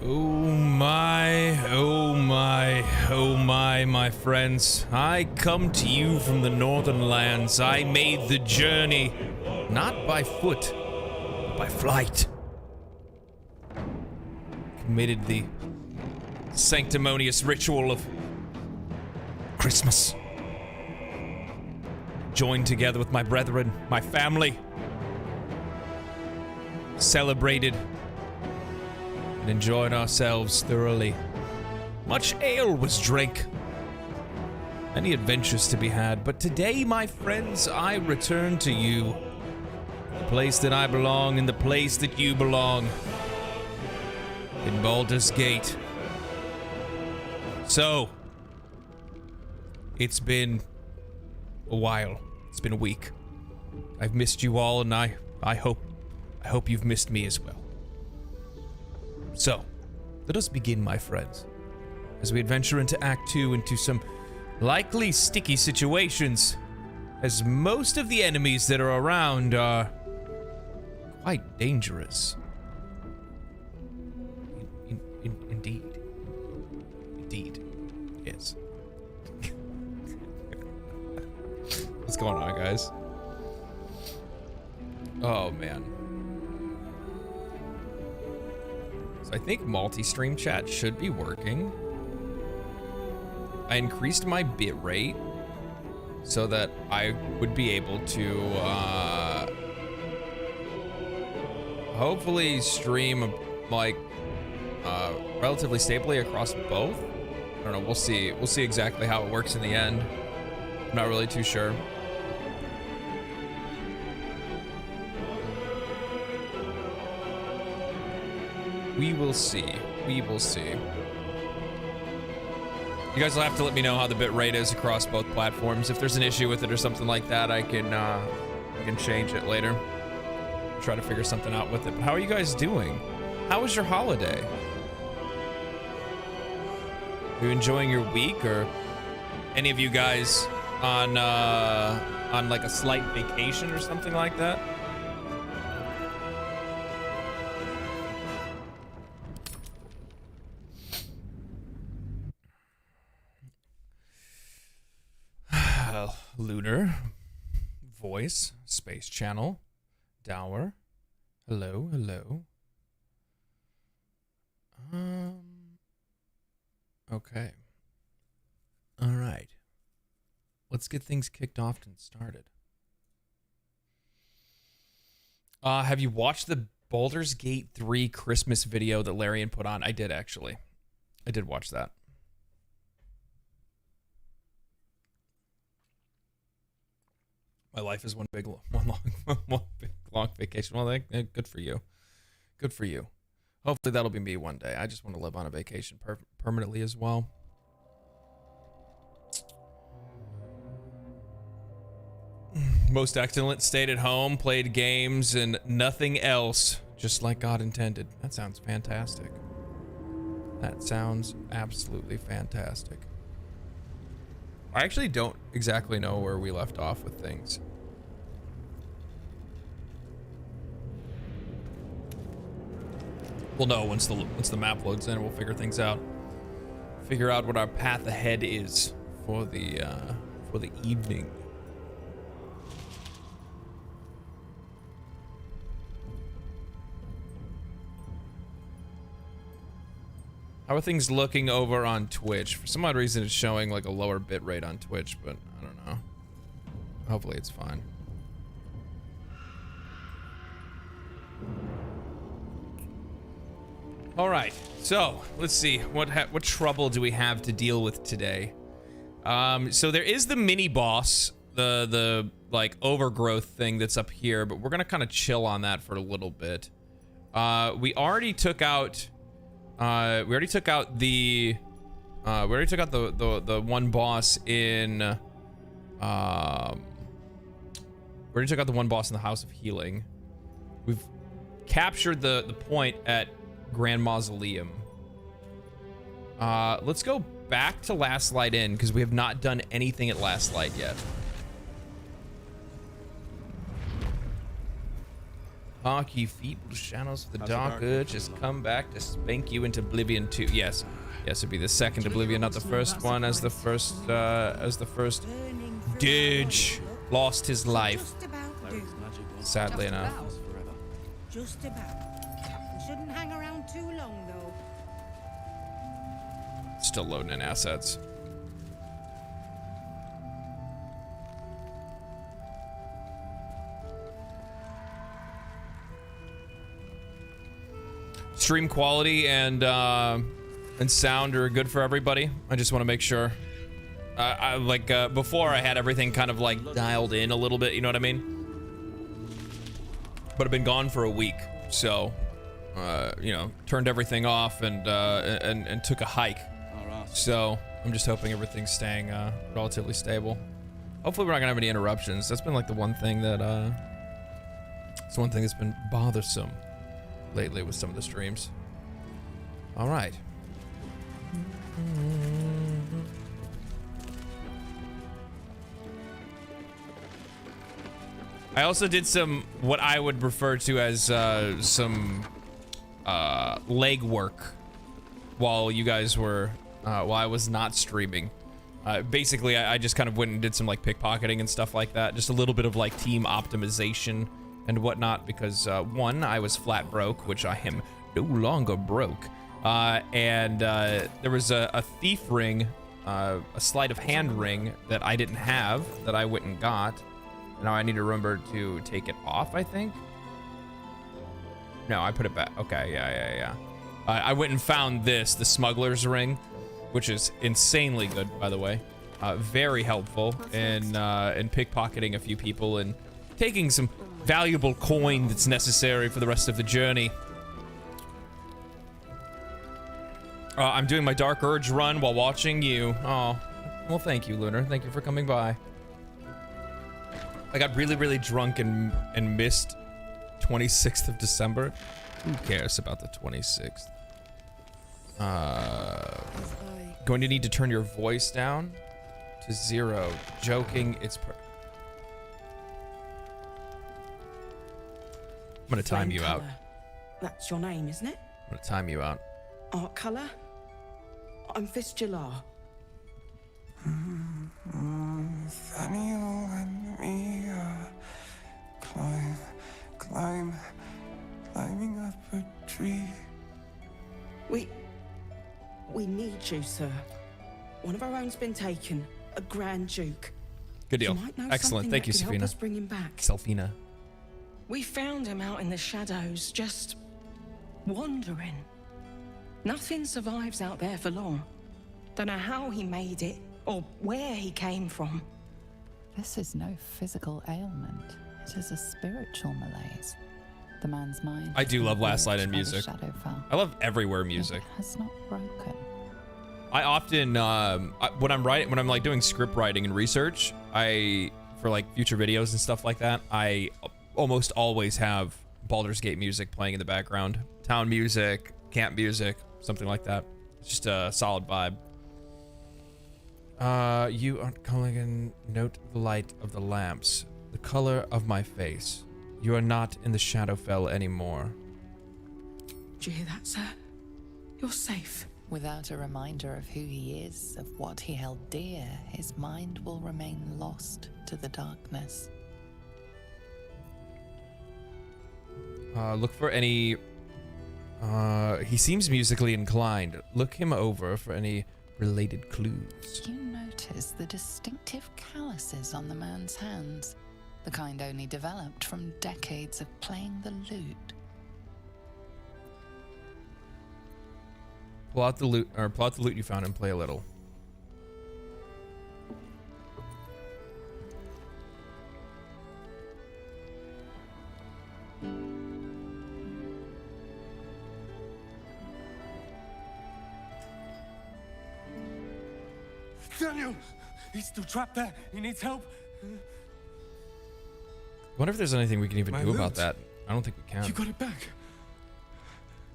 Oh my friends. I come to you from the northern lands. I made the journey, not by foot, but by flight. Committed the sanctimonious ritual of Christmas. Joined together with my brethren, my family. Celebrated and enjoyed ourselves thoroughly. Much ale was drank. Many adventures to be had, but today, my friends, I return to you. The place that I belong and the place that you belong. In Baldur's Gate. So, it's been a while. It's been a week. I've missed you all, and I hope you've missed me as well. So, let us begin, my friends, as we adventure into Act 2 into some likely sticky situations, as most of the enemies that are around are quite dangerous. Indeed, yes. What's going on, guys? Oh, man. So I think multi-stream chat should be working. I increased my bitrate so that I would be able to hopefully stream like relatively stably across both. I don't know, we'll see. We'll see exactly how it works in the end. I'm not really too sure. We will see. We will see. You guys will have to let me know how the bit rate is across both platforms. If there's an issue with it or something like that, I can change it later. Try to figure something out with it. But how are you guys doing? How was your holiday? Are you enjoying your week, or any of you guys on like a slight vacation or something like that? Lunar, Voice, Space Channel, Dower, hello, hello. Okay. All right. Let's get things kicked off and started. Have you watched the Baldur's Gate 3 Christmas video that Larian put on? I did, actually. I did watch that. My life is one long vacation. Well, good for you. Good for you. Hopefully that'll be me one day. I just want to live on a vacation permanently as well. Most excellent. Stayed at home, played games, and nothing else. Just like God intended. That sounds fantastic. That sounds absolutely fantastic. I actually don't exactly know where we left off with things. We'll know once the map loads in. We'll figure things out. Figure out what our path ahead is for the evening. How are things looking over on Twitch? For some odd reason, it's showing like a lower bit rate on Twitch, but I don't know. Hopefully it's fine. All right, so let's see. What trouble do we have to deal with today? So there is the mini boss, the like overgrowth thing that's up here, but we're gonna kind of chill on that for a little bit. We already took out the one boss in we already took out the one boss in the House of Healing. We've captured the point at Grand Mausoleum. Let's go back to Last Light Inn because we have not done anything at Last Light yet. Hark ye feeble shadows of the dark urge has come back to spank you into oblivion too. Yes. Yes, it'd be the second oblivion, not the first one, as the first Didge lost his life. Sadly enough. Just about. We shouldn't hang around too long, though. Still loading in assets. Stream quality and sound are good for everybody. I just want to make sure. I like before I had everything kind of like dialed in a little bit, you know what I mean? But I've been gone for a week, so you know, turned everything off and took a hike. So I'm just hoping everything's staying relatively stable. Hopefully we're not gonna have any interruptions. That's been like the one thing that it's one thing that's been bothersome lately with some of the streams. All right. I also did some what I would refer to as some leg work while you guys were while I was not streaming. Basically, I just kind of went and did some like pickpocketing and stuff like that. Just a little bit of like team optimization and whatnot, because one, I was flat broke, which I am no longer broke. And there was a thief ring, a sleight of hand ring that I didn't have, that I went and got. Now I need to remember to take it off, I think. No, I put it back. Okay, yeah. I went and found this, the smuggler's ring, which is insanely good, by the way. Very helpful in pickpocketing a few people and taking some valuable coin that's necessary for the rest of the journey. I'm doing my Dark Urge run while watching you. Oh, well, thank you, Lunar. Thank you for coming by. I got really, really drunk and missed 26th of December. Who cares about the 26th? Going to need to turn your voice down to 0. Joking, it's I'm gonna time you out. That's your name, isn't it? I'm gonna time you out. Art color? I'm Fistula. Nathaniel and me climbing up a tree. We need you, sir. One of our own's been taken, a Grand Duke. Good deal. You might know Excellent. Thank you, that could help Safina. us bring him back. Selfina. We found him out in the shadows, just wandering. Nothing survives out there for long. Don't know how he made it or where he came from. This is no physical ailment. It is a spiritual malaise. The man's mind. I do love Last Light and music. I love everywhere music. It has not broken. I often, when I'm like doing script writing and research, for like future videos and stuff like that, I almost always have Baldur's Gate music playing in the background. Town music, camp music, something like that. It's just a solid vibe. You aren't calling in. Note the light of the lamps, the color of my face. You are not in the Shadowfell anymore. Do you hear that, sir? You're safe. Without a reminder of who he is, of what he held dear, his mind will remain lost to the darkness. Look for any... he seems musically inclined. Look him over for any related clues. You notice the distinctive calluses on the man's hands, the kind only developed from decades of playing the lute. Pull out the loot you found and play a little. Daniel! He's still trapped there. He needs help. Wonder if there's anything we can even My do about loot. that. I don't think we can. You got it back.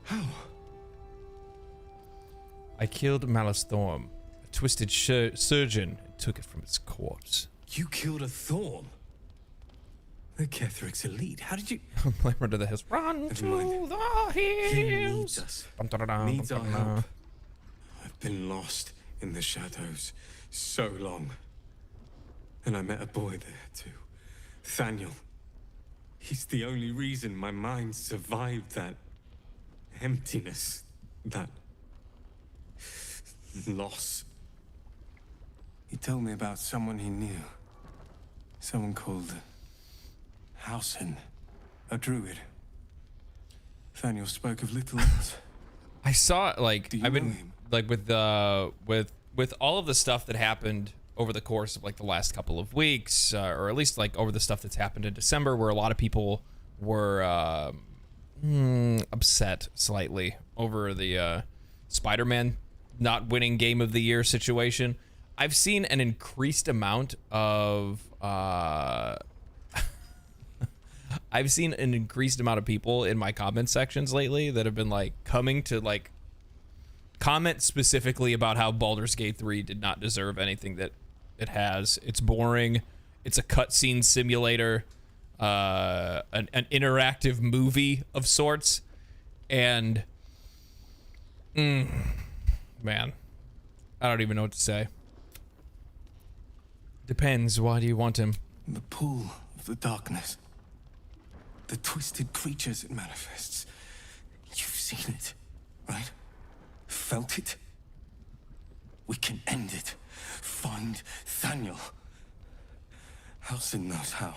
How? I killed Malus Thorm, a twisted surgeon, and took it from its corpse. You killed a Thorm? The Kethric's elite. How did you... Run to the hills. Run Never to mind. the He hills. needs us. Needs our help. I've been lost in the shadows so long. And I met a boy there too. Thaniel. He's the only reason my mind survived that emptiness, that loss. He told me about someone he knew. Someone called Halsin, a druid. Thaniel spoke of little else. I saw like Do you I've know been him? like with all of the stuff that happened over the course of like the last couple of weeks, or at least like over the stuff that's happened in December, where a lot of people were upset slightly over the Spider-Man not winning Game of the Year situation. I've seen an increased amount of I've seen an increased amount of people in my comment sections lately that have been like coming to like comment specifically about how Baldur's Gate 3 did not deserve anything that it has. It's boring. It's a cutscene simulator, an interactive movie of sorts, and man, I don't even know what to say. Depends. Why do you want him? The pool of the darkness. The twisted creatures it manifests. You've seen it, right? Felt it? We can end it. Find Thaniel. Halsin knows how.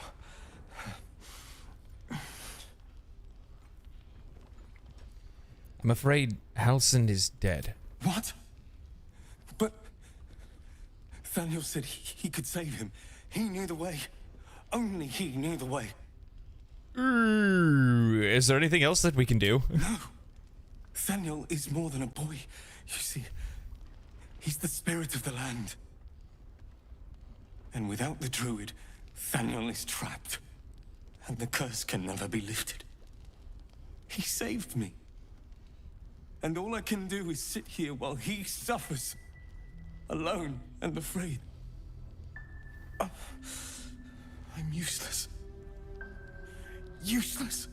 I'm afraid Halsin is dead. What? But Thaniel said he could save him. He knew the way. Only he knew the way. Is there anything else that we can do? No. Thaniel is more than a boy. You see, he's the spirit of the land. And without the druid, Thaniel is trapped. And the curse can never be lifted. He saved me. And all I can do is sit here while he suffers. Alone and afraid. I'm useless. Useless.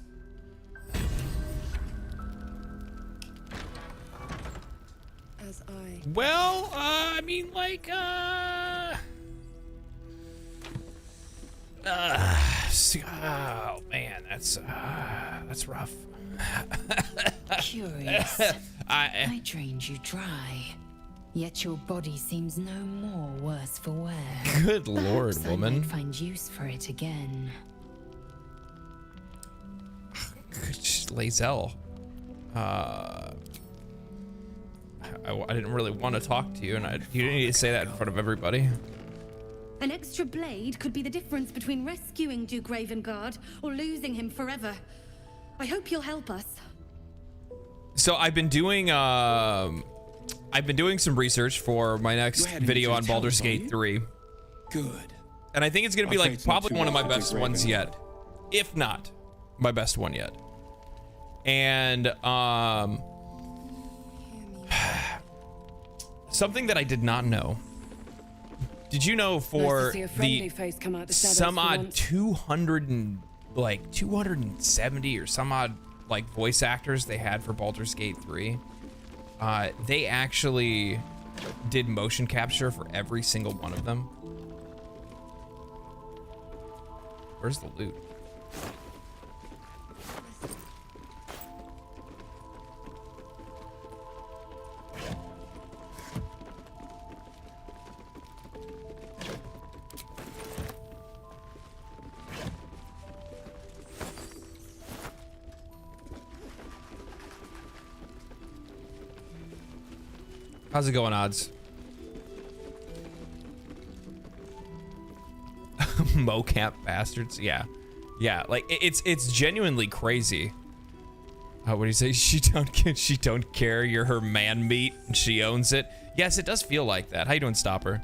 As I... Well, I mean, like, oh man, that's rough. Curious. I drained you dry, yet your body seems no more worse for wear. Good lord, Perhaps woman. I might find use for it again. Lazel. I didn't really want to talk to you, and you didn't need to say that in front of everybody. An extra blade could be the difference between rescuing Duke Ravengard or losing him forever. I hope you'll help us. So I've been doing some research for my next video on Baldur's Gate 3. Good. And I think it's gonna be like Afraid it's not probably too one of my hard to best grab ones it. yet, if not my best one yet. And something that I did not know. Did you know for the some odd 270 or some odd like voice actors they had for Baldur's Gate 3, they actually did motion capture for every single one of them? Where's the loot? How's it going, Odds? Mocap bastards, yeah, like it's genuinely crazy. What do you say? She don't care. You're her man meat, and she owns it. Yes, it does feel like that. How you doing, Stopper?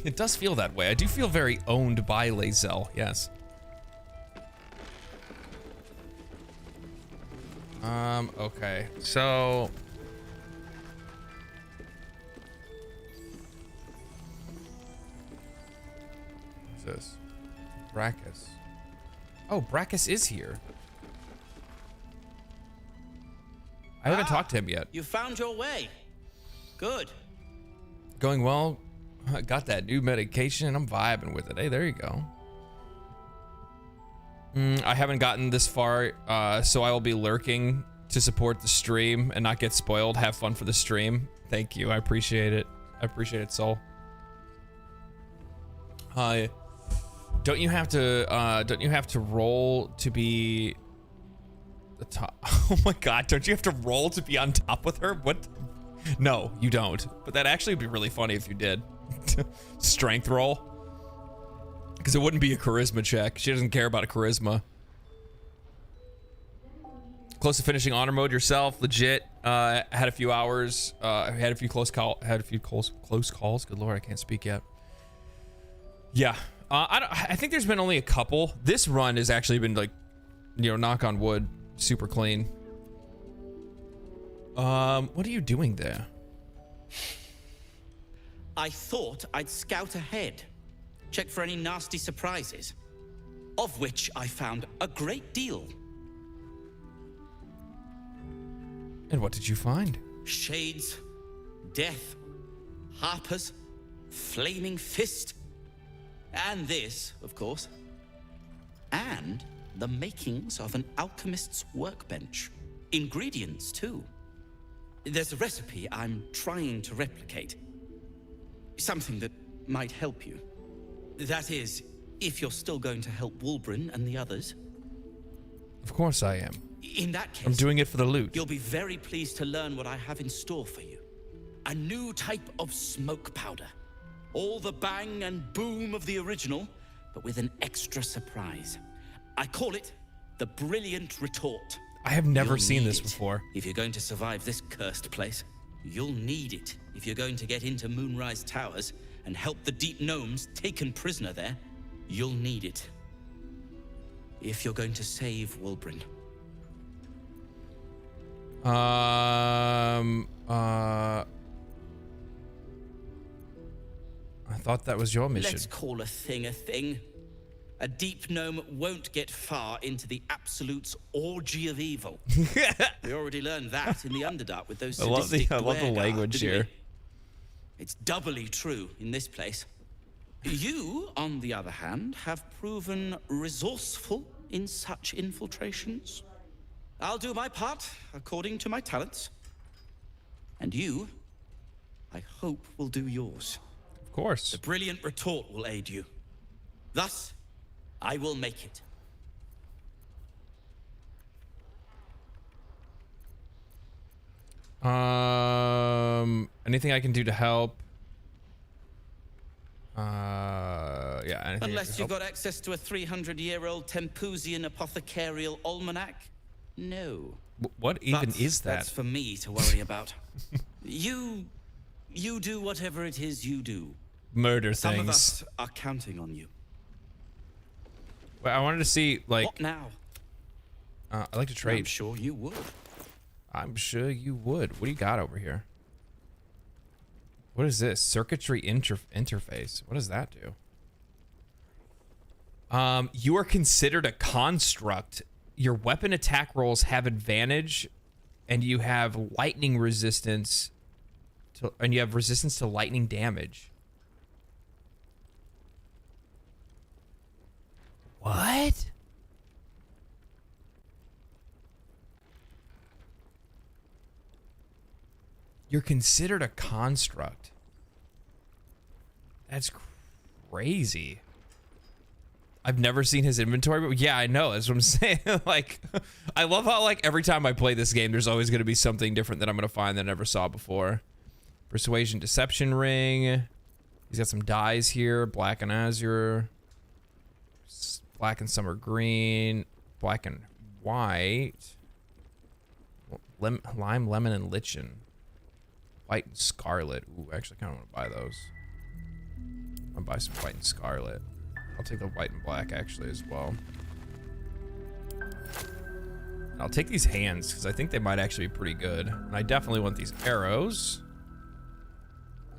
It does feel that way. I do feel very owned by Lazel. Yes. Okay, so What's this? Brachus. Oh, Brachus is here. I haven't talked to him yet. You found your way. Good. Going well. I got that new medication and I'm vibing with it. Hey, there you go. I haven't gotten this far, so I will be lurking to support the stream and not get spoiled. Have fun for the stream. Thank you. I appreciate it. I appreciate it, Soul. Don't you have to roll to be the top? Oh my god, don't you have to roll to be on top with her? What? No, you don't. But that actually would be really funny if you did. Strength roll. Because it wouldn't be a charisma check. She doesn't care about a charisma. Close to finishing honor mode yourself, legit. Had a few hours. Had a few close calls. Good lord, I can't speak yet. Yeah, I think there's been only a couple. This run has actually been like, you know, knock on wood, super clean. What are you doing there? I thought I'd scout ahead, check for any nasty surprises, of which I found a great deal. And what did you find? Shades, death, harpers, flaming fist, and this, of course, and the makings of an alchemist's workbench. Ingredients, too. There's a recipe I'm trying to replicate. Something that might help you. That is, if you're still going to help Wulbren and the others. Of course I am. In that case, I'm doing it for the loot. You'll be very pleased to learn what I have in store for you. A new type of smoke powder. All the bang and boom of the original, but with an extra surprise. I call it the Brilliant Retort. I have never seen this before. If you're going to survive this cursed place, you'll need it if you're going to get into Moonrise Towers and help the Deep Gnomes taken prisoner there. You'll need it. If you're going to save Wulbren. I thought that was your mission. Let's call a thing a thing. A deep gnome won't get far into the Absolute's orgy of evil. We already learned that in the Underdark with those sadistic I love the language here. It's doubly true in this place. You, on the other hand, have proven resourceful in such infiltrations. I'll do my part according to my talents. And you, I hope, will do yours. Of course. The Brilliant Retort will aid you. Thus, I will make it. Anything I can do to help? Yeah, anything. Unless you've got access to a 300-year-old Tempusian apothecarial almanac? No. What even But is that? That's for me to worry about. You do whatever it is you do. Murder Some things. of us are counting on you. Well, I wanted to see, like... What now? I'd like to trade. I'm sure you would. I'm sure you would. What do you got over here? What is this? Circuitry interface. What does that do? You are considered a construct. Your weapon attack rolls have advantage, and you have lightning resistance, and you have resistance to lightning damage. What? You're considered a construct. That's crazy. I've never seen his inventory, but yeah, I know. That's what I'm saying. Like, I love how, like, every time I play this game, there's always going to be something different that I'm going to find that I never saw before. Persuasion, Deception Ring. He's got some dyes here. Black and Azure. Black and Summer Green. Black and White. Lime, Lemon, and Lichen. White and Scarlet. Ooh, I actually kind of want to buy those. I'm going to buy some White and Scarlet. I'll take the white and black actually as well. I'll take these hands because I think they might actually be pretty good. And I definitely want these arrows.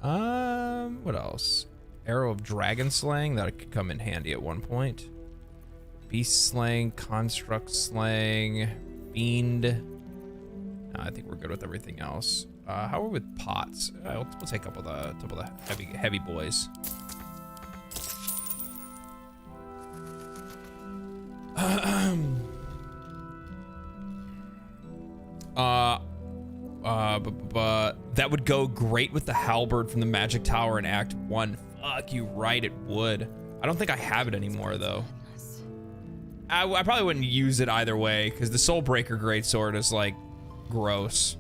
What else? Arrow of Dragon Slaying, that could come in handy at one point. Beast Slaying, Construct Slaying, Fiend. No, I think we're good with everything else. How are we with pots? We'll take a couple of the heavy boys. But that would go great with the halberd from the Magic Tower in Act 1. Fuck, you right, it would. I don't think I have it anymore, though. I probably wouldn't use it either way, because the Soulbreaker Greatsword is, like, gross.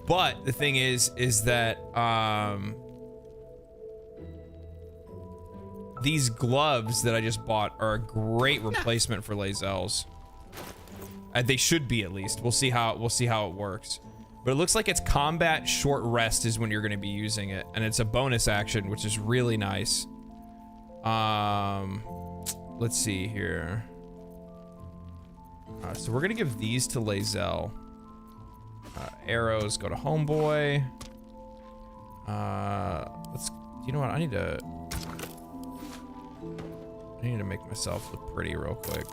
But the thing is that, these gloves that I just bought are a great replacement for Lazelles. They should be, at least. We'll see how it works. But it looks like it's combat short rest is when you're going to be using it, and it's a bonus action, which is really nice. Let's see here. So we're gonna give these to Lazelle. Arrows go to Homeboy. You know what? I need to make myself look pretty real quick.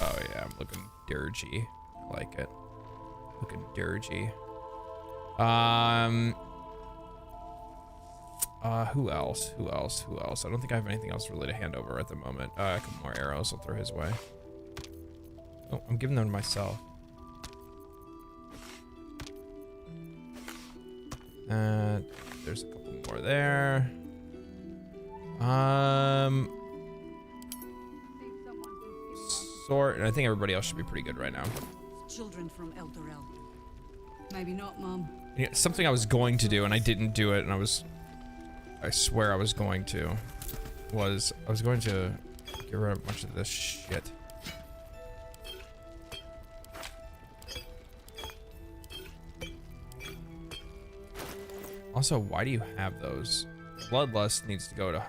Oh yeah, I'm looking dirgy. I like it. Looking dirgy. Who else? I don't think I have anything else really to hand over at the moment. A couple more arrows I'll throw his way. Oh, I'm giving them to myself. There's a couple more there. Sort, and I think everybody else should be pretty good right now. Children from Elderel. Maybe not, Mom. Yeah, something I was going to do and I didn't do it, and I swear I was going to get rid of a bunch of this shit. Also, why do you have those? Bloodlust needs to go to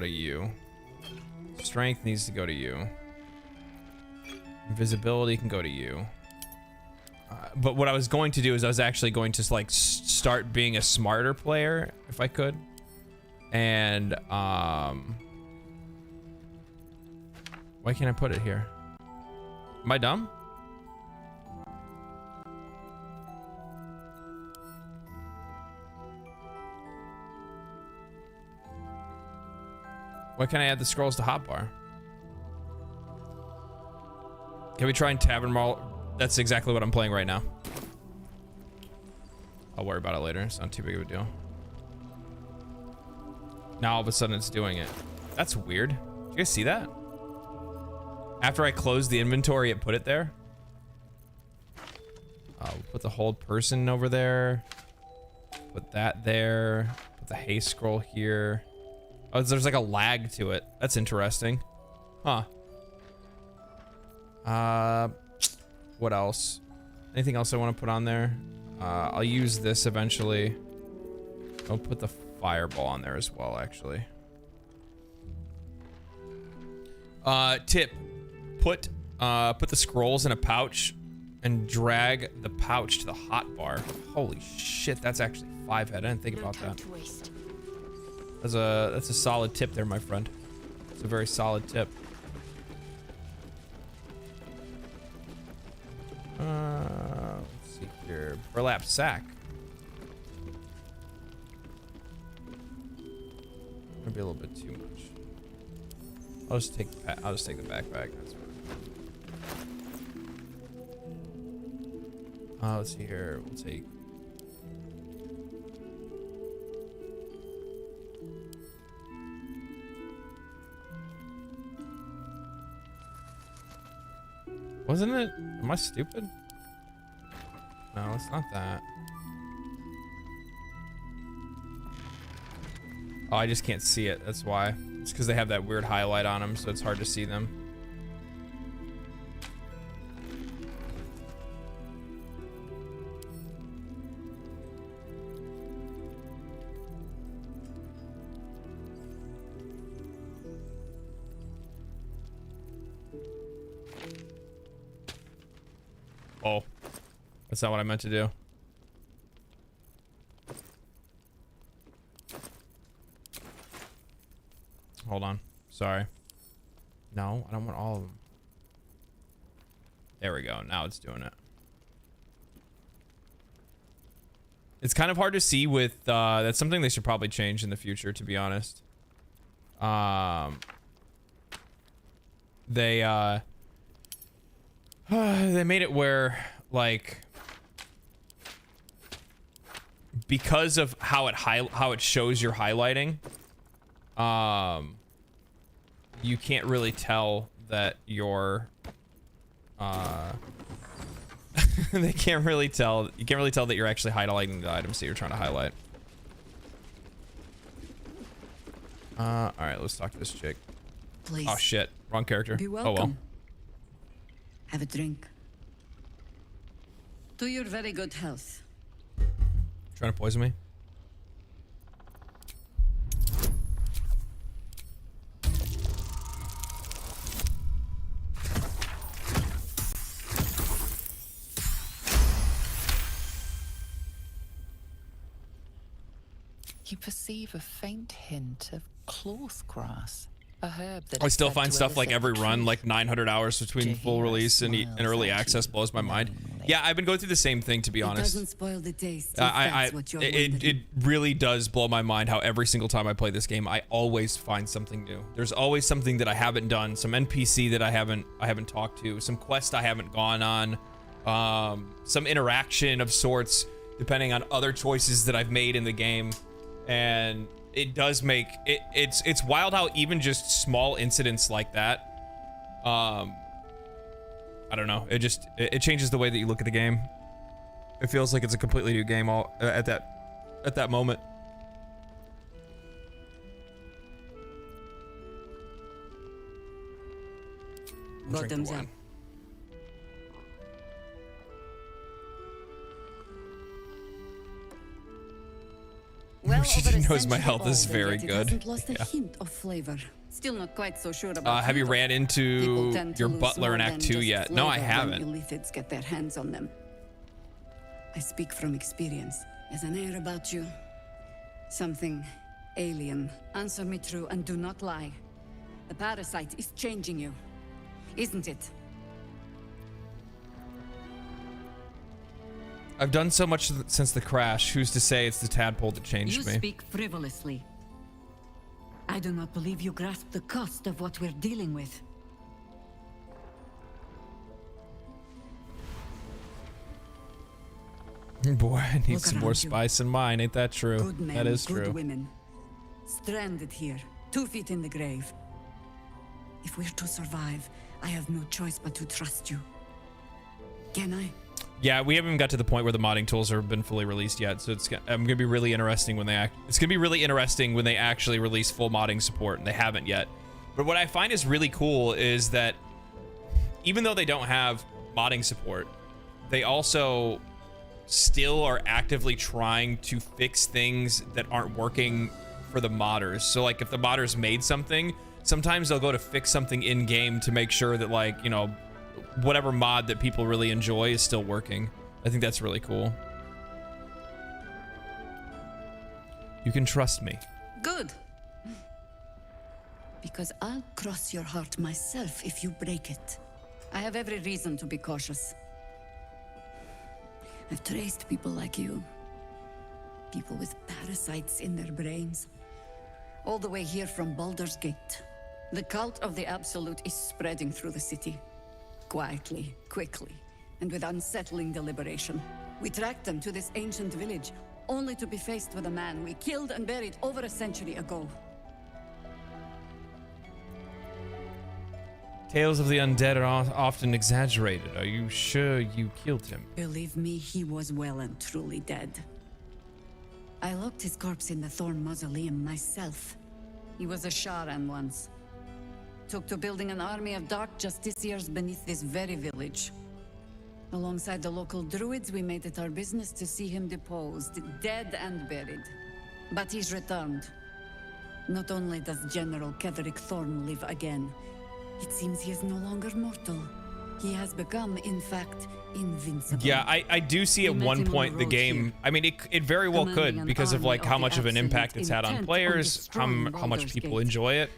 you. Strength needs to go to you. Invisibility can go to you. But what I was going to do is I was actually going to like start being a smarter player if I could. And why can't I put it here? Am I dumb? Why can't I add the scrolls to hotbar? Can we try and Tavern Mall? That's exactly what I'm playing right now. I'll worry about it later. It's not too big of a deal. Now all of a sudden it's doing it. That's weird. Did you guys see that? After I closed the inventory, it put it there. We'll put the hold person over there. Put that there. Put the haste scroll here. Oh, there's like a lag to it. That's interesting. Huh. What else? Anything else I want to put on there? I'll use this eventually. I'll put the fireball on there as well, actually. Tip. Put the scrolls in a pouch and drag the pouch to the hotbar. Holy shit, that's actually 5 head. I didn't think about that. That's a solid tip there, my friend. It's a very solid tip. Let's see here. Burlap sack. Maybe a little bit too much. I'll just take the backpack. That's fine. Let's see here. We'll take. Wasn't it? Am I stupid? No, it's not that. Oh, I just can't see it. That's why. It's because they have that weird highlight on them, so it's hard to see them. Oh, that's not what I meant to do. Hold on. Sorry. No, I don't want all of them. There we go. Now it's doing it. It's kind of hard to see with, that's something they should probably change in the future, to be honest. They made it where, like, because of how it shows your highlighting, you can't really tell that you're, they can't really tell. You can't really tell that you're actually highlighting the items that you're trying to highlight. All right, let's talk to this chick. Please. Oh shit, wrong character. Be welcome. Oh well. Have a drink. To your very good health. Trying to poison me? You perceive a faint hint of cloth grass, a herb that I still find stuff like every run, like 900 hours between full release and early access blows my mind. Yeah, I've been going through the same thing, to be honest. It doesn't spoil the taste. It really does blow my mind how every single time I play this game, I always find something new. There's always something that I haven't done, some NPC that I haven't talked to, some quest I haven't gone on, some interaction of sorts, depending on other choices that I've made in the game. And it does make it's wild how even just small incidents like that, I don't know, it changes the way that you look at the game. It feels like it's a completely new game all at that moment. Bottoms up. Well, she knows my health is very good. Lost a hint of flavor. Still not quite so sure about have you ran into your butler in Act 2 yet? No, I haven't. Illithids get their hands on them. I speak from experience. There's an air about you. Something alien. Answer me true and do not lie. The parasite is changing you, isn't it? I've done so much since the crash. Who's to say it's the tadpole that changed me? You speak frivolously. I do not believe you grasp the cost of what we're dealing with. Boy, I need some more spice in mine. Ain't that true? Good men, that is good true. Women, stranded here, 2 feet in the grave. If we're to survive, I have no choice but to trust you. Can I? Yeah, we haven't got to the point where the modding tools have been fully released yet, so I'm gonna be really interesting when it's gonna be really interesting when they actually release full modding support, and they haven't yet. But what I find is really cool is that even though they don't have modding support, they also still are actively trying to fix things that aren't working for the modders. So like if the modders made something, sometimes they'll go to fix something in game to make sure that, like, you know, whatever mod that people really enjoy is still working. I think that's really cool. You can trust me. Good. Because I'll cross your heart myself if you break it. I have every reason to be cautious. I've traced people like you. People with parasites in their brains. All the way here from Baldur's Gate. The cult of the Absolute is spreading through the city. Quietly, quickly, and with unsettling deliberation. We tracked them to this ancient village, only to be faced with a man we killed and buried over a century ago. Tales of the undead are often exaggerated. Are you sure you killed him? Believe me, he was well and truly dead. I locked his corpse in the Thorn Mausoleum myself. He was a Sharan once. Took to building an army of dark justiciars beneath this very village. Alongside the local druids, we made it our business to see him deposed, dead and buried. But he's returned. Not only does General Ketheric Thorn live again, it seems he is no longer mortal. He has become, in fact, invincible. Yeah, I do see at one point the game, I mean, it very well could, because of like how much of an impact it's had on players, how much people enjoy it.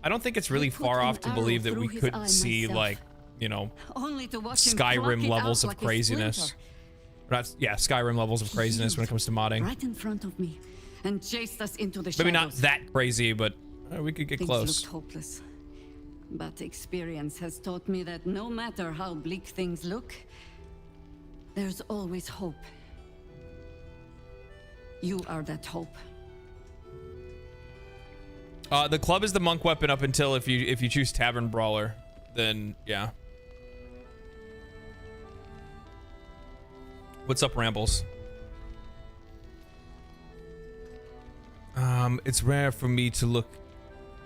I don't think it's really far off to believe that we could see like, you know, Skyrim levels of craziness. Yeah, Skyrim levels of craziness when it comes to modding. Right in front of me, and chased us into the shadows. Maybe not that crazy, but we could get close. Things looked hopeless. But experience has taught me that no matter how bleak things look, there's always hope. You are that hope. The club is the monk weapon up until if you choose Tavern Brawler, then yeah. What's up, Rambles? It's rare for me to look.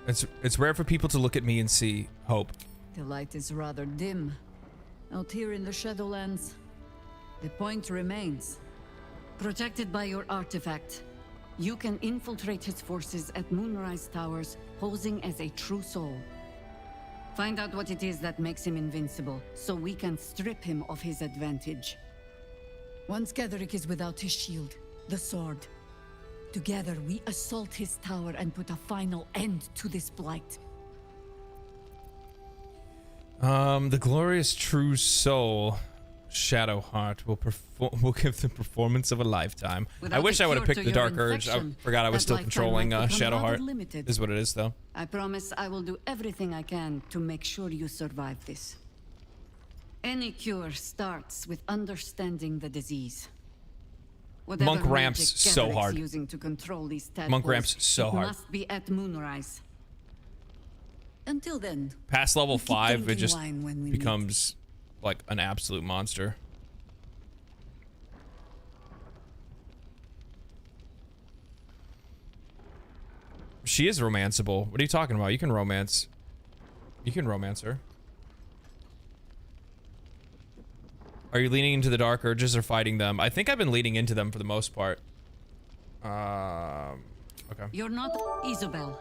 It's rare for people to look at me and see hope. The light is rather dim out here in the Shadowlands. The point remains. Protected by your artifact, you can infiltrate his forces at Moonrise Towers, posing as a true soul. Find out what it is that makes him invincible, so we can strip him of his advantage. Once Githyanki is without his shield, the sword. Together, we assault his tower and put a final end to this blight. The glorious true soul, Shadowheart, will give the performance of a lifetime. I wish I would have picked the Dark Urge. I forgot I was still controlling Shadowheart. Is what it is, though. I promise I will do everything I can to make sure you survive this. Any cure starts with understanding the disease. Whatever Monk ramps so hard. Using to control these tadpoles, Monk ramps so hard. Must be at Moonrise. Until then, past level 5, it just becomes like an absolute monster. She is romanceable. What are you talking about? You can romance. You can romance her. Are you leaning into the dark urges or fighting them? I think I've been leaning into them for the most part. Okay. You're not Isabel,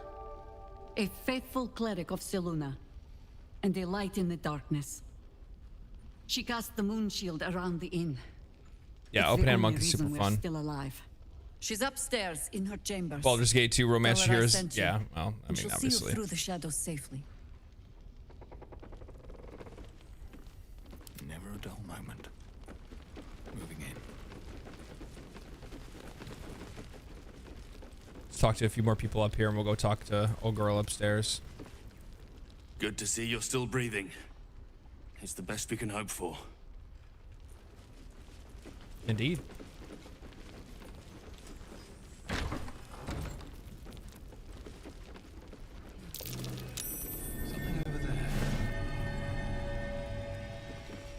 a faithful cleric of Selûne, and a light in the darkness. She cast the moon shield around the inn. Yeah, open hand monk is super fun. Still alive. She's upstairs in her chambers. Baldur's Gate 2 romance heroes. Yeah, well, I mean, obviously. See you through the shadows safely. Never a dull moment. Moving in. Let's talk to a few more people up here, and we'll go talk to old girl upstairs. Good to see you're still breathing. It's the best we can hope for. Indeed.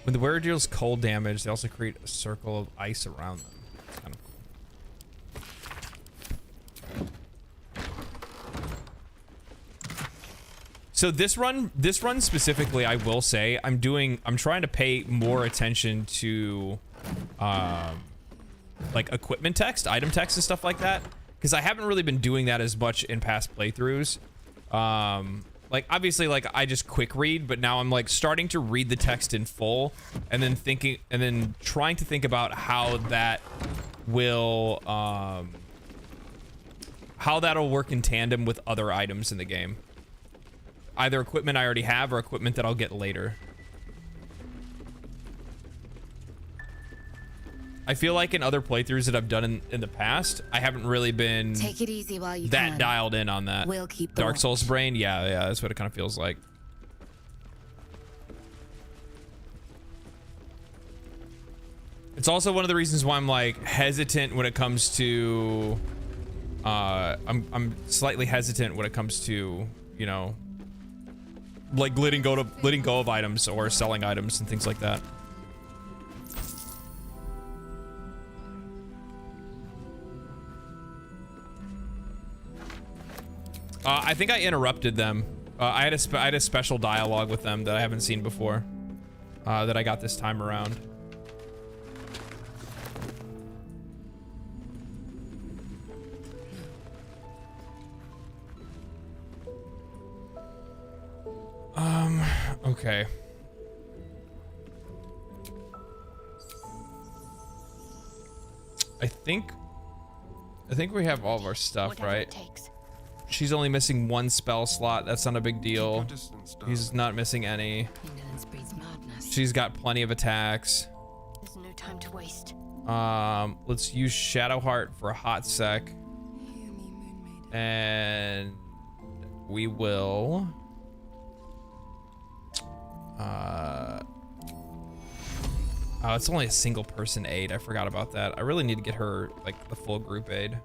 When the wearer deals cold damage, they also create a circle of ice around them. It's kind of cool. So this run specifically, I will say, I'm trying to pay more attention to like equipment text, item text and stuff like that, because I haven't really been doing that as much in past playthroughs. Like obviously, like I just quick read, but now I'm like starting to read the text in full, and then trying to think about how that will how that'll work in tandem with other items in the game. Either equipment I already have or equipment that I'll get later. I feel like in other playthroughs that I've done in the past, I haven't really been Take it easy while you that can. dialed in on that. We'll keep the Dark watch. Souls brain. Yeah, that's what it kind of feels like. It's also one of the reasons why I'm like hesitant when it comes to I'm slightly hesitant when it comes to, you know, like letting go of items or selling items and things like that. I think I interrupted them. I had a special dialogue with them that I haven't seen before, that I got this time around. Okay. I think we have all of our stuff, Whatever right? it takes. She's only missing 1 spell slot. That's not a big deal. He's not missing any. She's got plenty of attacks. There's no time to waste. Let's use Shadowheart for a hot sec. And we will oh, it's only a single person aid. I forgot about that. I really need to get her like the full group aid.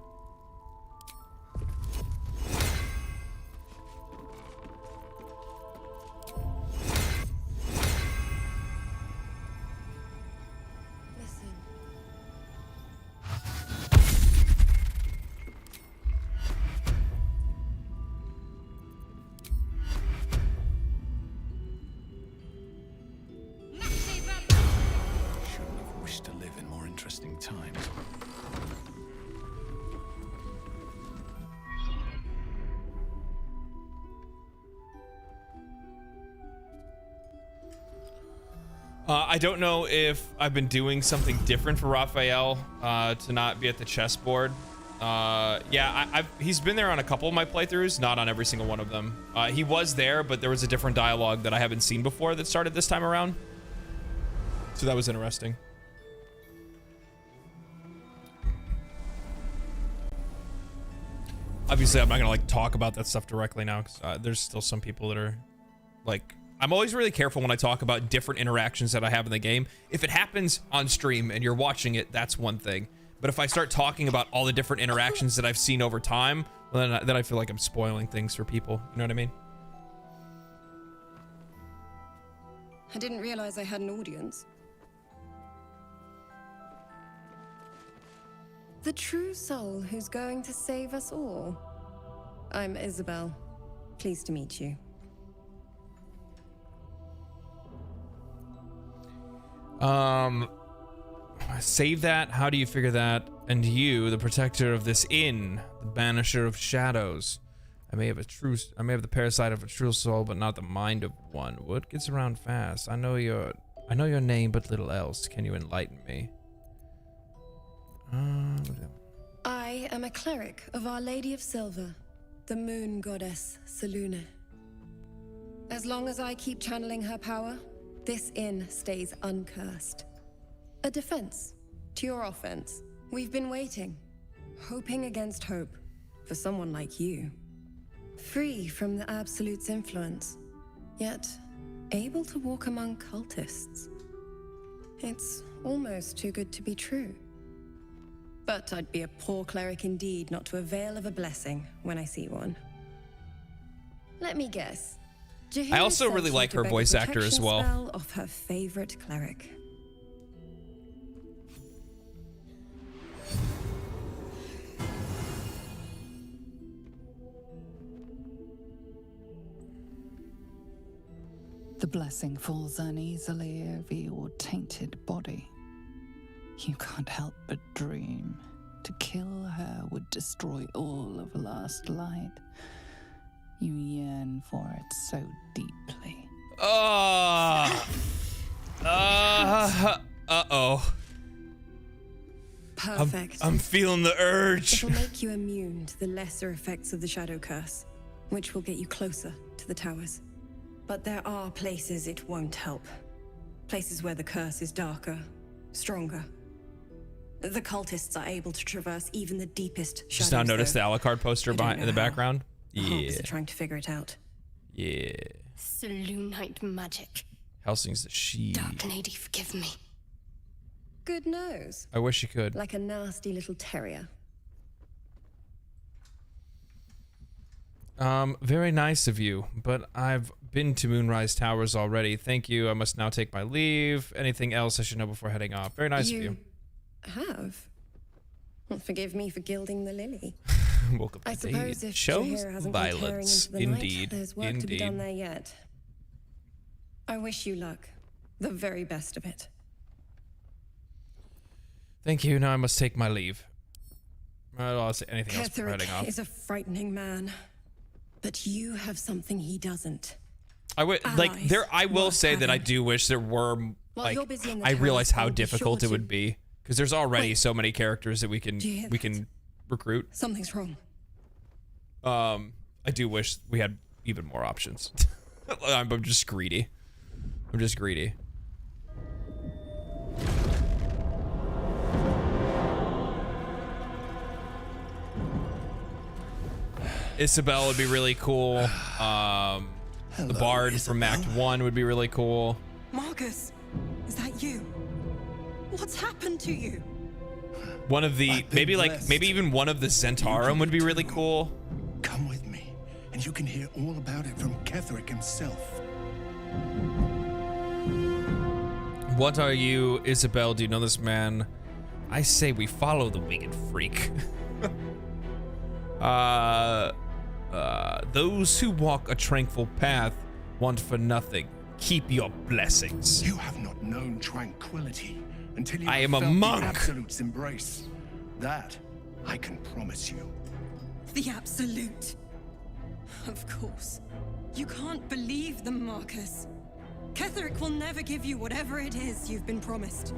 I don't know if I've been doing something different for Raphael to not be at the chessboard. Yeah, he's been there on a couple of my playthroughs, not on every single one of them. He was there, but there was a different dialogue that I haven't seen before that started this time around. So that was interesting. Obviously, I'm not gonna like talk about that stuff directly now, because there's still some people that are like, I'm always really careful when I talk about different interactions that I have in the game. If it happens on stream and you're watching it, that's one thing. But if I start talking about all the different interactions that I've seen over time, well, then I feel like I'm spoiling things for people. You know what I mean? I didn't realize I had an audience. The true soul who's going to save us all. I'm Isabel. Pleased to meet you. Save that. How do you figure that? And you, the protector of this inn, the banisher of shadows. I may have the parasite of a true soul, but not the mind of one. What gets around fast? I know your name, but little else. Can you enlighten me? I am a cleric of Our Lady of Silver, the moon goddess Selune. As long as I keep channeling her power, this inn stays uncursed. A defense to your offense. We've been waiting, hoping against hope, for someone like you. Free from the Absolute's influence, yet able to walk among cultists. It's almost too good to be true. But I'd be a poor cleric indeed not to avail of a blessing when I see one. Let me guess. I also really like her voice actor as well. Spell of her favorite cleric. The blessing falls uneasily over your tainted body. You can't help but dream. To kill her would destroy all of last light. You yearn for it so deeply. Uh-oh. Perfect. I'm feeling the urge. It'll make you immune to the lesser effects of the Shadow Curse, which will get you closer to the towers. But there are places it won't help. Places where the curse is darker, stronger. The cultists are able to traverse even the deepest shadows. Just now notice the Alucard poster behind in the background. Yeah. They're trying to figure it out. Yeah. Selunite magic. Helsing's the she. Dark Lady, forgive me. Good nose. I wish you could. Like a nasty little terrier. Very nice of you, but I've been to Moonrise Towers already. Thank you. I must now take my leave. Anything else I should know before heading off? Very nice of you. Have? Well, forgive me for gilding the lily. Welcome to I suppose if shows Shahira hasn't violence. been tearing into the Indeed. night, there's work to be done there yet. I wish you luck. The very best of it. Thank you. Now I must take my leave. I'll say anything else before heading off. Ketheric is a frightening man, but you have something he doesn't. I would like there. I will say that I do wish there were like. I realize how difficult it would be because there's already so many characters that we can recruit. Something's wrong. I do wish we had even more options. I'm just greedy. I'm just greedy. Isabel would be really cool. The Bard from Act 1 would be really cool. Marcus, is that you? What's happened to you? One of the, maybe even one of the Zentarum would be really cool. Come with me, and you can hear all about it from Ketheric himself. What are you, Isabel? Do you know this man? I say we follow the winged freak. Those who walk a tranquil path want for nothing. Keep your blessings. You have not known tranquility until you I am have a felt monk. the Absolute's embrace. That I can promise you. The Absolute. Of course. You can't believe them, Marcus. Ketheric will never give you whatever it is you've been promised.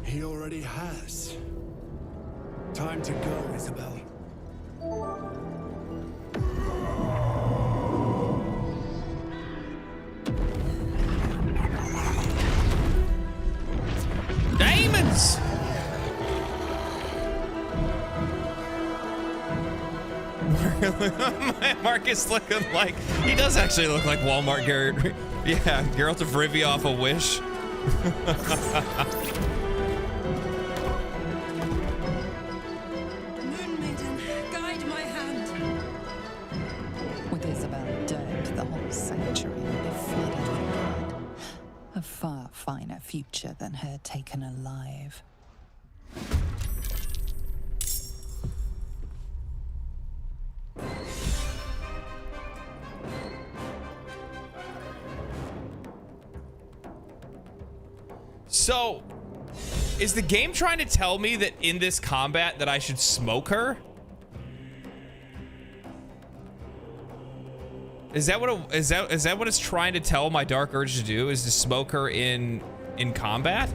He already has. Time to go, Isabel. Diamonds! Marcus looking like, he does actually look like Walmart Garrett. Yeah, Geralt of Rivia off a Wish. Moon Maiden, guide my hand. With Isabel dead, the whole sanctuary will be flooded with blood. A far finer future than her taken alive. So, is the game trying to tell me that in this combat that I should smoke her? Is that what it's trying to tell my dark urge to do? Is to smoke her in combat?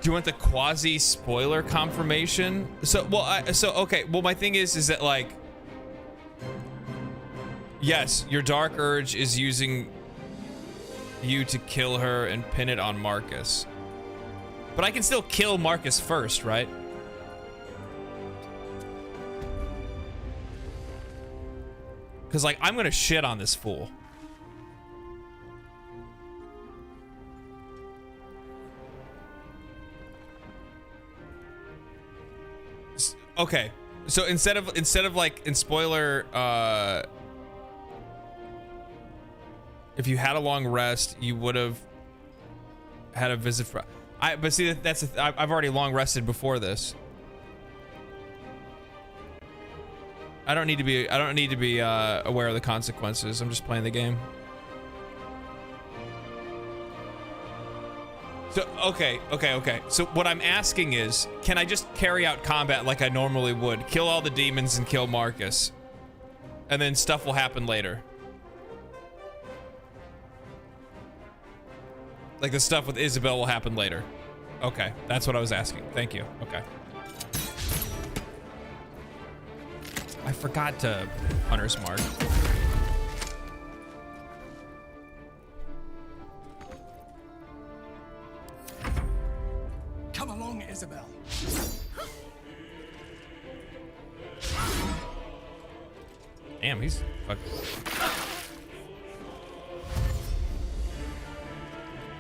Do you want the quasi spoiler confirmation? So, well, okay. Well, my thing is that like, yes, your dark urge is using you to kill her and pin it on Marcus. But I can still kill Marcus first, right? Because like, I'm gonna shit on this fool. Okay, so instead of like in spoiler, if you had a long rest, you would have had a visit for. But see, I've already long rested before this. I don't need to be aware of the consequences. I'm just playing the game. So, okay. So what I'm asking is, can I just carry out combat like I normally would? Kill all the demons and kill Marcus. And then stuff will happen later. Like the stuff with Isabel will happen later. Okay, that's what I was asking. Thank you. Okay. I forgot to Hunter's Mark. Come along, Isabel. Damn, he's fucking.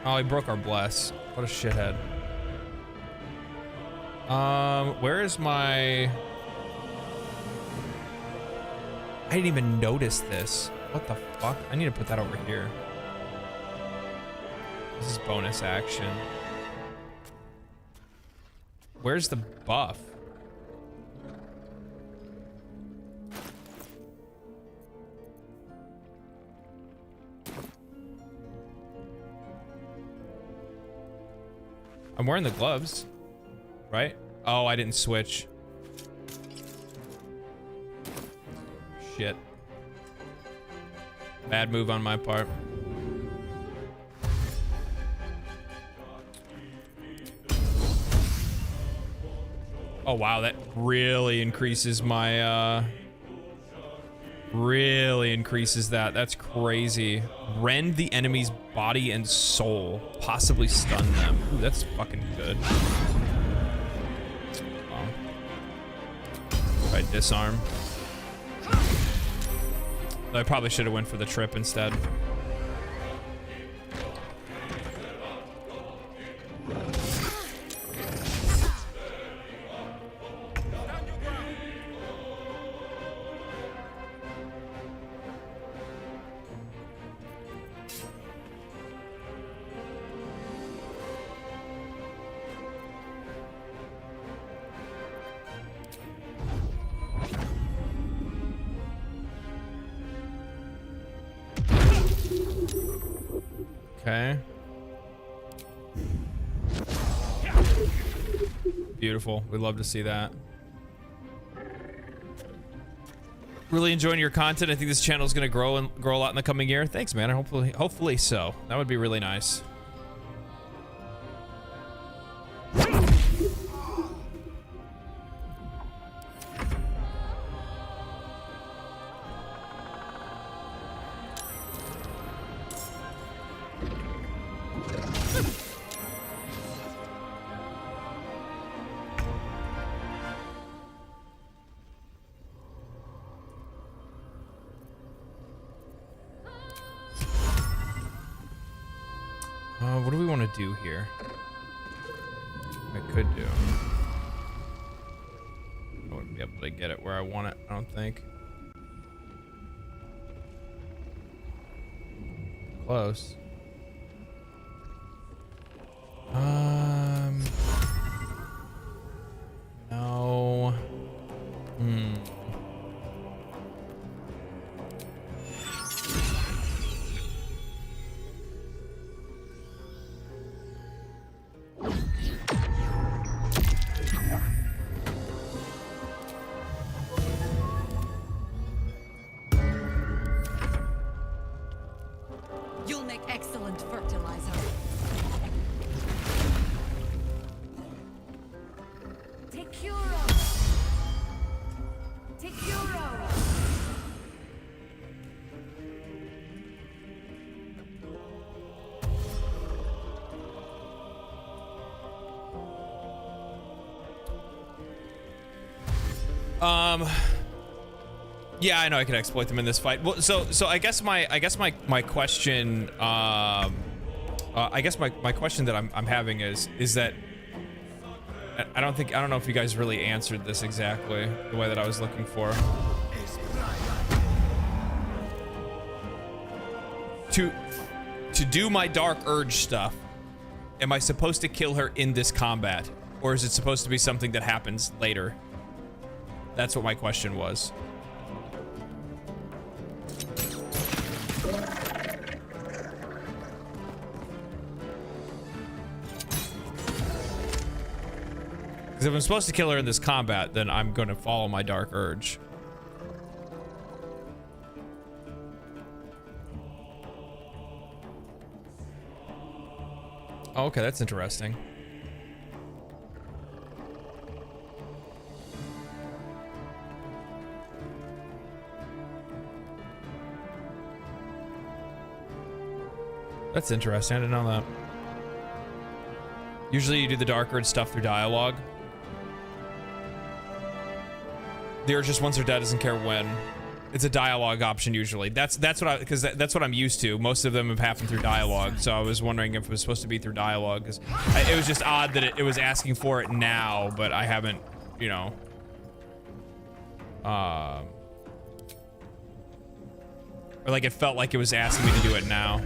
Oh, he broke our bless. What a shithead. Where is my... I didn't even notice this. What the fuck? I need to put that over here. This is bonus action. Where's the buff? I'm wearing the gloves, right? Oh, I didn't switch. Shit. Bad move on my part. Oh wow, that really increases my really increases that. That's crazy. Rend the enemy's body and soul, possibly stun them. Ooh, that's fucking good. Oh. Right, disarm. I probably should have went for the trip instead. Okay. Beautiful. We'd love to see that. Really enjoying your content. I think this channel is going to grow a lot in the coming year. Thanks, man. Hopefully so. That would be really nice. What do we want to do here? I could do. I wouldn't be able to get it where I want it, I don't think. Close. No. You'll make excellent fertilizer. Tekuro! Tekuro! Yeah, I know I can exploit them in this fight. Well, so I guess my question, I guess my question that I'm having is that I don't know if you guys really answered this exactly the way that I was looking for. To do my Dark Urge stuff, am I supposed to kill her in this combat, or is it supposed to be something that happens later? That's what my question was. Because if I'm supposed to kill her in this combat, then I'm going to follow my Dark Urge. Oh, okay, that's interesting. That's interesting. I didn't know that. Usually you do the Dark Urge stuff through dialogue. The Urge just once they're dead doesn't care when. It's a dialogue option usually. That's what I'm used to. Most of them have happened through dialogue, so I was wondering if it was supposed to be through dialogue, because it was just odd that it was asking for it now, but I haven't, you know. Or like it felt like it was asking me to do it now.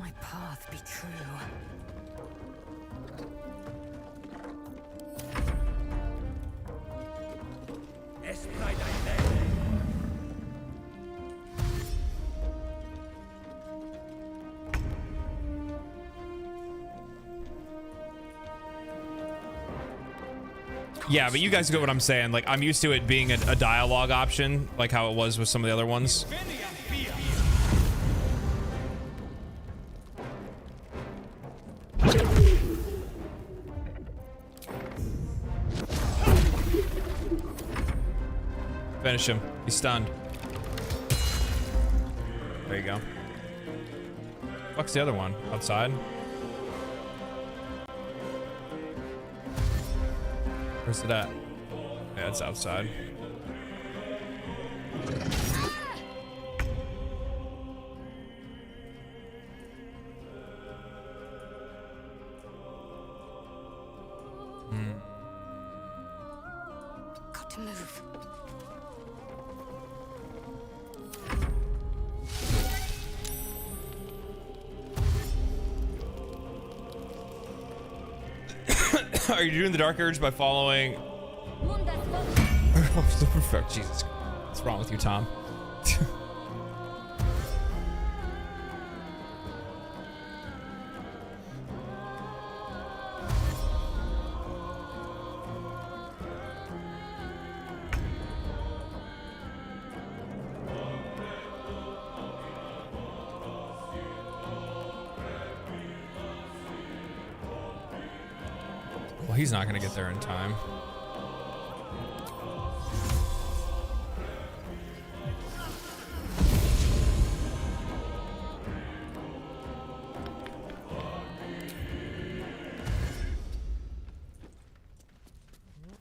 My path be true. Yeah, but you guys get what I'm saying. Like, I'm used to it being a dialogue option, like how it was with some of the other ones. Finish him. He's stunned. There you go. Fuck's the other one? Outside? Where's it at? Yeah, it's outside. Got to move. Are you doing the Dark Urge by following? Jesus, what's wrong with you, Tom? Well, he's not gonna get there in time.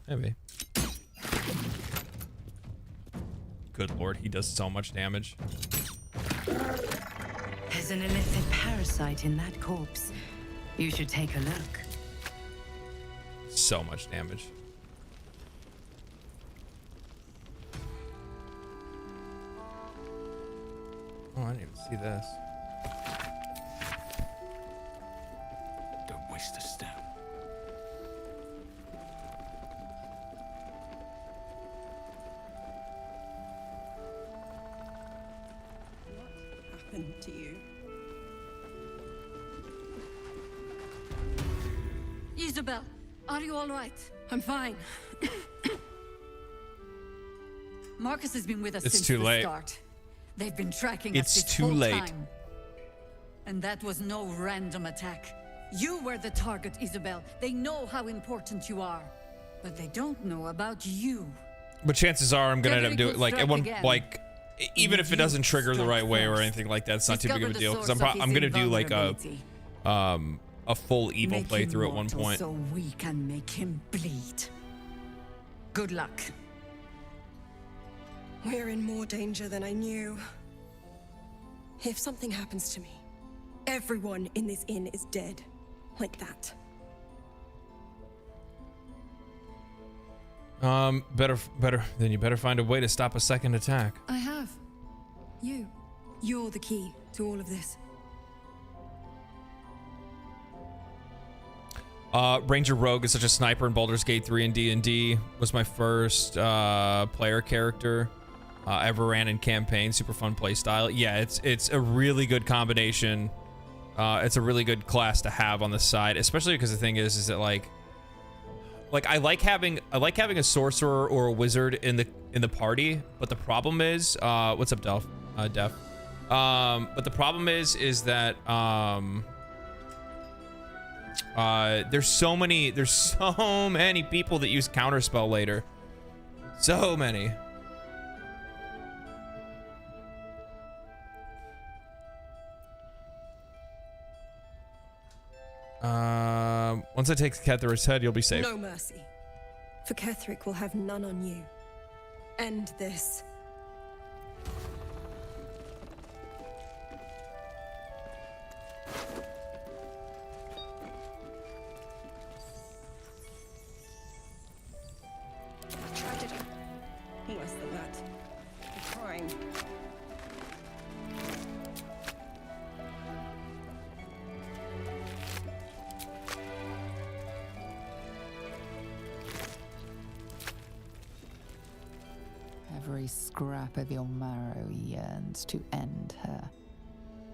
Maybe. Good lord, he does so much damage. There's an illicit parasite in that corpse. You should take a look. So much damage. Oh, I didn't even see this. Don't waste a step. What happened to you? Isabel, are you all right? I'm fine. Marcus has been with us It's since too the late. start. They've been tracking It's us this too whole late. time. And that was no random attack. You were the target, Isabel. They know how important you are. But they don't know about you. But chances are I'm gonna end up Cedric doing will like strike at one again. like even if it doesn't trigger the right way or first. anything like that, it's not too big of a Discover the deal because source of his I'm gonna do like invulnerability. a full evil Make him playthrough at one mortal point. so we can make him bleed. Good luck. We're in more danger than I knew. If something happens to me, everyone in this inn is dead. Like that. Then you better find a way to stop a second attack. I have. You. You're the key to all of this. Ranger Rogue is such a sniper in Baldur's Gate 3 and D&D. Was my first player character. Ever ran in campaign. Super fun play style. Yeah, it's a really good combination. It's a really good class to have on the side, especially because the thing is that like I like having a sorcerer or a wizard in the party, but the problem is what's up, Def? But the problem is that there's so many people that use counterspell later. So many. Once I take Ketherick's head, you'll be safe. No mercy. For Ketherick will have none on you. End this. Tragedy. Worse than that. A crime. Every scrap of your marrow yearns to end her.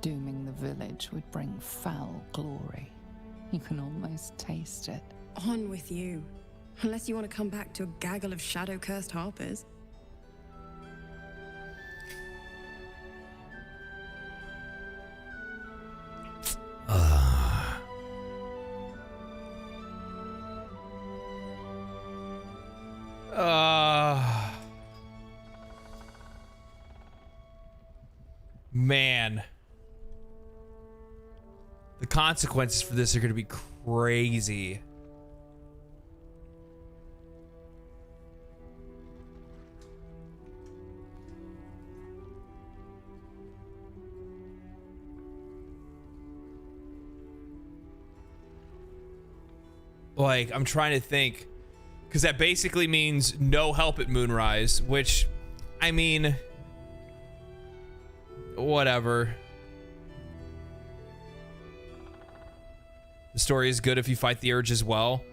Dooming the village would bring foul glory. You can almost taste it. On with you. Unless you want to come back to a gaggle of shadow-cursed harpers. Man. The consequences for this are going to be crazy. Like, I'm trying to think, because that basically means no help at Moonrise, which, I mean, whatever. The story is good if you fight the urge as well,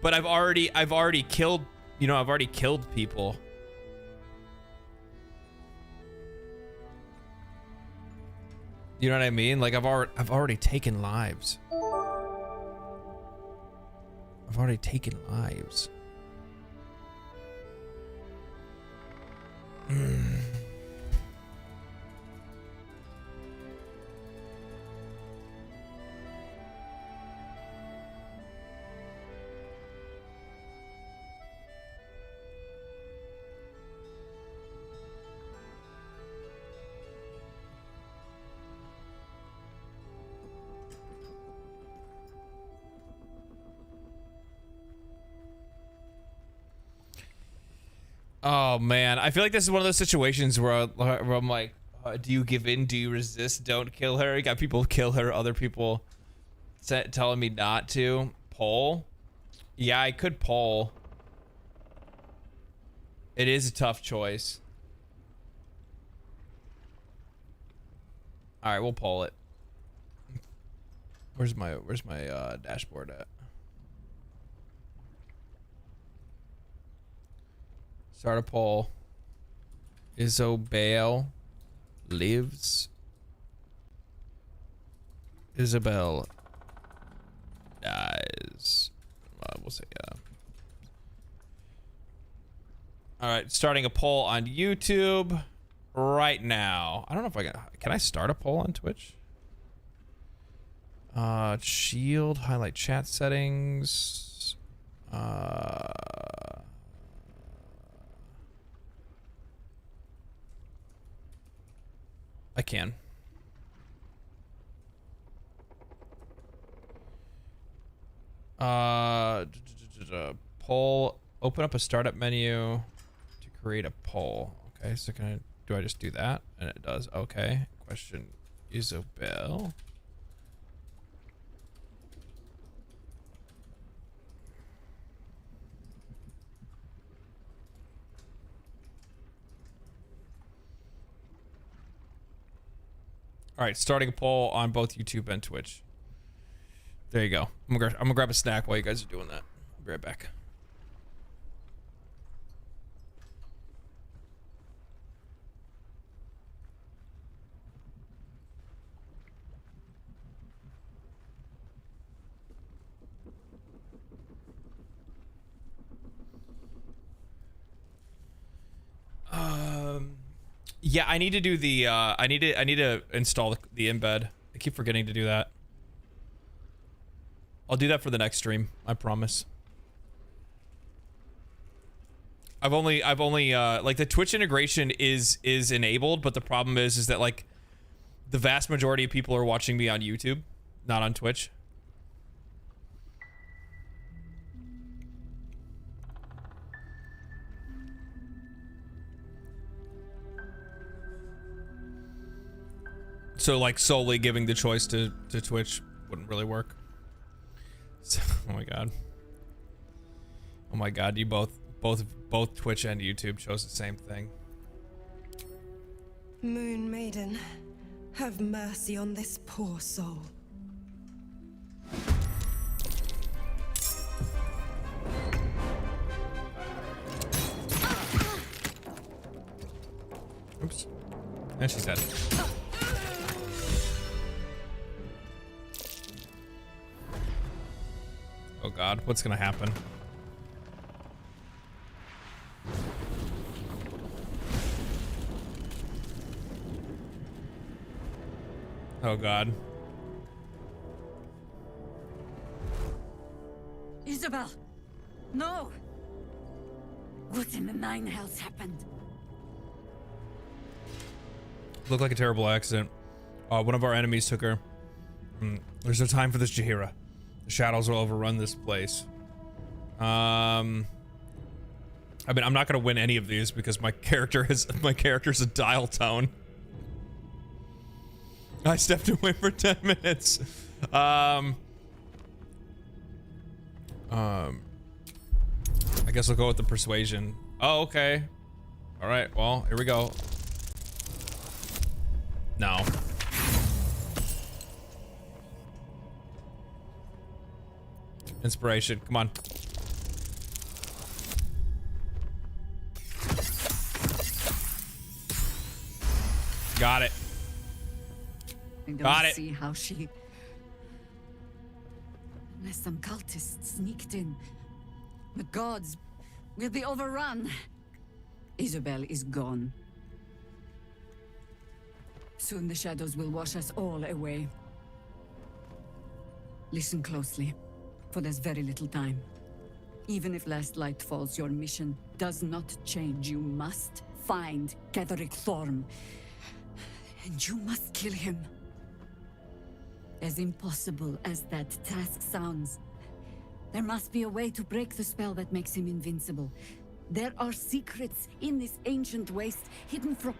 but I've already killed, you know, I've already killed people. You know what I mean? Like, I've already taken lives. I've already taken lives. Oh man, I feel like this is one of those situations where I'm like, do you give in? Do you resist? Don't kill her. You got people kill her, other people telling me not to. Poll? Yeah, I could poll. It is a tough choice. All right, we'll poll it. Where's my dashboard at? Start a poll. Isobel lives. Isabel dies. We'll say yeah. All right, starting a poll on YouTube right now. I don't know if I can I start a poll on Twitch? Shield, highlight chat settings. I can. Poll, open up a startup menu to create a poll. Okay, so do I just do that? And it does. Okay. Question Isobel. All right, starting a poll on both YouTube and Twitch. There you go. I'm gonna grab a snack while you guys are doing that. I'll be right back. Yeah, I need to do the I need to install the embed. I keep forgetting to do that. I'll do that for the next stream, I promise. I've only like the Twitch integration is enabled, but the problem is that like the vast majority of people are watching me on YouTube, not on Twitch. So like solely giving the choice to Twitch wouldn't really work. So, oh my god, you both Twitch and YouTube chose the same thing. Moon Maiden, have mercy on this poor soul. Oops. And she's dead. Oh god, what's gonna happen? Oh god. Isabel! No! What in the nine hells happened? Looked like a terrible accident. One of our enemies took her. There's no time for this, Jaheira. The shadows will overrun this place. I mean, I'm not gonna win any of these because my character's a dial tone. I stepped away for 10 minutes. I guess I'll go with the persuasion. Oh, okay. All right. Well, here we go. No. Inspiration. Come on. Got it. I don't Got it. see how she... Unless some cultists sneaked in. The gods will be overrun. Isabel is gone. Soon the shadows will wash us all away. Listen closely, for there's very little time. Even if last light falls, your mission does not change. You must find Ketheric Thorm. And you must kill him. As impossible as that task sounds, there must be a way to break the spell that makes him invincible. There are secrets in this ancient waste hidden from...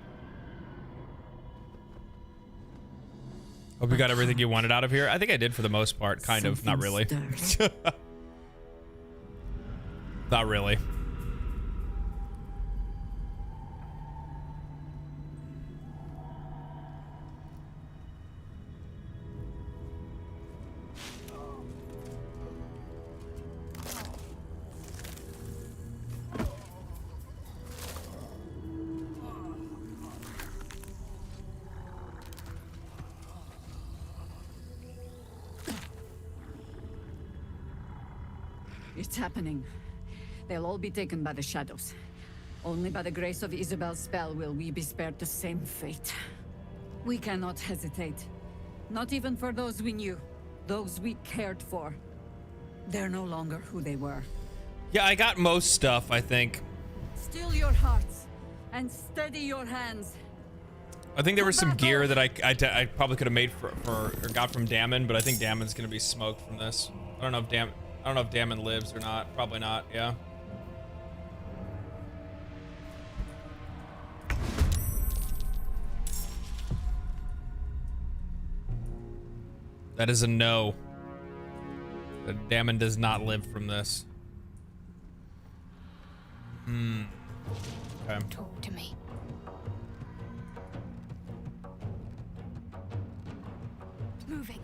Hope you got everything you wanted out of here. I think I did for the most part, kind of. Not really. Not really. It's happening. They'll all be taken by the shadows. Only by the grace of Isabel's spell will we be spared the same fate. We cannot hesitate. Not even for those we knew. Those we cared for. They're no longer who they were. Yeah, I got most stuff, I think. Still your hearts and steady your hands. I think there was some gear that I probably could have made for or got from Damon, but I think Damon's gonna be smoked from this. I don't know if Damon lives or not. Probably not. Yeah. That is a no. Damon does not live from this. Okay. Talk to me. Moving.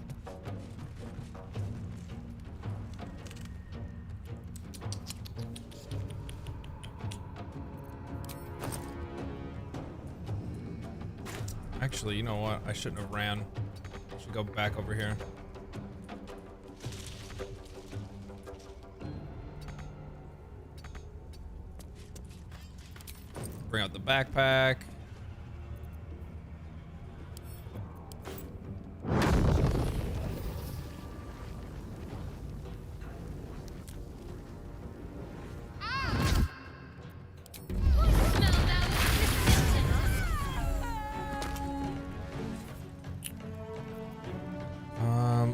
Actually, you know what? I shouldn't have ran. I should go back over here. Bring out the backpack.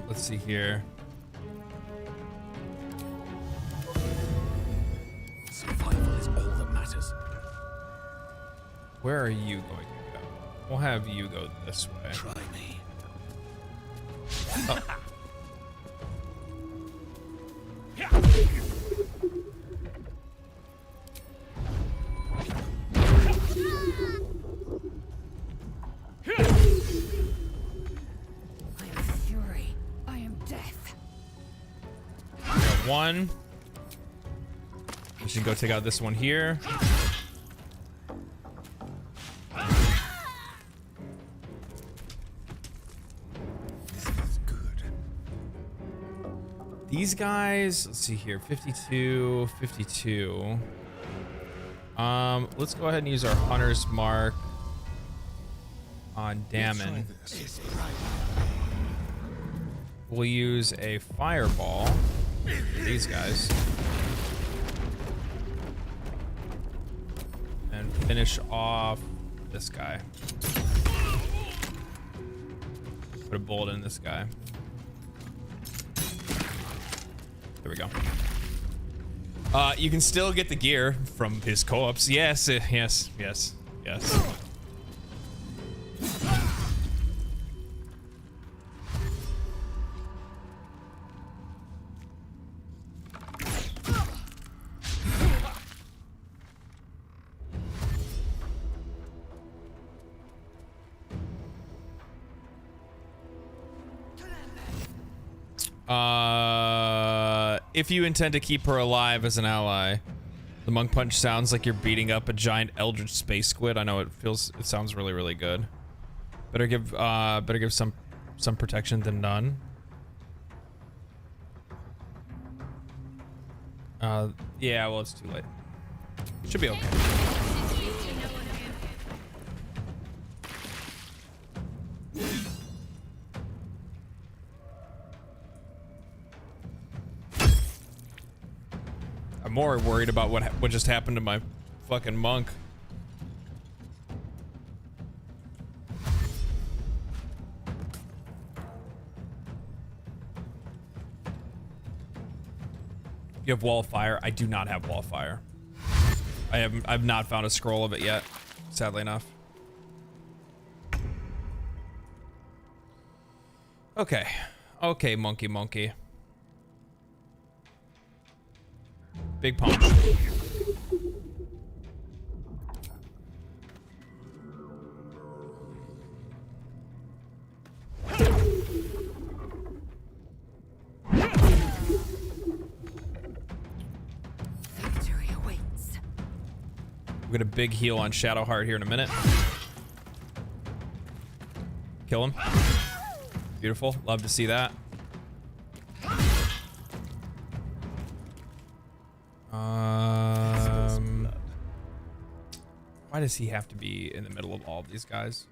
Let's see here. Survival is all that matters. Where are you going to go? We'll have you go this way. Try me. Oh. I am fury. I am death. Got one. We should go take out this one here. These guys, let's see here, 52, 52. Let's go ahead and use our Hunter's Mark on Damon. Let's try this. we'll use a fireball for these guys. And finish off this guy. Put a bullet in this guy. There we go. You can still get the gear from his co-ops. Yes, yes, yes, yes. If you intend to keep her alive as an ally, the monk punch sounds like you're beating up a giant eldritch space squid. I know it sounds really, really good. Better give some protection than none. Yeah, well, it's too late. Should be okay. I'm more worried about what just happened to my fucking monk. You have wall of fire. I do not have wall of fire. I've not found a scroll of it yet, sadly enough. Okay. Okay, monkey. Big punch. Victory awaits. We'll get a big heal on Shadowheart here in a minute. Kill him. Beautiful. Love to see that. Why does he have to be in the middle of all of these guys?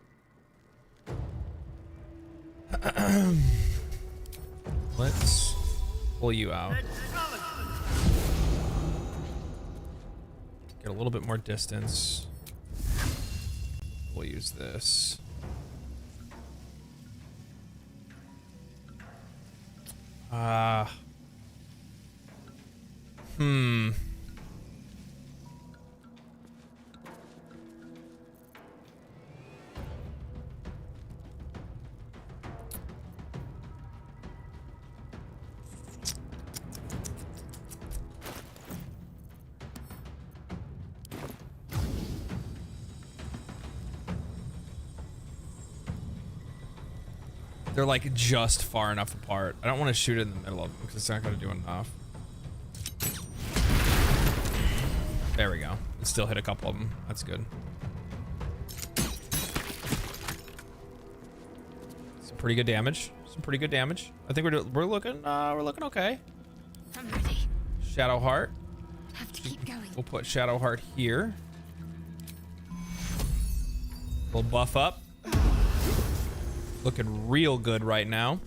Let's pull you out. Get a little bit more distance. We'll use this. They're like just far enough apart. I don't want to shoot it in the middle of them because it's not going to do enough. There we go. It still hit a couple of them. That's good. Some pretty good damage. I think we're looking okay. I'm ready. Shadowheart. Have to keep going. We'll put Shadowheart here. We'll buff up. Looking real good right now.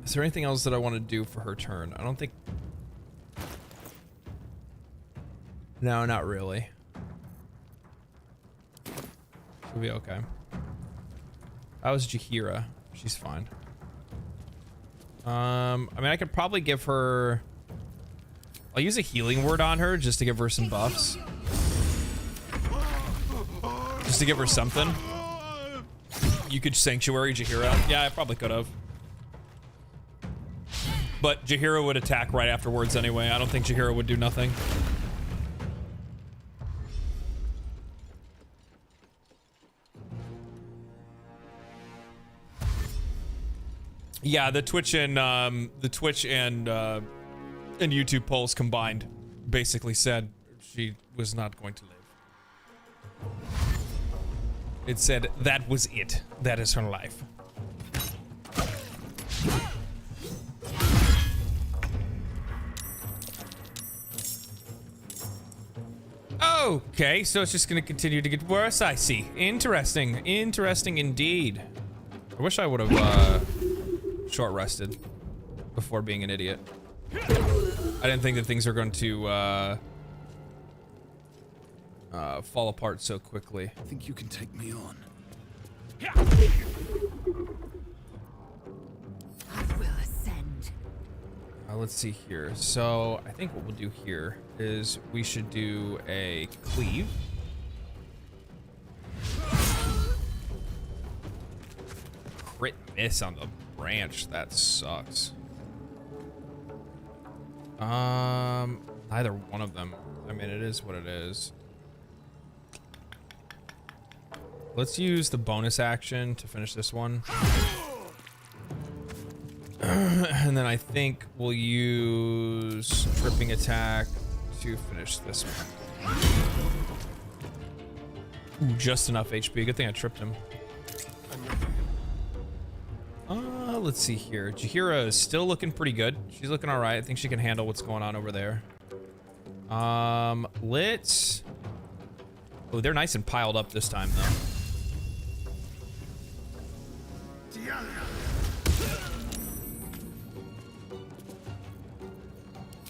Is there anything else that I want to do for her turn? I don't think. No, not really. She'll be okay. That was Jaheira. She's fine. I mean, I could probably give her. I'll use a healing word on her just to give her some buffs. Just to give her something. You could Sanctuary Jaheira. Yeah, I probably could have. But Jaheira would attack right afterwards anyway. I don't think Jaheira would do nothing. Yeah, the Twitch and YouTube polls combined basically said she was not going to live. It said that was it. That is her life. Okay, so it's just gonna continue to get worse, I see. Interesting. Interesting indeed. I wish I would have short rested before being an idiot. I didn't think that things are going to fall apart so quickly. I think you can take me on. I will ascend. Let's see here. So I think what we'll do here is we should do a cleave. Crit miss on the branch. That sucks. Neither one of them. I mean, it is what it is. Let's use the bonus action to finish this one. And then I think we'll use tripping attack to finish this one. Ooh, just enough HP. Good thing I tripped him. Let's see here. Jaheira is still looking pretty good. She's looking all right. I think she can handle what's going on over there. Let's... Oh, they're nice and piled up this time, though.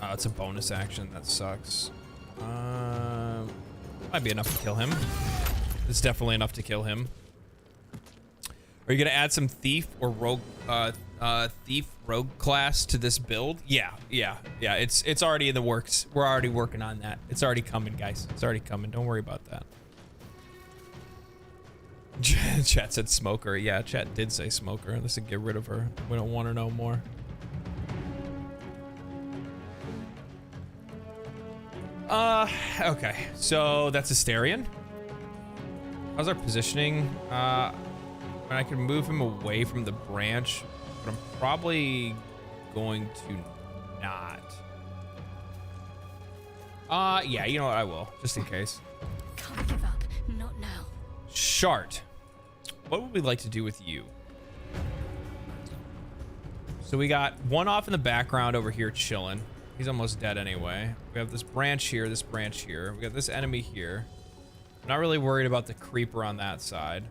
Oh, it's a bonus action. That sucks. Might be enough to kill him. It's definitely enough to kill him. Are you gonna add some thief or rogue, thief rogue class to this build? Yeah. It's already in the works. We're already working on that. It's already coming, guys. It's already coming. Don't worry about that. Chat said smoker. Yeah, chat did say smoker. Let's get rid of her. We don't want her no more. Okay. So that's Astarion. How's our positioning? I can move him away from the branch, but I'm probably going to not. Yeah, you know what? I will, just in case. Can't give up. Not now. Shart. What would we like to do with you? So we got one off in the background over here chilling. He's almost dead anyway. We have this branch here, this branch here. We got this enemy here. I'm not really worried about the creeper on that side.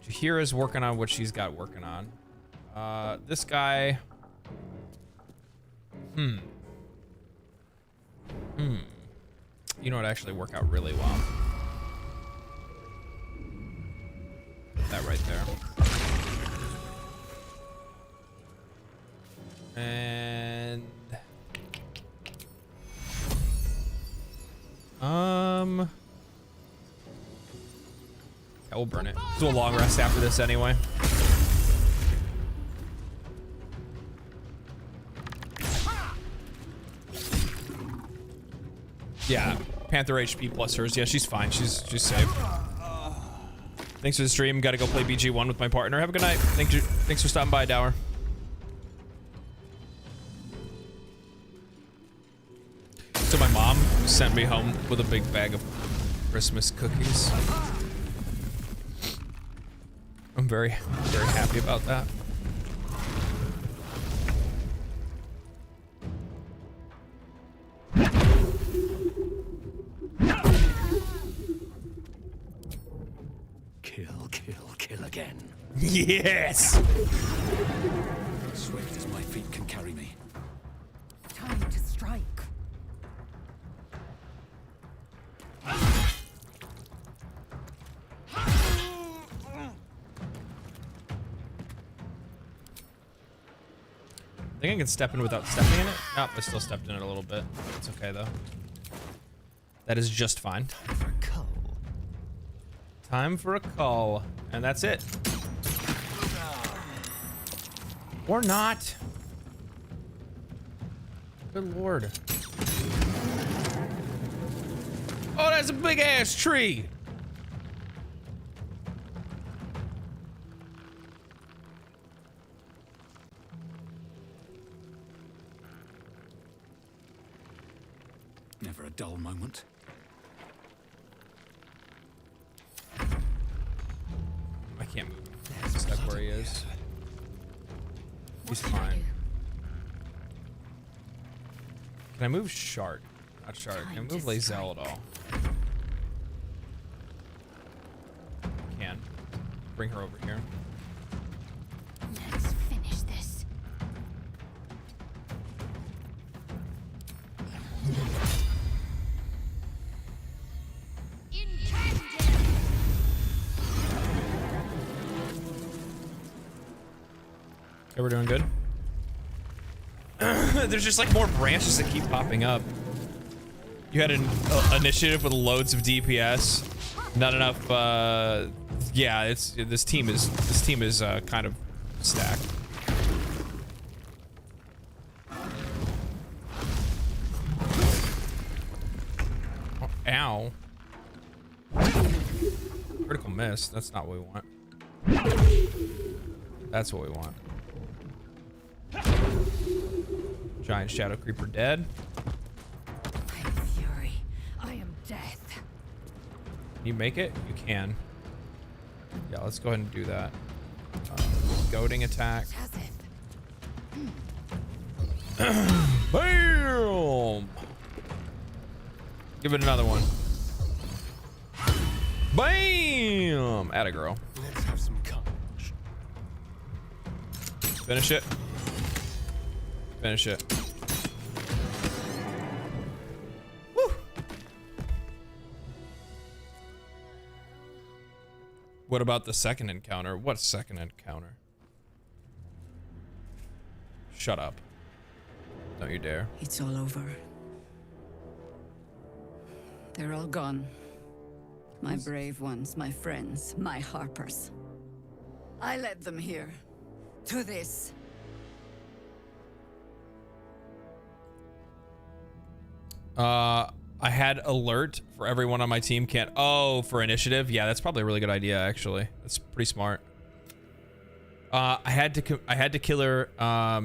Jaheira's working on what she's got working on. This guy. You know what, actually work out really well. Put that right there. And yeah, we'll burn it. Let's do a long rest after this anyway. Yeah, Panther HP plus hers. Yeah, she's fine. She's safe. Thanks for the stream. Got to go play BG1 with my partner. Have a good night. Thanks for stopping by, Dower. So my mom sent me home with a big bag of Christmas cookies. I'm very happy about that. Kill again. Yes! Swift as my feet can carry me. Time to strike. I think I can step in without stepping in it. Nope, I still stepped in it a little bit. It's okay though. That is just fine. Time for a call. And that's it. Or not. Good lord. Oh, that's a big ass tree. Never a dull moment. I can't move. He's stuck where he is. He's fine. Can I move Shart? Not Shart. Can I move Lae'zel at all? bring her over here. Let's finish this. Okay, we're doing good. There's just like more branches that keep popping up. You had an initiative with loads of DPS, not enough. Yeah, this team is kind of stacked. Oh, ow! Critical miss. That's not what we want. That's what we want. Giant shadow creeper dead. I am fury. I am death. Can you make it? You can. Yeah, let's go ahead and do that. Goading attack. Bam! Give it another one. Bam! Atta girl. Let's have some courage. Finish it. Finish it. Woo! What about the second encounter? What second encounter? Shut up. Don't you dare. It's all over. They're all gone. My brave ones, my friends, my harpers. I led them here. To this. I had alert for everyone on my team can't. Oh, for initiative? Yeah, that's probably a really good idea, actually. That's pretty smart. I had to kill her.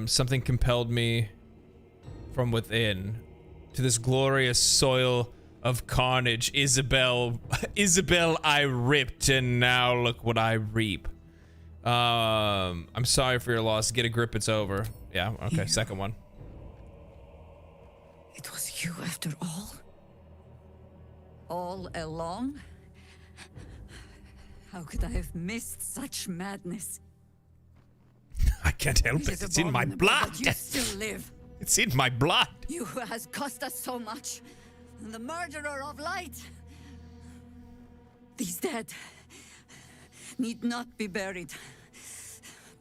Something compelled me from within to this glorious soil of carnage. Isabel, I ripped, and now look what I reap. I'm sorry for your loss. Get a grip, it's over. Yeah, okay, second one. It was you after all? All along? How could I have missed such madness? I can't help it. It's in my blood. You still live. It's in my blood. You who has cost us so much. The murderer of light. These dead need not be buried.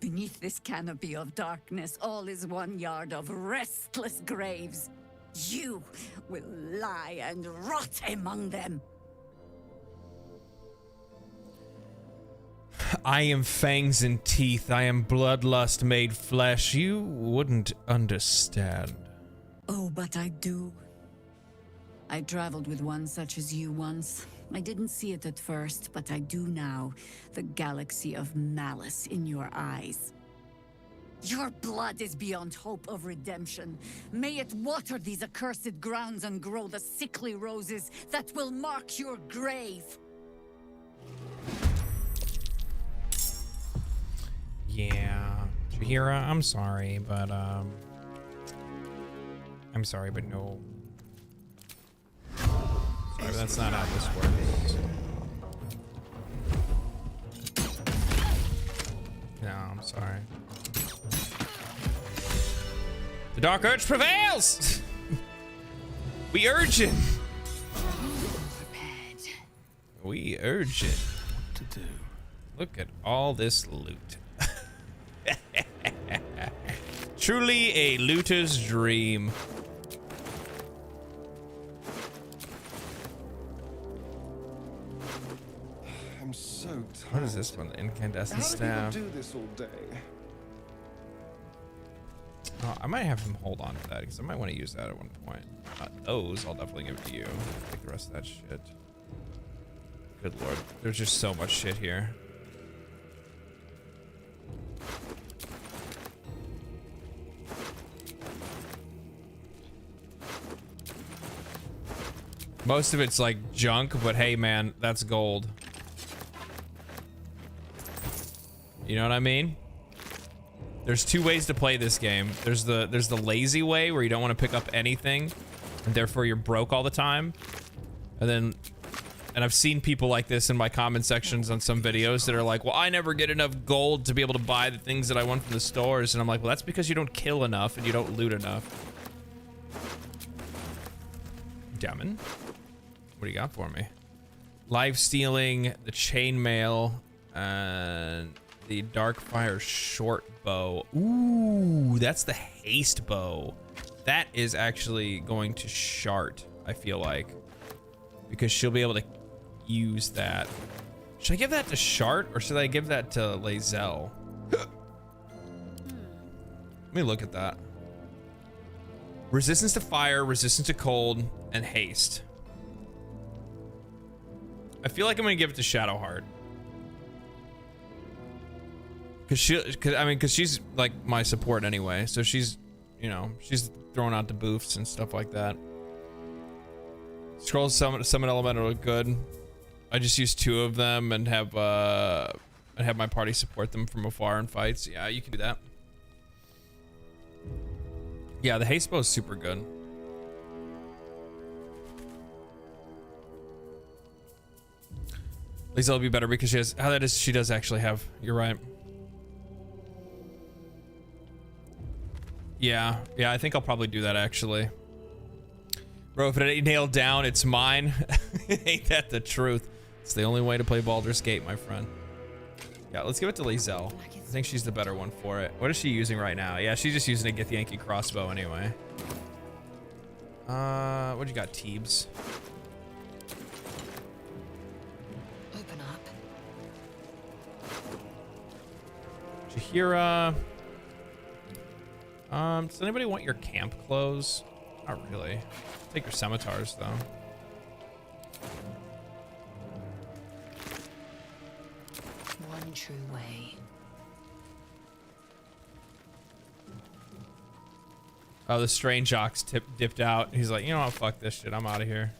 Beneath this canopy of darkness, all is 1 yard of restless graves. You will lie and rot among them. I am fangs and teeth. I am bloodlust made flesh. You wouldn't understand. Oh, but I do. I traveled with one such as you once. I didn't see it at first, but I do now. The galaxy of malice in your eyes. Your blood is beyond hope of redemption. May it water these accursed grounds and grow the sickly roses that will mark your grave. Yeah, Chihira, I'm sorry, but no. Sorry, that's not how this works. No, I'm sorry. The Dark Urge prevails! We urge it! We urge it. What to do? Look at all this loot. Truly a looter's dream. I'm so tired. What is this one? The incandescent How do staff. people do this all day? Oh, I might have him hold on to that because I might want to use that at one point. Those, I'll definitely give it to you. Take the rest of that shit. Good lord. There's just so much shit here. Most of it's like junk, but hey man, that's gold. You know what I mean? There's two ways to play this game. There's the lazy way where you don't want to pick up anything and therefore you're broke all the time. And then And I've seen people like this in my comment sections on some videos that are like, well, I never get enough gold to be able to buy the things that I want from the stores. And I'm like, well, that's because you don't kill enough and you don't loot enough. Demon, what do you got for me? Life stealing, the chainmail, and the Darkfire short bow. Ooh, that's the haste bow. That is actually going to Shart, I feel like, because she'll be able to use that. Should I give that to Shart or should I give that to Lae'zel? Let me look at that. Resistance to fire, resistance to cold, and haste. I feel like I'm gonna give it to Shadowheart. Cause she's like my support anyway. So she's, you know, she's throwing out the boofs and stuff like that. Scrolls summon elemental are good. I just use 2 of them and have my party support them from afar in fights. Yeah, you can do that. Yeah, the haste bow is super good. Lae'zel will be better because she has, she does actually have, you're right. Yeah, I think I'll probably do that actually. Bro, if it ain't nailed down, it's mine. Ain't that the truth? It's the only way to play Baldur's Gate, my friend. Yeah, let's give it to Lae'zel. I think she's the better one for it. What is she using right now? Yeah, she's just using a Githyanki crossbow anyway. What you got, Teebs? Open up. Jaheira. Does anybody want your camp clothes? Not really. Take your scimitars though. One true way. Oh, the strange ox dipped out. He's like, you know what? Fuck this shit. I'm out of here.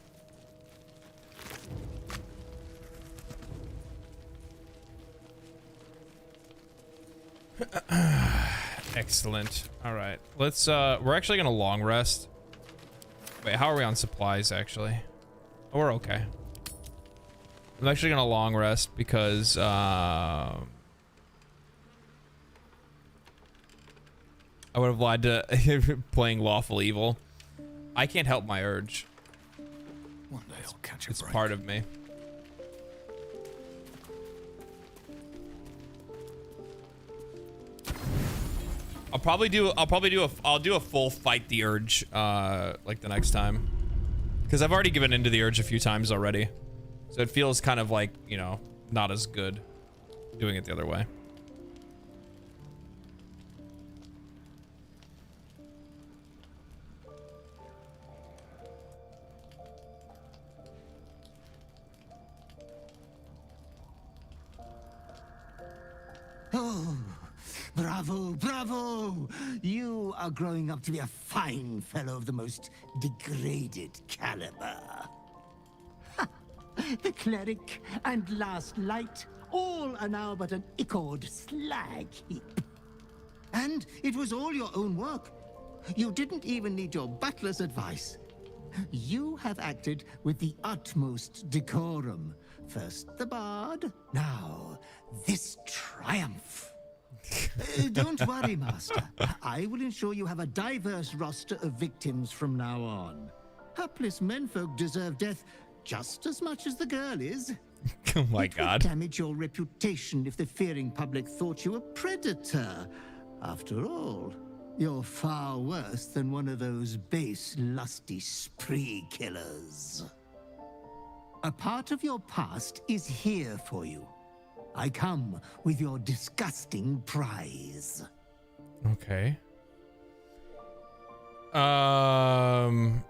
Excellent. All right. Let's, we're actually gonna long rest. Wait, how are we on supplies actually? Oh, we're okay. I'm actually gonna long rest because, I would have lied to playing Lawful Evil. I can't help my urge. One day I'll catch a It's break. part of me. I'll do a full fight the urge like the next time. Because I've already given into the urge a few times already. So it feels kind of like, you know, not as good doing it the other way. Oh, bravo, bravo! You are growing up to be a fine fellow of the most degraded caliber. Ha! The cleric and last light, all are now but an ichord slag heap. And it was all your own work. You didn't even need your butler's advice. You have acted with the utmost decorum. First the bard, now this triumph. Don't worry, Master. I will ensure you have a diverse roster of victims from now on. Hapless menfolk deserve death just as much as the girl is. Oh my God. It would damage your reputation if the fearing public thought you a predator. After all, you're far worse than one of those base, lusty spree killers. A part of your past is here for you. I come with your disgusting prize. Okay. I'll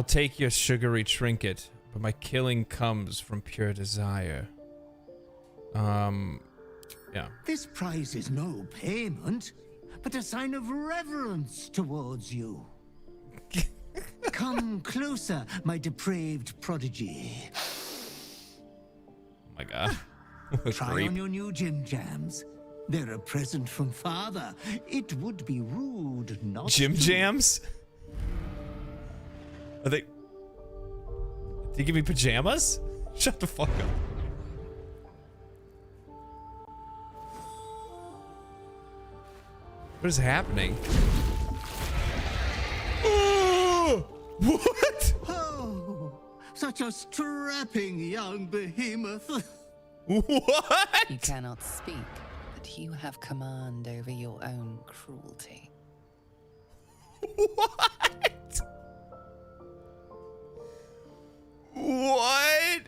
take your sugary trinket, but my killing comes from pure desire. Yeah. This prize is no payment, but a sign of reverence towards you. Come closer, my depraved prodigy. Oh my God. Try on your new gym jams. They're a present from father. It would be rude not Gym to. jams? Are they? Did you give me pajamas? Shut the fuck up. What is happening? What? Oh, such a strapping young behemoth. What? You cannot speak, but you have command over your own cruelty. What? What?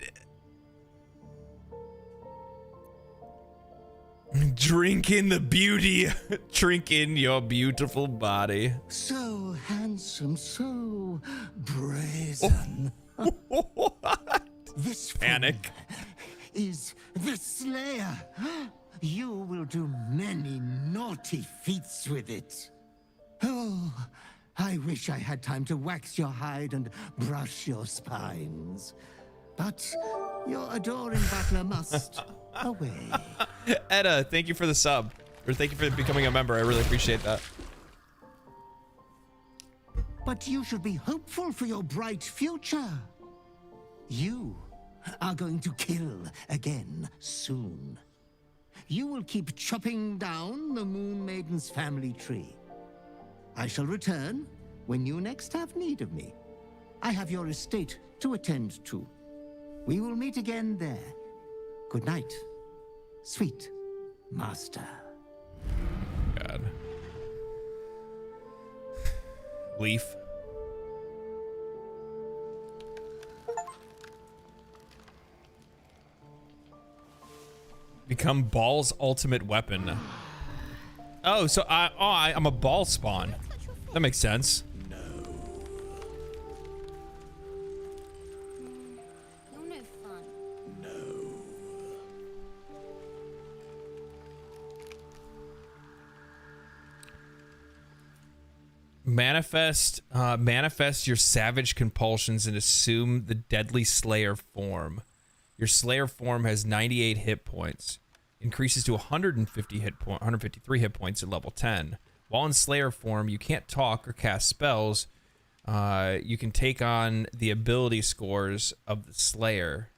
Drink in the beauty. Drink in your beautiful body. So handsome, so brazen. What? This Panic. Is the Slayer. You will do many naughty feats with it. Oh, I wish I had time to wax your hide and brush your spines. But your adoring butler must away. Edda, thank you for the sub. Or thank you for becoming a member. I really appreciate that. But you should be hopeful for your bright future. You are going to kill again soon. You will keep chopping down the Moon Maiden's family tree. I shall return when you next have need of me. I have your estate to attend to. We will meet again there. Good night, sweet master. God. Leaf. Become Ball's ultimate weapon. Oh, so I'm a Ball spawn. That makes sense. You're no fun. Manifest your savage compulsions and assume the deadly Slayer form. Your Slayer form has 98 hit points. Increases to 153 hit points at level 10. While in Slayer form, you can't talk or cast spells. You can take on the ability scores of the Slayer,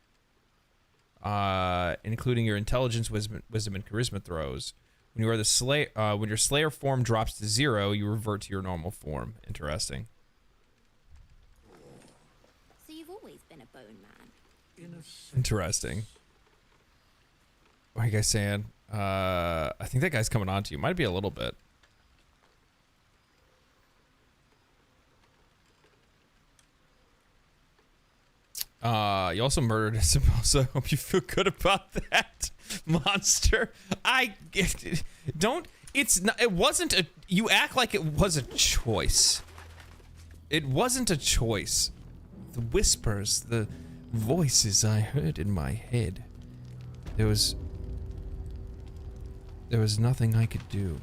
including your intelligence, wisdom, and charisma throws. When you are the when your Slayer form drops to 0, you revert to your normal form. Interesting. So you've always been a bone man. Interesting. What are you guys saying? I think that guy's coming on to you. Might be a little bit. You also murdered Isabel, so I hope you feel good about that, monster. Don't. It's not. It wasn't a. You act like it was a choice. It wasn't a choice. The whispers, the voices I heard in my head. There was nothing I could do.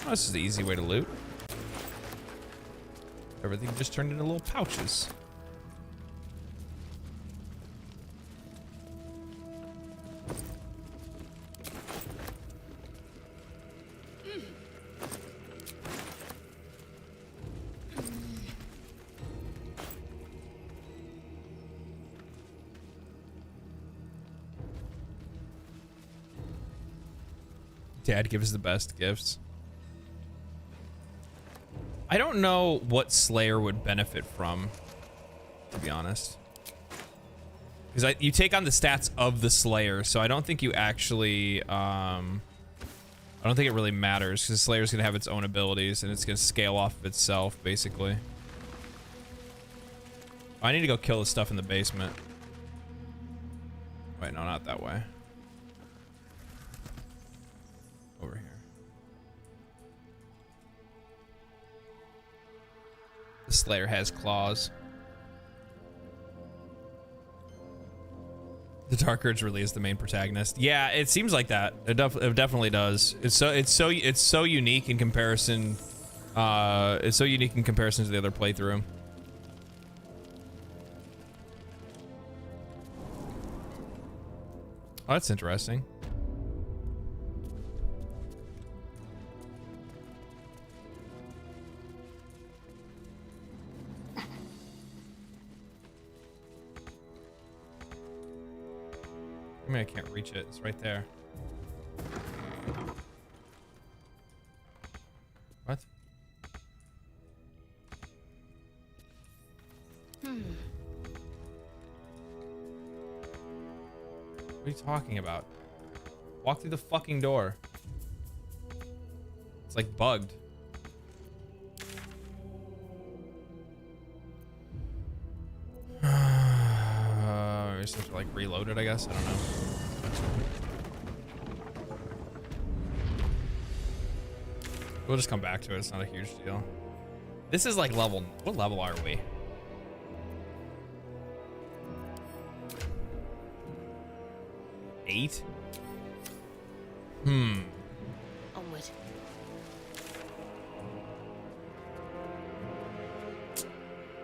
Oh, this is the easy way to loot. Everything just turned into little pouches. Dad gives the best gifts. I don't know what Slayer would benefit from, to be honest. Because you take on the stats of the Slayer, so I don't think you actually, I don't think it really matters, because Slayer's gonna have its own abilities, and it's gonna scale off of itself, basically. I need to go kill the stuff in the basement. Wait, no, not that way. Over here. The Slayer has claws. The Dark Urge really is the main protagonist. Yeah, it seems like that. It definitely does. It's so unique in comparison. It's so unique in comparison to the other playthrough. Oh, that's interesting. I mean, I can't reach it. It's right there. What? What are you talking about? Walk through the fucking door. It's like bugged. We're supposed to like reload it, I guess. I don't know. We'll just come back to it. It's not a huge deal. This is like level. What level are we? Eight? Onward.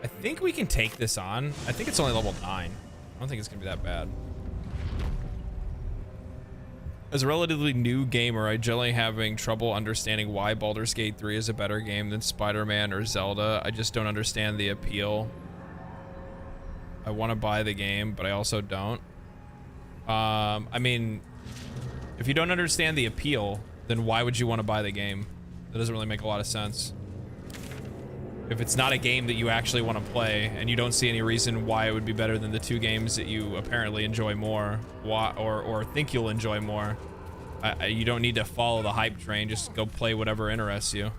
I think we can take this on. I think it's only level 9. I don't think it's gonna be that bad. As a relatively new gamer, I generally having trouble understanding why Baldur's Gate 3 is a better game than Spider-Man or Zelda. I just don't understand the appeal. I want to buy the game, but I also don't. I mean, if you don't understand the appeal, then why would you want to buy the game? That doesn't really make a lot of sense. If it's not a game that you actually want to play, and you don't see any reason why it would be better than the two games that you apparently enjoy more, or think you'll enjoy more, you don't need to follow the hype train. Just go play whatever interests you.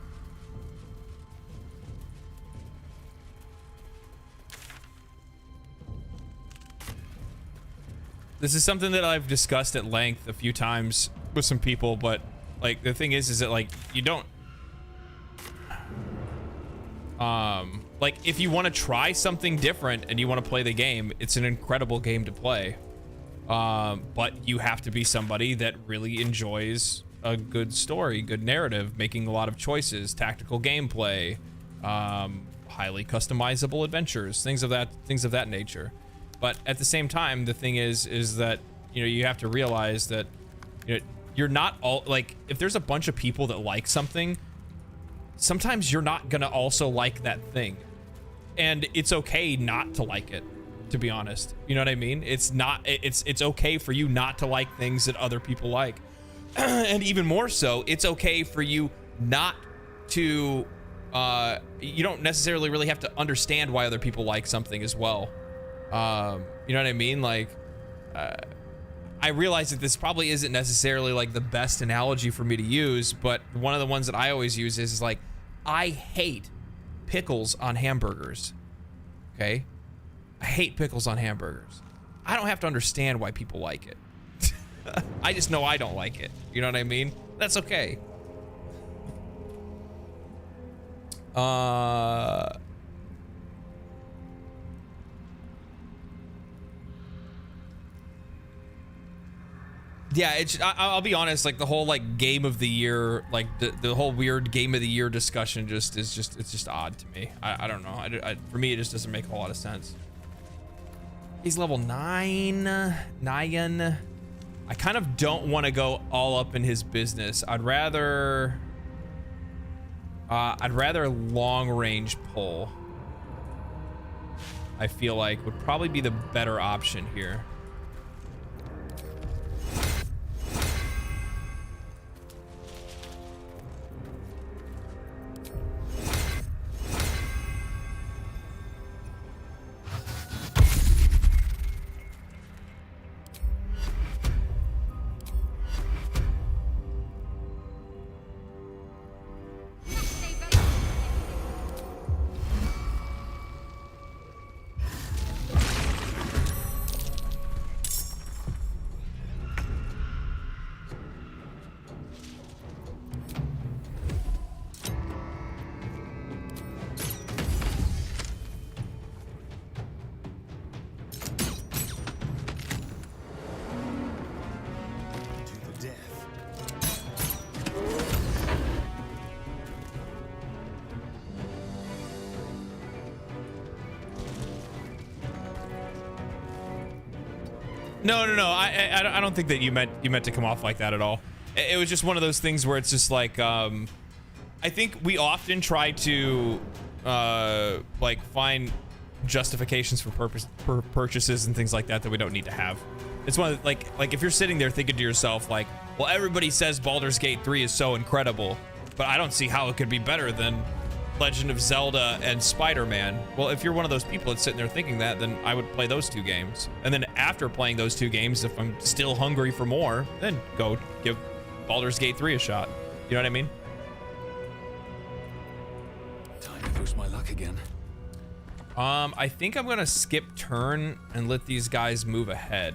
This is something that I've discussed at length a few times with some people, but like the thing is that like you don't like if you want to try something different and you want to play the game, it's an incredible game to play. But you have to be somebody that really enjoys a good story, good narrative, making a lot of choices, tactical gameplay, highly customizable adventures, things of that nature. But at the same time, the thing is that, you know, you have to realize that, you know, you're not all like, if there's a bunch of people that like something, sometimes you're not gonna also like that thing, and it's okay not to like it, to be honest. You know what I mean? It's okay for you not to like things that other people like. And even more so, it's okay for you not to, you don't necessarily really have to understand why other people like something as well. You know what I mean? Like, I realize that this probably isn't necessarily like the best analogy for me to use, but one of the ones that I always use is like, I hate pickles on hamburgers. Okay? I hate pickles on hamburgers. I don't have to understand why people like it. I just know I don't like it. You know what I mean? That's okay. Yeah, I'll be honest, like the whole like game of the year, like the whole weird game of the year discussion it's just odd to me. I don't know. For me, it just doesn't make a lot of sense. He's level 9. I kind of don't want to go all up in his business. I'd rather long range pull. I feel like would probably be the better option here. No. I don't think that you meant to come off like that at all. It was just one of those things where it's just like, I think we often try to, like find justifications for purchases and things like that we don't need to have. It's one of the, like if you're sitting there thinking to yourself like, well, everybody says Baldur's Gate 3 is so incredible, but I don't see how it could be better than Legend of Zelda and Spider-Man. Well, if you're one of those people that's sitting there thinking that, then I would play those 2 games. And then after playing those 2 games, if I'm still hungry for more, then go give Baldur's Gate 3 a shot. You know what I mean? Time to boost my luck again. I think I'm gonna skip turn and let these guys move ahead.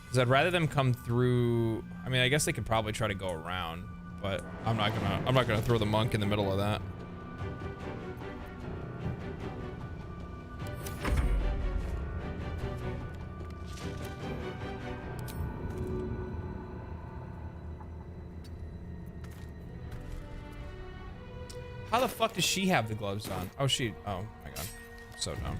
Cause I'd rather them come through. I mean, I guess they could probably try to go around, but I'm not gonna throw the monk in the middle of that. How the fuck does she have the gloves on? Oh, oh my god. I'm so dumb.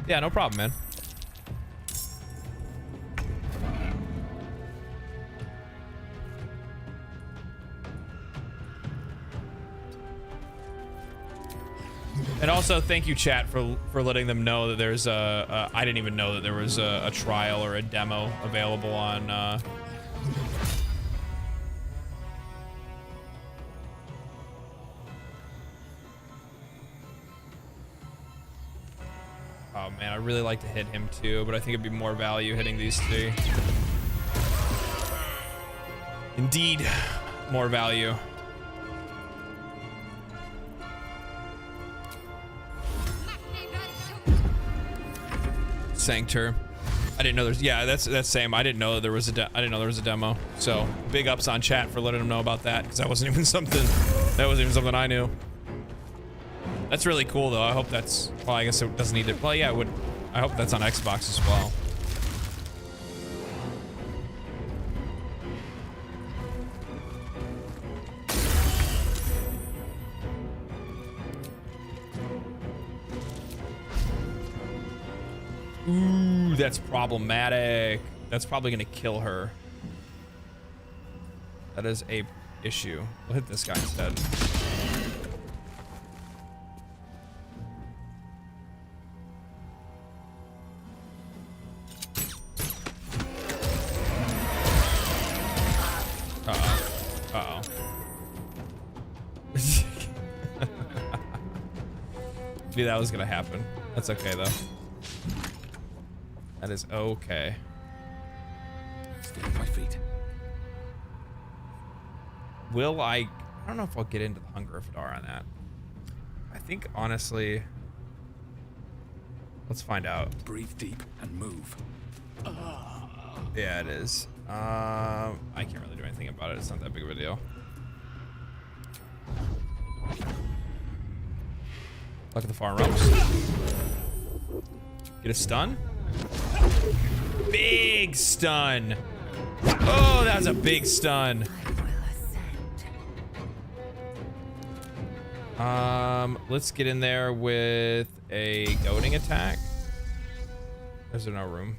Yeah, no problem, man. And also, thank you, chat, for letting them know that there's I didn't even know that there was a trial or a demo available on oh man, I really like to hit him too, but I think it'd be more value hitting these 3. Indeed, more value. Sanctor. I didn't know there's, yeah, that's same. I didn't know that there was a demo. So big ups on chat for letting them know about that, because that wasn't even something I knew. That's really cool though. I hope that's, well, I guess it doesn't need it. Well, yeah, it would. I hope that's on Xbox as well. Ooh, that's problematic. That's probably gonna kill her. That is a issue. We'll hit this guy instead. Uh-oh. Knew that was gonna happen. That's okay though. That is okay. Stay on my feet. Will I don't know if I'll get into the Hunger of Hadar on that. I think honestly, let's find out. Breathe deep and move. Yeah, it is. I can't really do anything about it. It's not that big of a deal. Look at the far ropes. Get a stun. Big stun. Oh, that was a big stun. Let's get in there with a goading attack. Is there no room?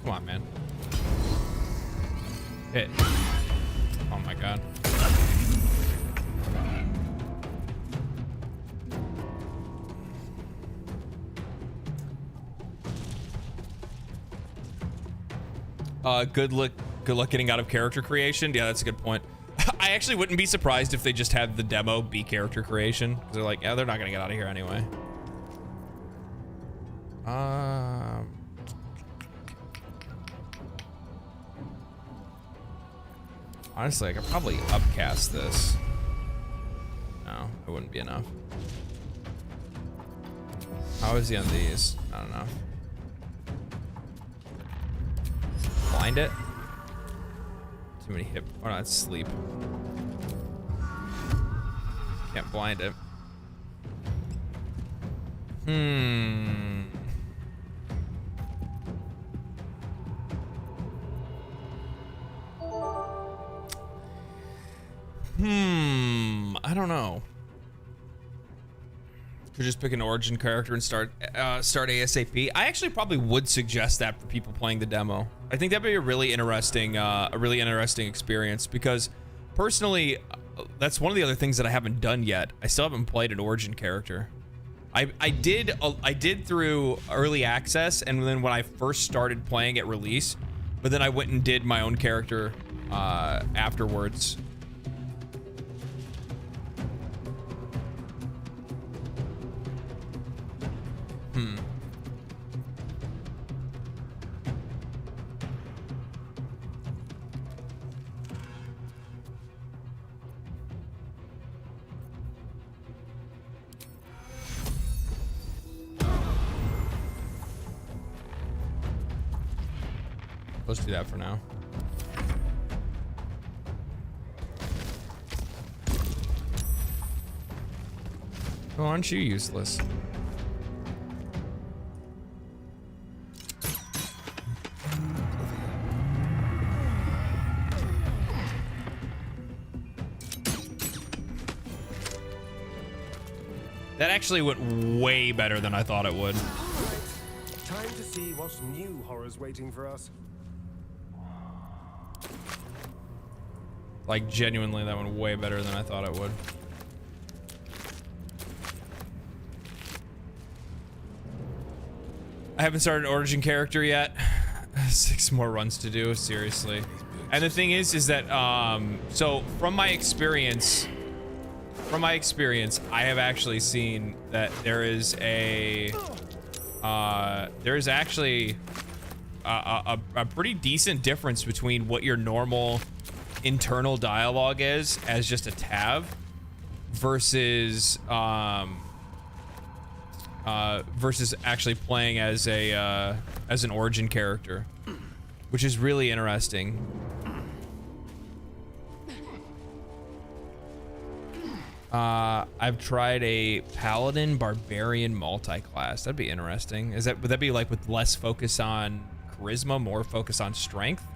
Come on, man. Hit. Oh my god. Good luck getting out of character creation. Yeah, that's a good point. I actually wouldn't be surprised if they just had the demo be character creation, because they're like, yeah, they're not gonna get out of here anyway. Honestly, I could probably upcast this. No, it wouldn't be enough. How is he on these? I don't know. Blind it? Too many hip. Oh no, it's sleep. Can't blind it. I don't know. Could just pick an origin character and start ASAP. I actually probably would suggest that for people playing the demo. I think that'd be a really interesting experience because personally, that's one of the other things that I haven't done yet. I still haven't played an origin character. I did through early access and then when I first started playing at release, but then I went and did my own character afterwards. Let's do that for now. Oh, aren't you useless? That actually went way better than I thought it would. Time to see what new horrors waiting for us. Like, genuinely, that went way better than I thought it would. I haven't started an origin character yet. 6 more runs to do, seriously. And the thing is that, so from my experience, I have actually seen that there is actually a pretty decent difference between what your normal internal dialogue is as just a tab versus versus actually playing as a as an origin character, which is really interesting. I've tried a paladin barbarian multi-class. That'd be interesting. Would that be like with less focus on charisma, more focus on strength?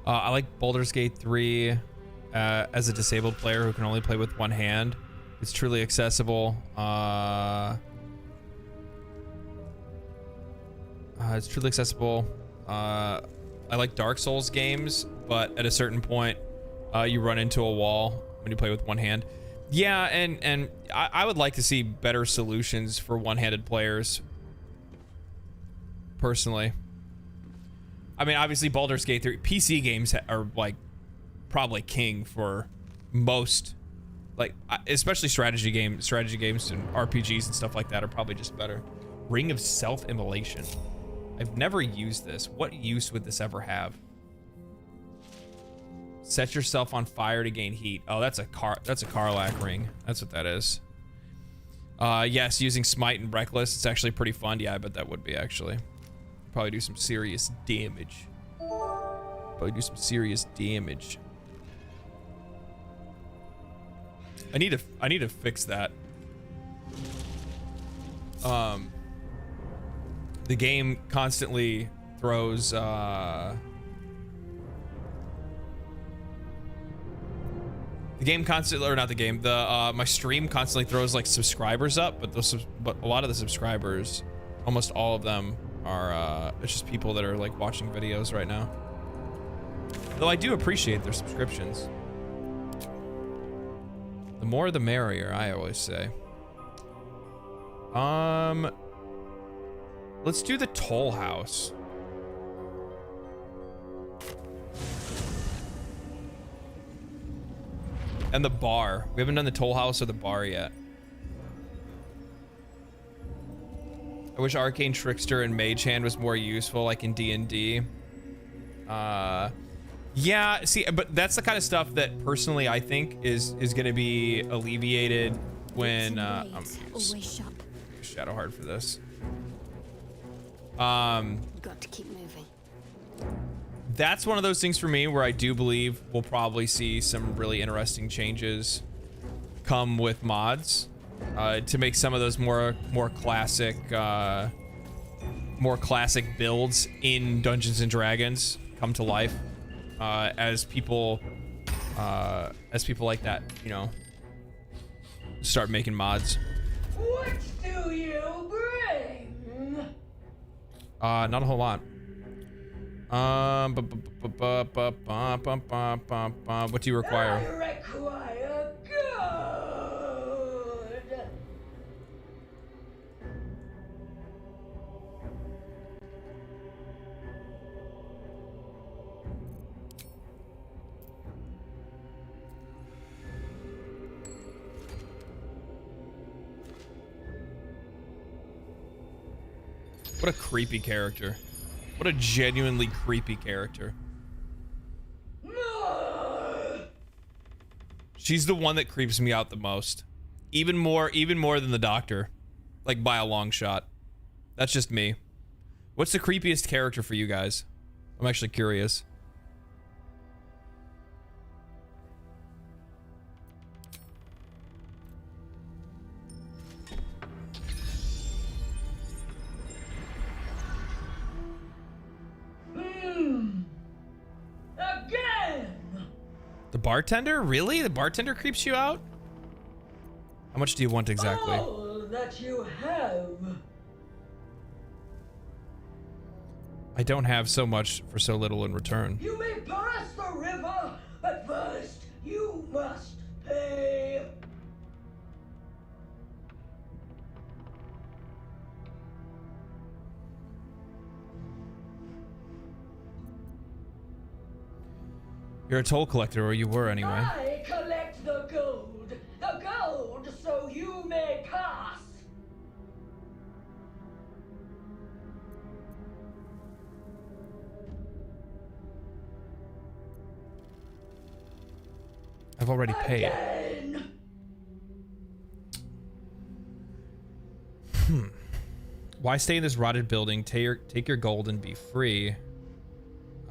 I like Baldur's Gate 3 as a disabled player who can only play with one hand. It's truly accessible. It's truly accessible. I like Dark Souls games, but at a certain point, you run into a wall when you play with one hand. Yeah, and I would like to see better solutions for one-handed players, personally. I mean, obviously, Baldur's Gate 3 PC games are like probably king for most, like especially strategy games and RPGs and stuff like that are probably just better. Ring of Self-Immolation. I've never used this. What use would this ever have? Set yourself on fire to gain heat. Oh, that's a Karlach ring. That's what that is. Yes, using Smite and Reckless, it's actually pretty fun. Yeah, I bet that would be actually. Probably do some serious damage. I need to fix that. The game constantly throws my stream constantly throws like subscribers up, but a lot of the subscribers, almost all of them are it's just people that are like watching videos right now. Though I do appreciate their subscriptions. The more the merrier, I always say. Let's do the Toll House. And the bar. We haven't done the Toll House or the bar yet. I wish Arcane Trickster and Mage Hand was more useful, like in D&D. Yeah, see, but that's the kind of stuff that personally I think is going to be alleviated when I'm gonna use Shadowheart for this. Got to keep moving. That's one of those things for me where I do believe we'll probably see some really interesting changes come with mods to make some of those more classic builds in Dungeons and Dragons come to life as people like that, you know, start making mods. What do you bring? Not a whole lot. What do you require? I require good. What a creepy character. What a genuinely creepy character. She's the one that creeps me out the most. Even more than the doctor. Like by a long shot. That's just me. What's the creepiest character for you guys? I'm actually curious. Again. The bartender? Really? The bartender creeps you out? How much do you want exactly? All that you have. I don't have so much for so little in return. You may pass the river, but first you must pay. You're a toll collector, or you were anyway. I collect the gold so you may pass. I've already paid. Again. Why stay in this rotted building? Take your gold and be free.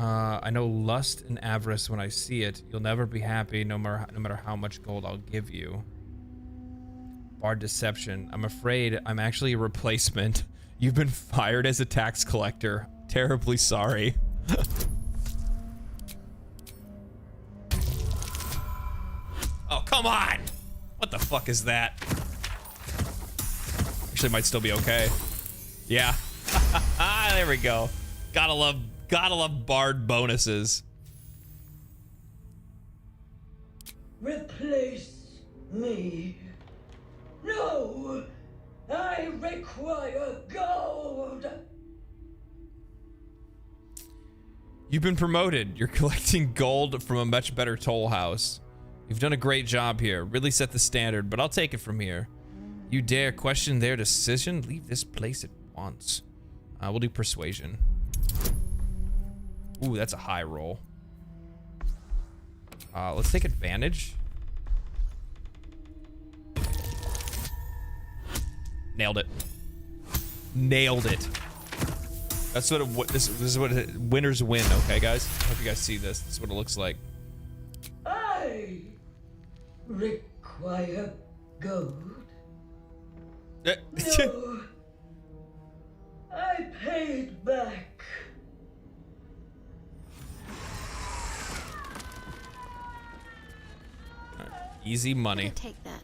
I know lust and avarice when I see it. You'll never be happy no matter how much gold I'll give you. Bard deception. I'm afraid I'm actually a replacement. You've been fired as a tax collector. Terribly sorry. Oh, come on! What the fuck is that? Actually, might still be okay. Yeah. There we go. Gotta love bard bonuses. Replace me. No! I require gold! You've been promoted. You're collecting gold from a much better toll house. You've done a great job here. Really set the standard, but I'll take it from here. You dare question their decision? Leave this place at once. We'll do persuasion. Ooh, that's a high roll. Let's take advantage. Nailed it. Nailed it. That's what this is what winners win, okay, guys? I hope you guys see this. This is what it looks like. I require gold. No. I paid back. Easy money. Take that.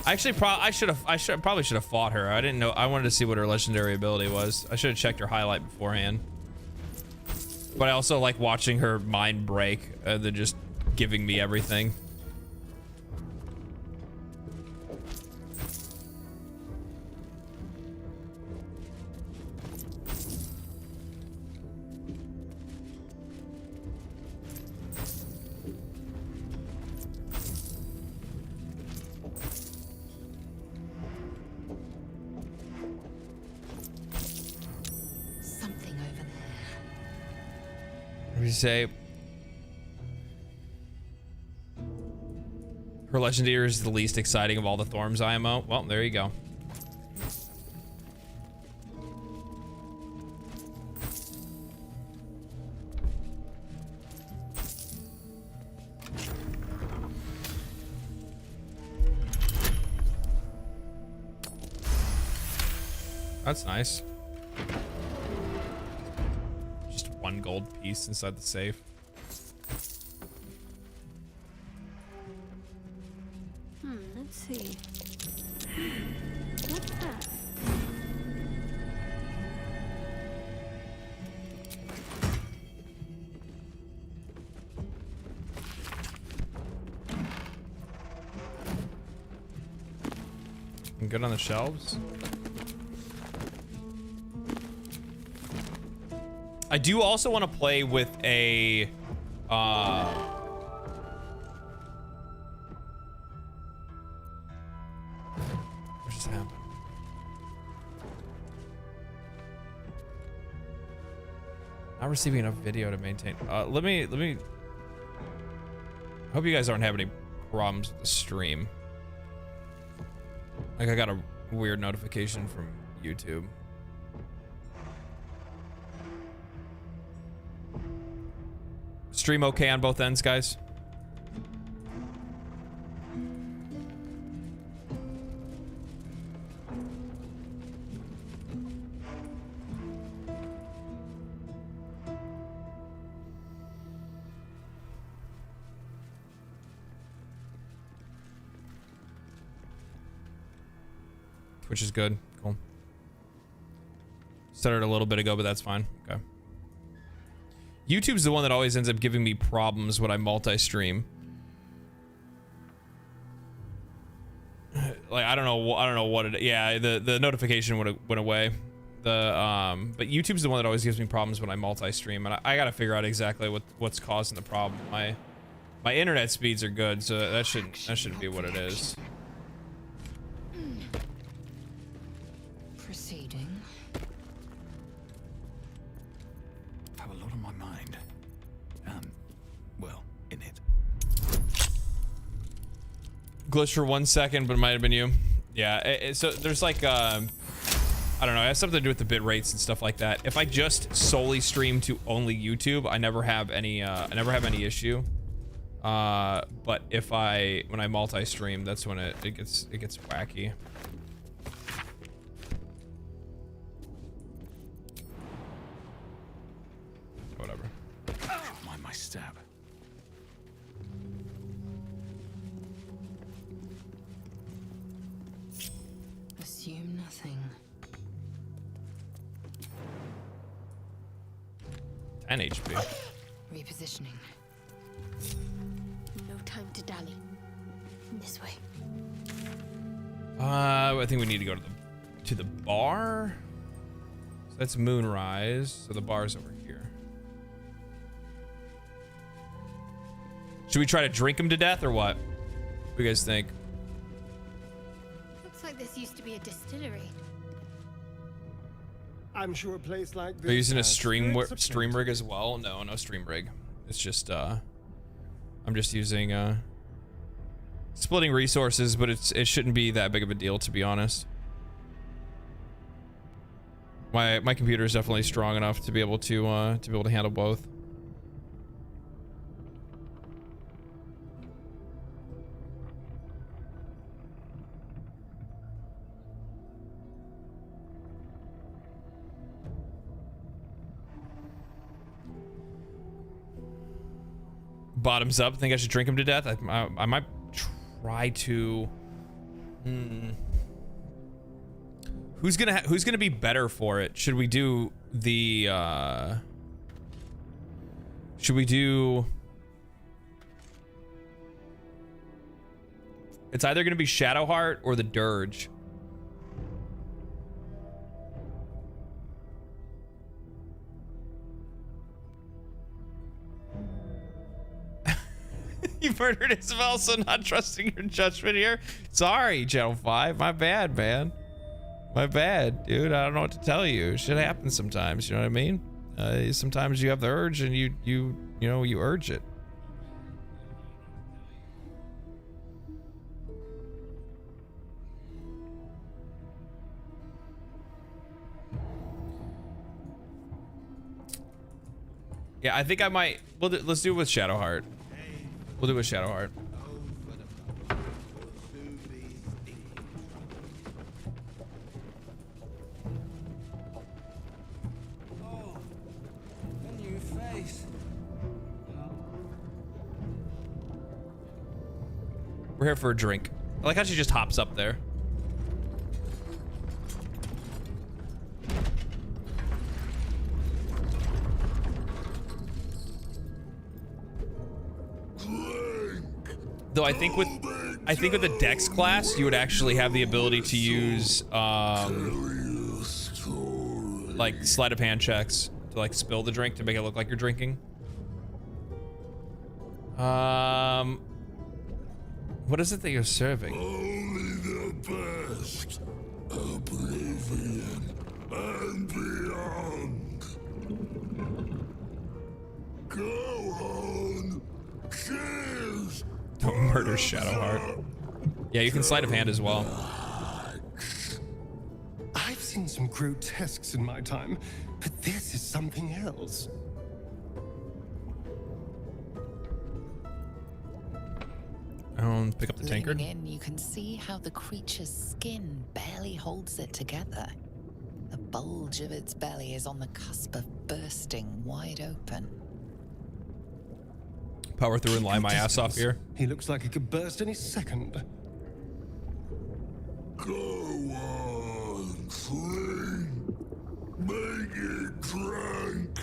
Actually, probably should have fought her. I didn't know. I wanted to see what her legendary ability was. I should have checked her highlight beforehand. But I also like watching her mind break than just giving me everything. Say her legendary is the least exciting of all the Thorns IMO. Well, there you go. That's nice. Gold piece inside the safe. Let's see. What's that? I'm good on the shelves. I do also want to play with a what just happened? Not receiving enough video to maintain. Let me I hope you guys aren't having any problems with the stream. Like I got a weird notification from YouTube. Stream okay on both ends, guys? Which is good. Cool. Started a little bit ago, but that's fine. Okay. YouTube's the one that always ends up giving me problems when I multi-stream. Like I don't know what it. Yeah, the notification went away. But YouTube's the one that always gives me problems when I multi-stream, and I gotta figure out exactly what's causing the problem. My internet speeds are good, so that shouldn't be what it is. Proceeding. I have a lot on my mind. Well, in it. Glitched for 1 second, but it might have been you. Yeah, so there's like, I don't know, it has something to do with the bit rates and stuff like that. If I just solely stream to only YouTube, I never have any issue. But when I multi-stream, that's when it gets wacky. Whatever. Mind my stab. Assume nothing. 10 HP. Repositioning. No time to dally. This way. I think we need to go to the bar. So that's Moonrise. So the bar's over here. Should we try to drink him to death or what? What do you guys think? Looks like this used to be a distillery. I'm sure a place like this. Are you using a has stream spirits of rig as well? No stream rig. It's just I'm just using splitting resources, but it shouldn't be that big of a deal, to be honest. My computer is definitely strong enough to be able to handle both. Bottoms up. Think I should drink him to death? I might try to. Who's gonna be better for it? Should we do the it's either gonna be Shadowheart or the Dirge. You murdered Isabel, so not trusting your judgment here. Sorry, Channel 5. My bad, man. My bad, dude. I don't know what to tell you. Shit happens sometimes, you know what I mean? Sometimes you have the urge and you urge it. Yeah, I think I might. Let's do it with Shadowheart. We'll do it with Shadowheart. We're here for a drink. I like how she just hops up there. Though I think with the Dex class, you would actually have the ability to use like sleight of hand checks to like spill the drink to make it look like you're drinking. What is it that you're serving? Only the best. Oblivion and beyond. Go on. Cheers. Don't murder Shadowheart. Yeah, you can sleight of hand as well. I've seen some grotesques in my time, but this is something else. Pick up the tankard. Leaning in, you can see how the creature's skin barely holds it together. The bulge of its belly is on the cusp of bursting wide open. Power through and lie my ass off here. He looks like he could burst any second. Go on, fling. Make it drink.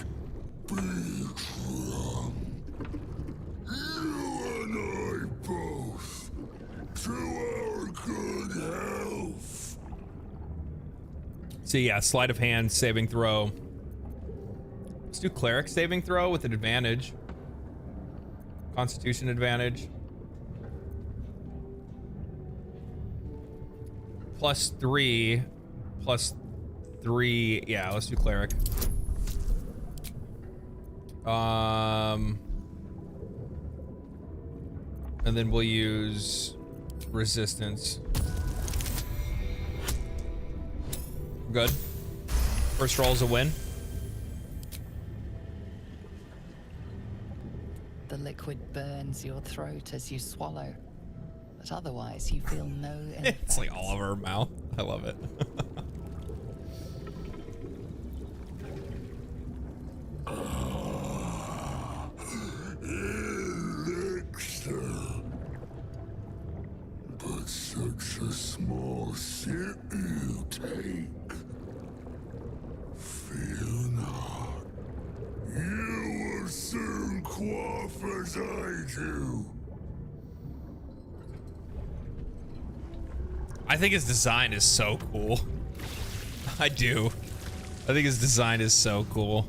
Be drunk. You and I both. To our good health. So yeah, sleight of hand, saving throw. Let's do cleric saving throw with an advantage. Constitution advantage. +3. +3. Yeah, let's do cleric. And then we'll use resistance. Good. First roll is a win. The liquid burns your throat as you swallow, but otherwise you feel no effect. It's like all over her mouth. I love it. Elixir. But such a small sip you take. Fear not. You will soon quaff as I do. I think his design is so cool. I do. I think his design is so cool.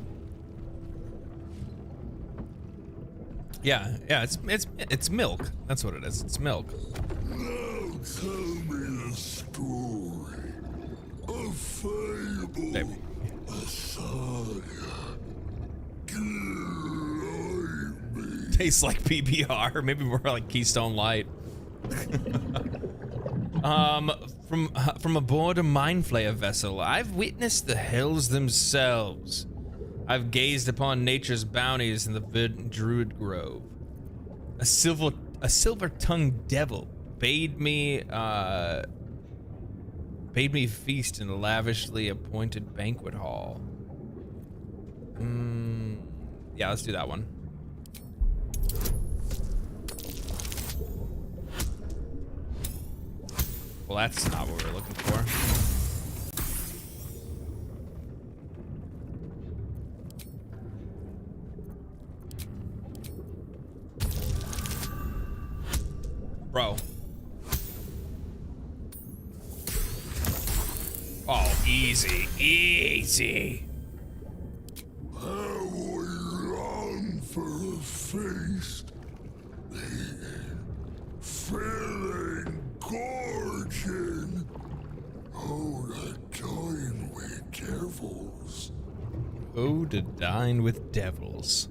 Yeah, it's milk. That's what it is. It's milk. Now tell me a story. A fable. Maybe. A saga. Delight me. Tastes like PBR, maybe more like Keystone Light. From aboard a mind flayer vessel, I've witnessed the hells themselves. I've gazed upon nature's bounties in the verdant druid grove. A silver-tongued devil bade me feast in a lavishly appointed banquet hall. Yeah, let's do that one. Well, that's not what we were looking for. Bro. Oh, easy. Easy. How we long for a feast. Feeling gorging. Oh, to dine with devils. Oh, to dine with devils.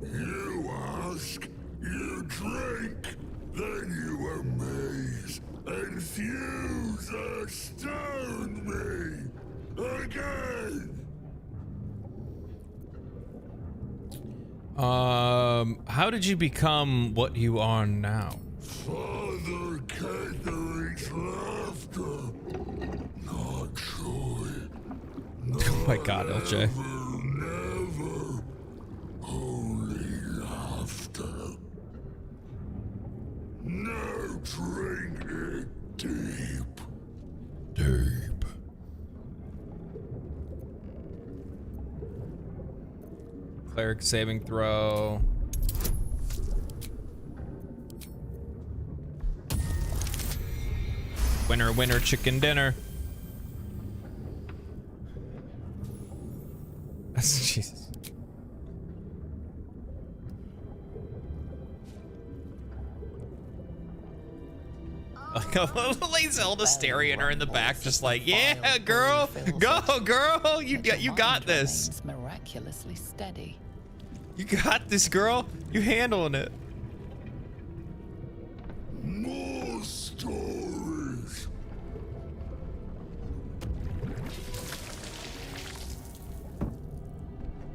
You ask, you drink, then you amaze, enthuse, astound me again. How did you become what you are now? Father Catheric's laughter, not joy. Oh my God, LJ. Never, only laughter. Now drink it deep. Deep. Cleric saving throw. Winner, winner, chicken dinner. Jesus. Like Zelda staring at her in the back, just like, yeah, girl, go, girl, you got this. Miraculously steady. You got this, girl. You handling it. More stories.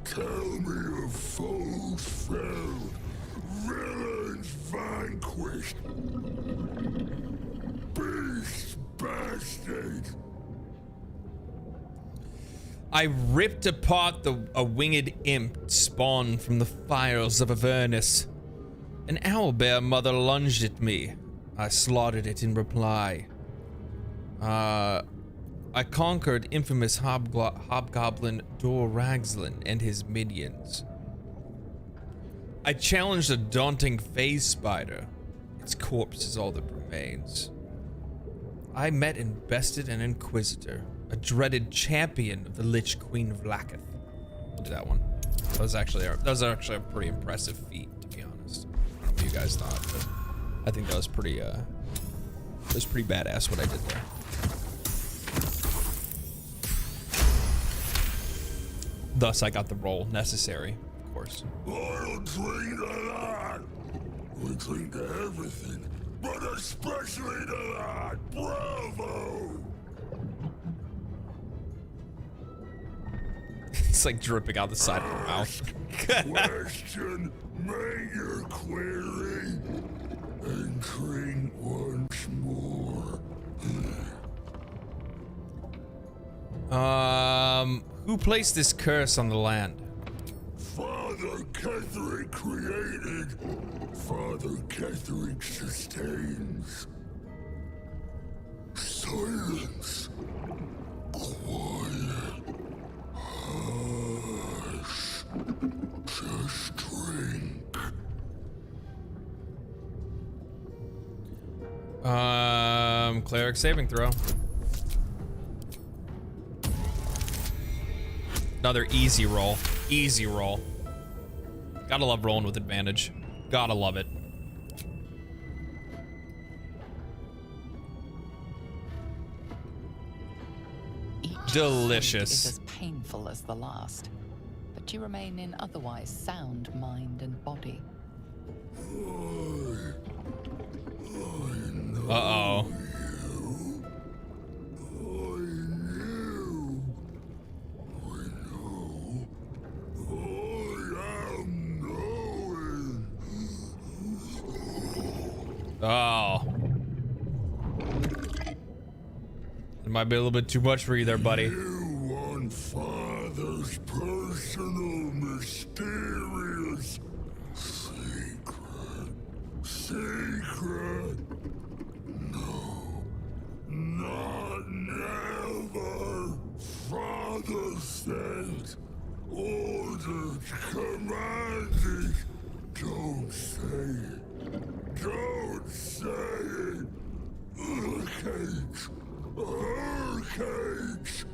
Tell me of foes fell, villains vanquished, beasts bastards. I ripped apart a winged imp spawned from the fires of Avernus. An owlbear mother lunged at me. I slaughtered it in reply. I conquered infamous hobgoblin Dor Ragzlin and his minions. I challenged a daunting phase spider. Its corpse is all that remains. I met and bested an inquisitor, a dreaded champion of the Lich Queen of Laketh. I'll do that one. That was actually a pretty impressive feat, to be honest. I don't know what you guys thought, but I think that was pretty badass what I did there. Thus, I got the role necessary, of course. I'll drink to that. We drink to everything, but especially to that. Bravo! It's like dripping out the side of her mouth. Question, make your query, and drink once more. Who placed this curse on the land? Father Catherick created, Father Catherick sustains. Silence. Quiet. Hush. Just drink. Cleric saving throw. Another easy roll. Easy roll. Gotta love rolling with advantage. Gotta love it. Delicious. Is as painful as the last, but you remain in otherwise sound mind and body. Uh-oh. Oh. It might be a little bit too much for you there, buddy. You want Father's personal, mysterious secret. Secret. No. never, Father sent, ordered, commanded. Don't say it. Don't say it. Cakes. Cakes.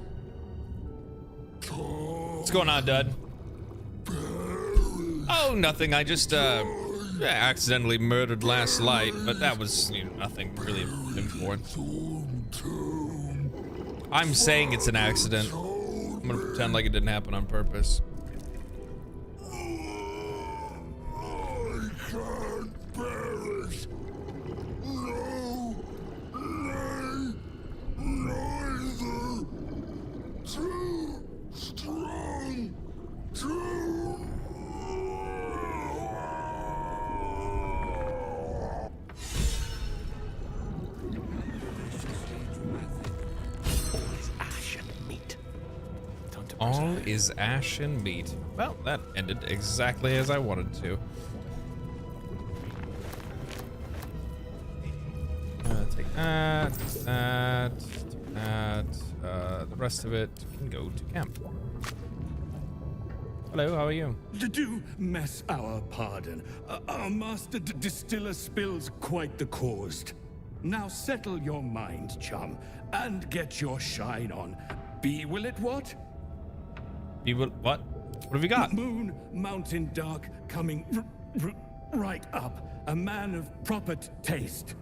What's going on, Dud? Oh, nothing. I just accidentally murdered last light, but that was, you know, nothing really important. I'm saying it's an accident. I'm gonna pretend like it didn't happen on purpose. I can't bear it. No, nay, neither. Too strong. Too. All is ash and meat. Well, that ended exactly as I wanted to. Take that, take that, take that. The rest of it can go to camp. Hello, how are you? Do mess our pardon. Our master distiller spills quite the caused. Now settle your mind, chum, and get your shine on. Be will it what? Be will what? What have you got? Moon, mountain dark, coming right up. A man of proper taste.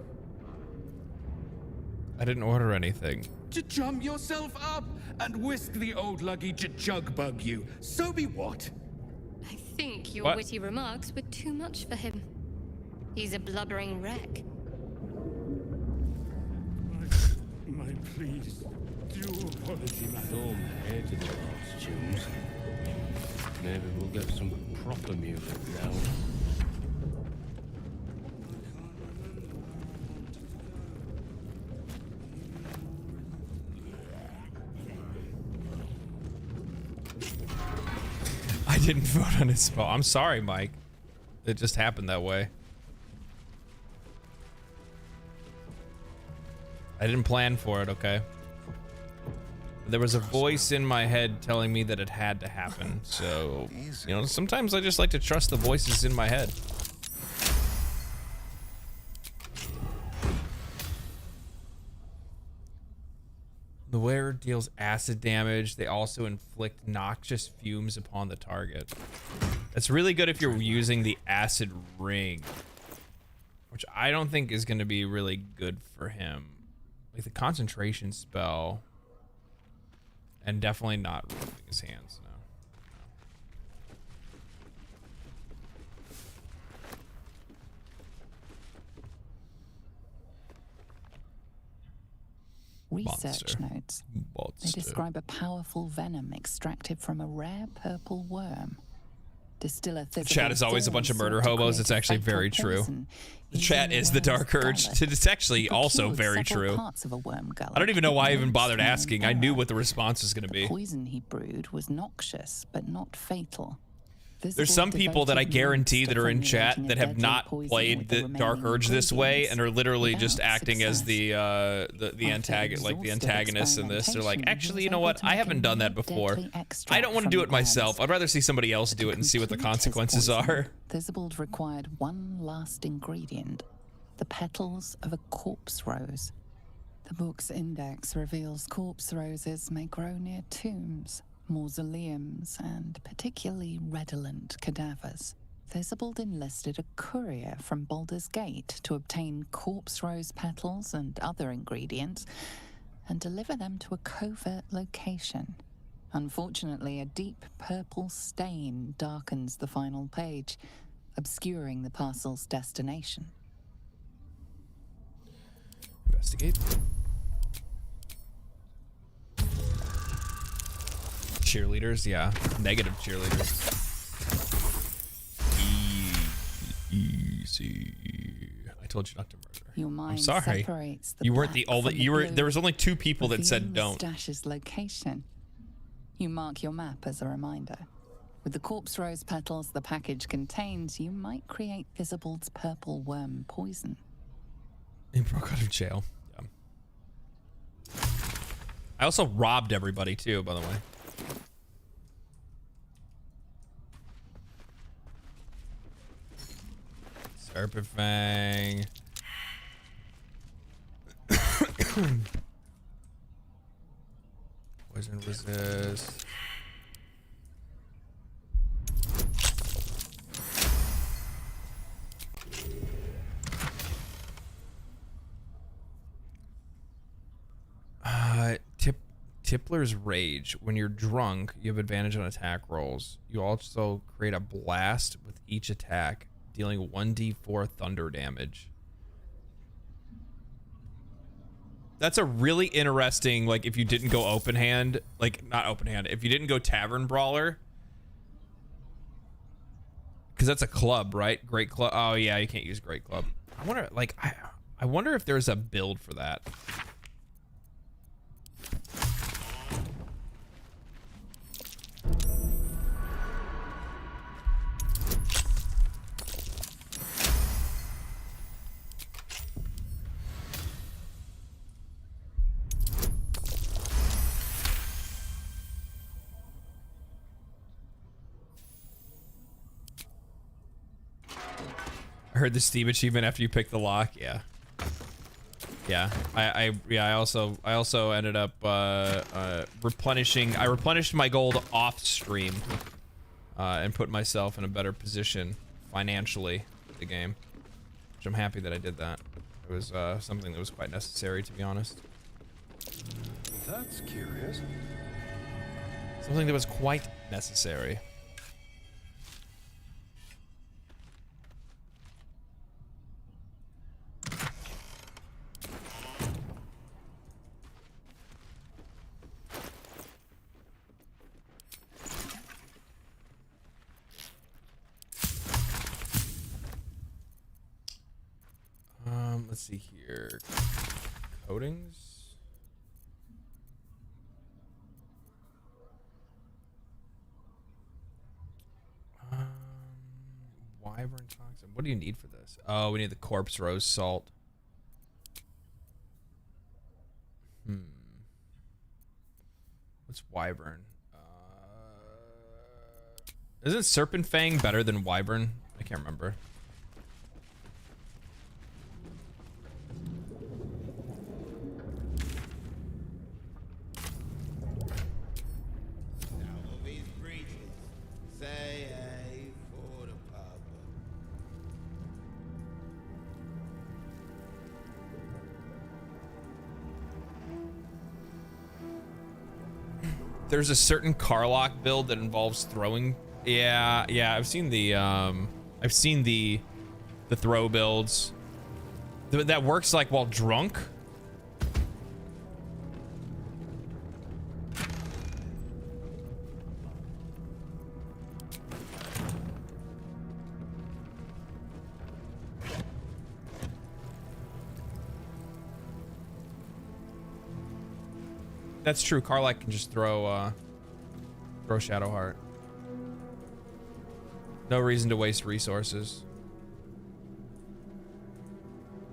I didn't order anything. Chum yourself up and whisk the old luggy jug bug you. So be what? I think your witty remarks were too much for him. He's a blubbering wreck. My please, due apology, madam. Storm hated the last tunes. Maybe we'll get some proper music now. I didn't vote on his spell. I'm sorry, Mike. It just happened that way. I didn't plan for it, okay? There was a voice in my head telling me that it had to happen. So, you know, sometimes I just like to trust the voices in my head. The wearer deals acid damage. They also inflict noxious fumes upon the target. That's really good if you're using the acid ring, which I don't think is going to be really good for him. Like the concentration spell, and definitely not removing his hands. No. Research notes. They describe a powerful venom extracted from a rare purple worm. Distiller Chat is always a bunch of murder hobos. It's actually very true. The chat is the Dark Urge. It's actually also very true. I don't even know why I even bothered asking. I knew what the response was going to be. The poison he brewed was noxious, but not fatal. There's some people that I guarantee that are in chat that have not played the Dark Urge this way and are literally just acting as the antagonist, like the antagonist in this. They're like, actually, you know what? I haven't done that before. I don't want to do it myself. I'd rather see somebody else do it and see what the consequences are. Thistlewold required one last ingredient: the petals of a corpse rose. The book's index reveals corpse roses may grow near tombs, mausoleums, and particularly redolent cadavers. Thistlewold enlisted a courier from Baldur's Gate to obtain corpse rose petals and other ingredients and deliver them to a covert location. Unfortunately, a deep purple stain darkens the final page, obscuring the parcel's destination. Investigate. Cheerleaders, yeah. Negative cheerleaders. Easy. I told you not to murder. Your mind I'm sorry. separates the You weren't the black only. from the You were. blue, There was only 2 people that said revealing don't. the stash's location. You mark your map as a reminder. With the corpse rose petals the package contains, you might create Thistlewold's purple worm poison. He broke out of jail. Yeah. I also robbed everybody too, by the way. Serpent Fang. Poison resist. Tippler's Rage. When you're drunk, you have advantage on attack rolls. You also create a blast with each attack, dealing 1d4 thunder damage. That's a really interesting, like, if you didn't go open hand, like, not open hand, if you didn't go Tavern Brawler, because that's a club, right? Great Club. Oh yeah, you can't use Great Club. I wonder, like, I wonder if there's a build for that. I heard the Steam achievement after you pick the lock. Yeah. I also ended up replenishing. I replenished my gold off stream and put myself in a better position financially with the game, which I'm happy that I did that. It was something that was quite necessary, to be honest. That's curious. Something that was quite necessary. Let's see here. Coatings. Wyvern toxin. What do you need for this? Oh, we need the corpse rose salt. What's Wyvern? Isn't Serpent Fang better than Wyvern? I can't remember. There's a certain Karlach build that involves throwing. Yeah, I've seen the throw builds. That works like while drunk. That's true. Karlach can just throw Shadowheart. No reason to waste resources.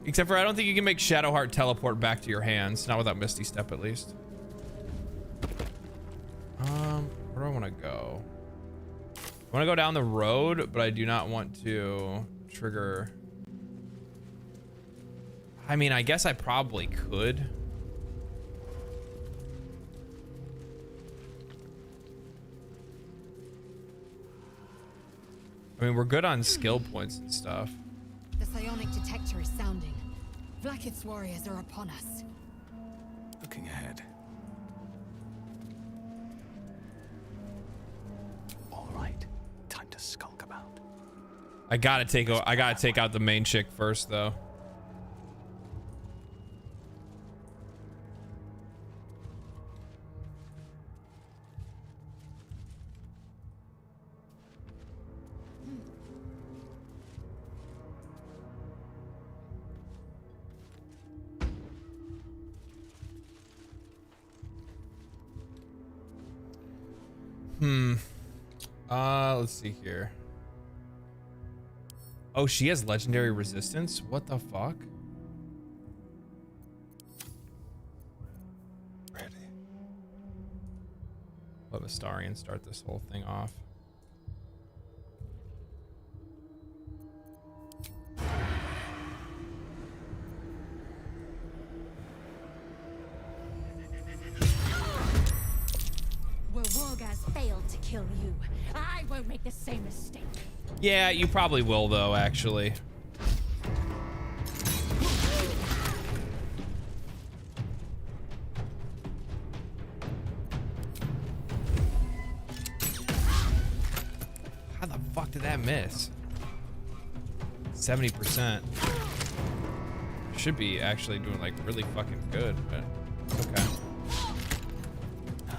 Except for I don't think you can make Shadowheart teleport back to your hands. Not without Misty Step, at least. Where do I want to go? I want to go down the road, but I do not want to trigger. I mean, I guess I probably could. I mean, we're good on skill points and stuff. The psionic detector is sounding. Blacket's warriors are upon us. Looking ahead. All right, time to skulk about. I gotta take out the main chick first, though. Let's see here. Oh, she has legendary resistance? What the fuck? Ready. Let Astarion start this whole thing off. Where Wargaz failed to kill you, I won't make the same mistake. Yeah, you probably will though, actually. How the fuck did that miss? 70%. Should be actually doing like really fucking good, but okay.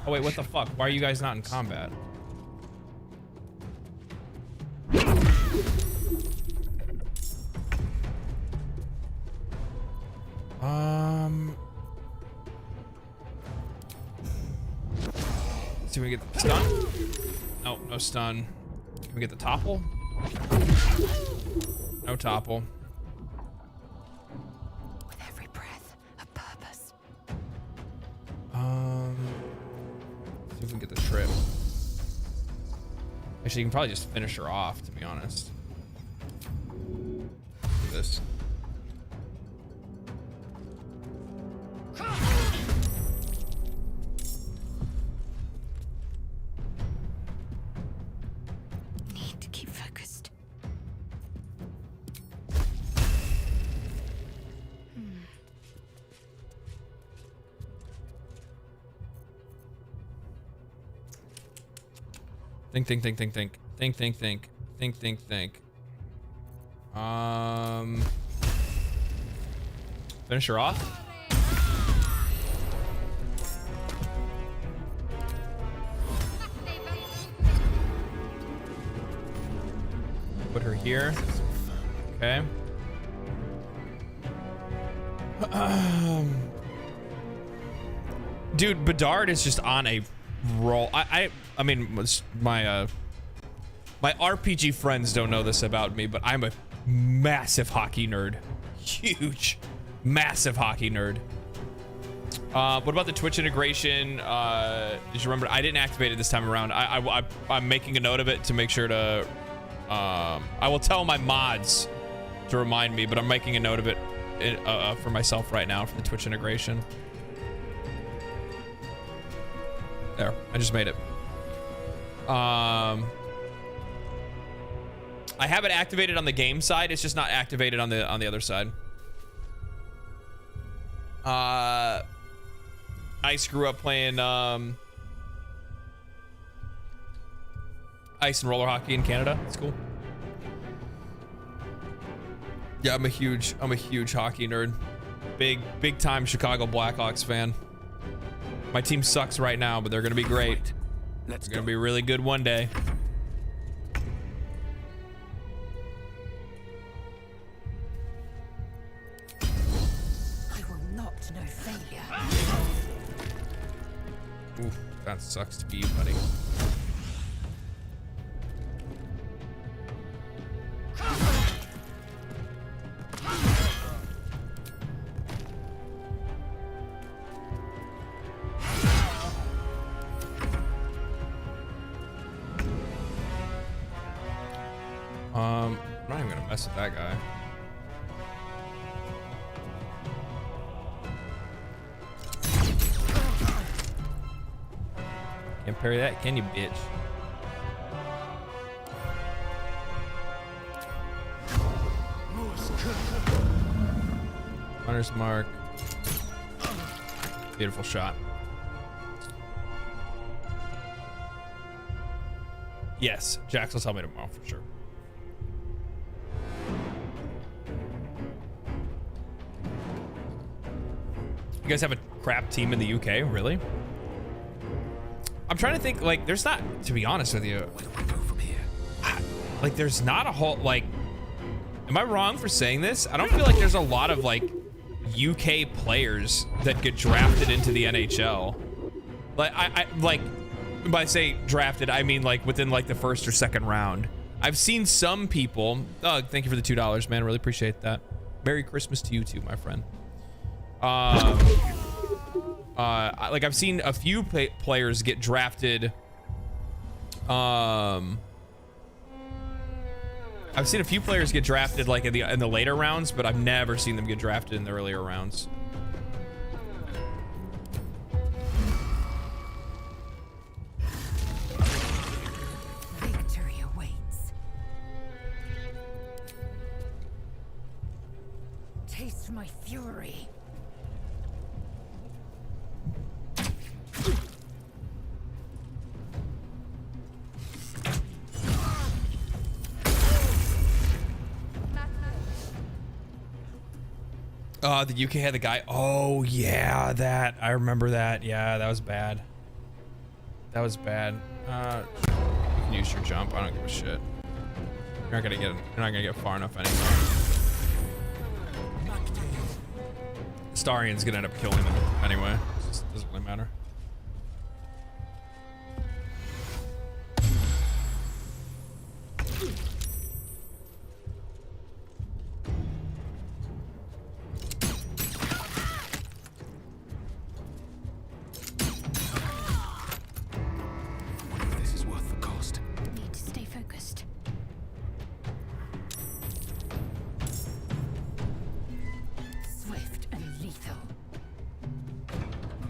Oh wait, what the fuck? Why are you guys not in combat? Let's see if we get the stun. No, no stun. Can we get the topple? No topple. With every breath, a purpose. See if we can get the trip. Actually, you can probably just finish her off, to be honest. Do this. Need to keep focused. Think. Finish her off. Put her here. Okay. Dude, Bedard is just on a roll. I mean, my RPG friends don't know this about me, but I'm a massive hockey nerd. Huge, massive hockey nerd. What about the Twitch integration? Did you remember? I didn't activate it this time around. I'm making a note of it to make sure to. I will tell my mods to remind me, but I'm making a note of it for myself right now for the Twitch integration. There, I just made it. I have it activated on the game side. It's just not activated on the other side. I screw up playing ice and roller hockey in Canada. It's cool. Yeah, I'm a huge hockey nerd. Big time Chicago Blackhawks fan. My team sucks right now, but they're gonna be great. They're gonna be really good one day. I will not know failure. Oof, that sucks to be you, buddy. I'm not even gonna mess with that guy. Can't parry that, can you, bitch? Hunter's mark. Beautiful shot. Yes, Jax will tell me tomorrow for sure. You guys have a crap team in the UK, really? I'm trying to think, like, there's not, to be honest with you. Where do I go from here? Like, there's not a whole, like, am I wrong for saying this? I don't feel like there's a lot of, like, UK players that get drafted into the NHL. Like, like, by say drafted, I mean, like, within, like, the first or second round. I've seen some people, oh, thank you for the $2, man, really appreciate that. Merry Christmas to you too, my friend. Like I've seen a few players get drafted I've seen a few players get drafted like in the later rounds, but I've never seen them get drafted in the earlier rounds. Victory awaits. Taste my fury. The UK had the guy. Oh yeah, that I remember that. Yeah, that was bad. That was bad. You can use your jump. I don't give a shit. You're not gonna get far enough anyway. Starian's gonna end up killing them anyway. It just doesn't really matter.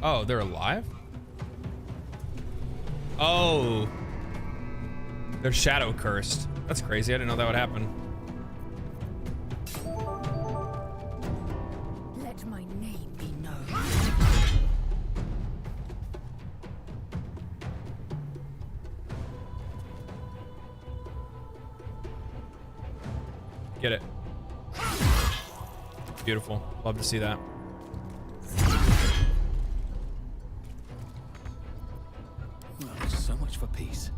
Oh, they're alive? Oh. They're shadow cursed. That's crazy. I didn't know that would happen. Let my name be known. Get it. Beautiful. Love to see that. So much for peace.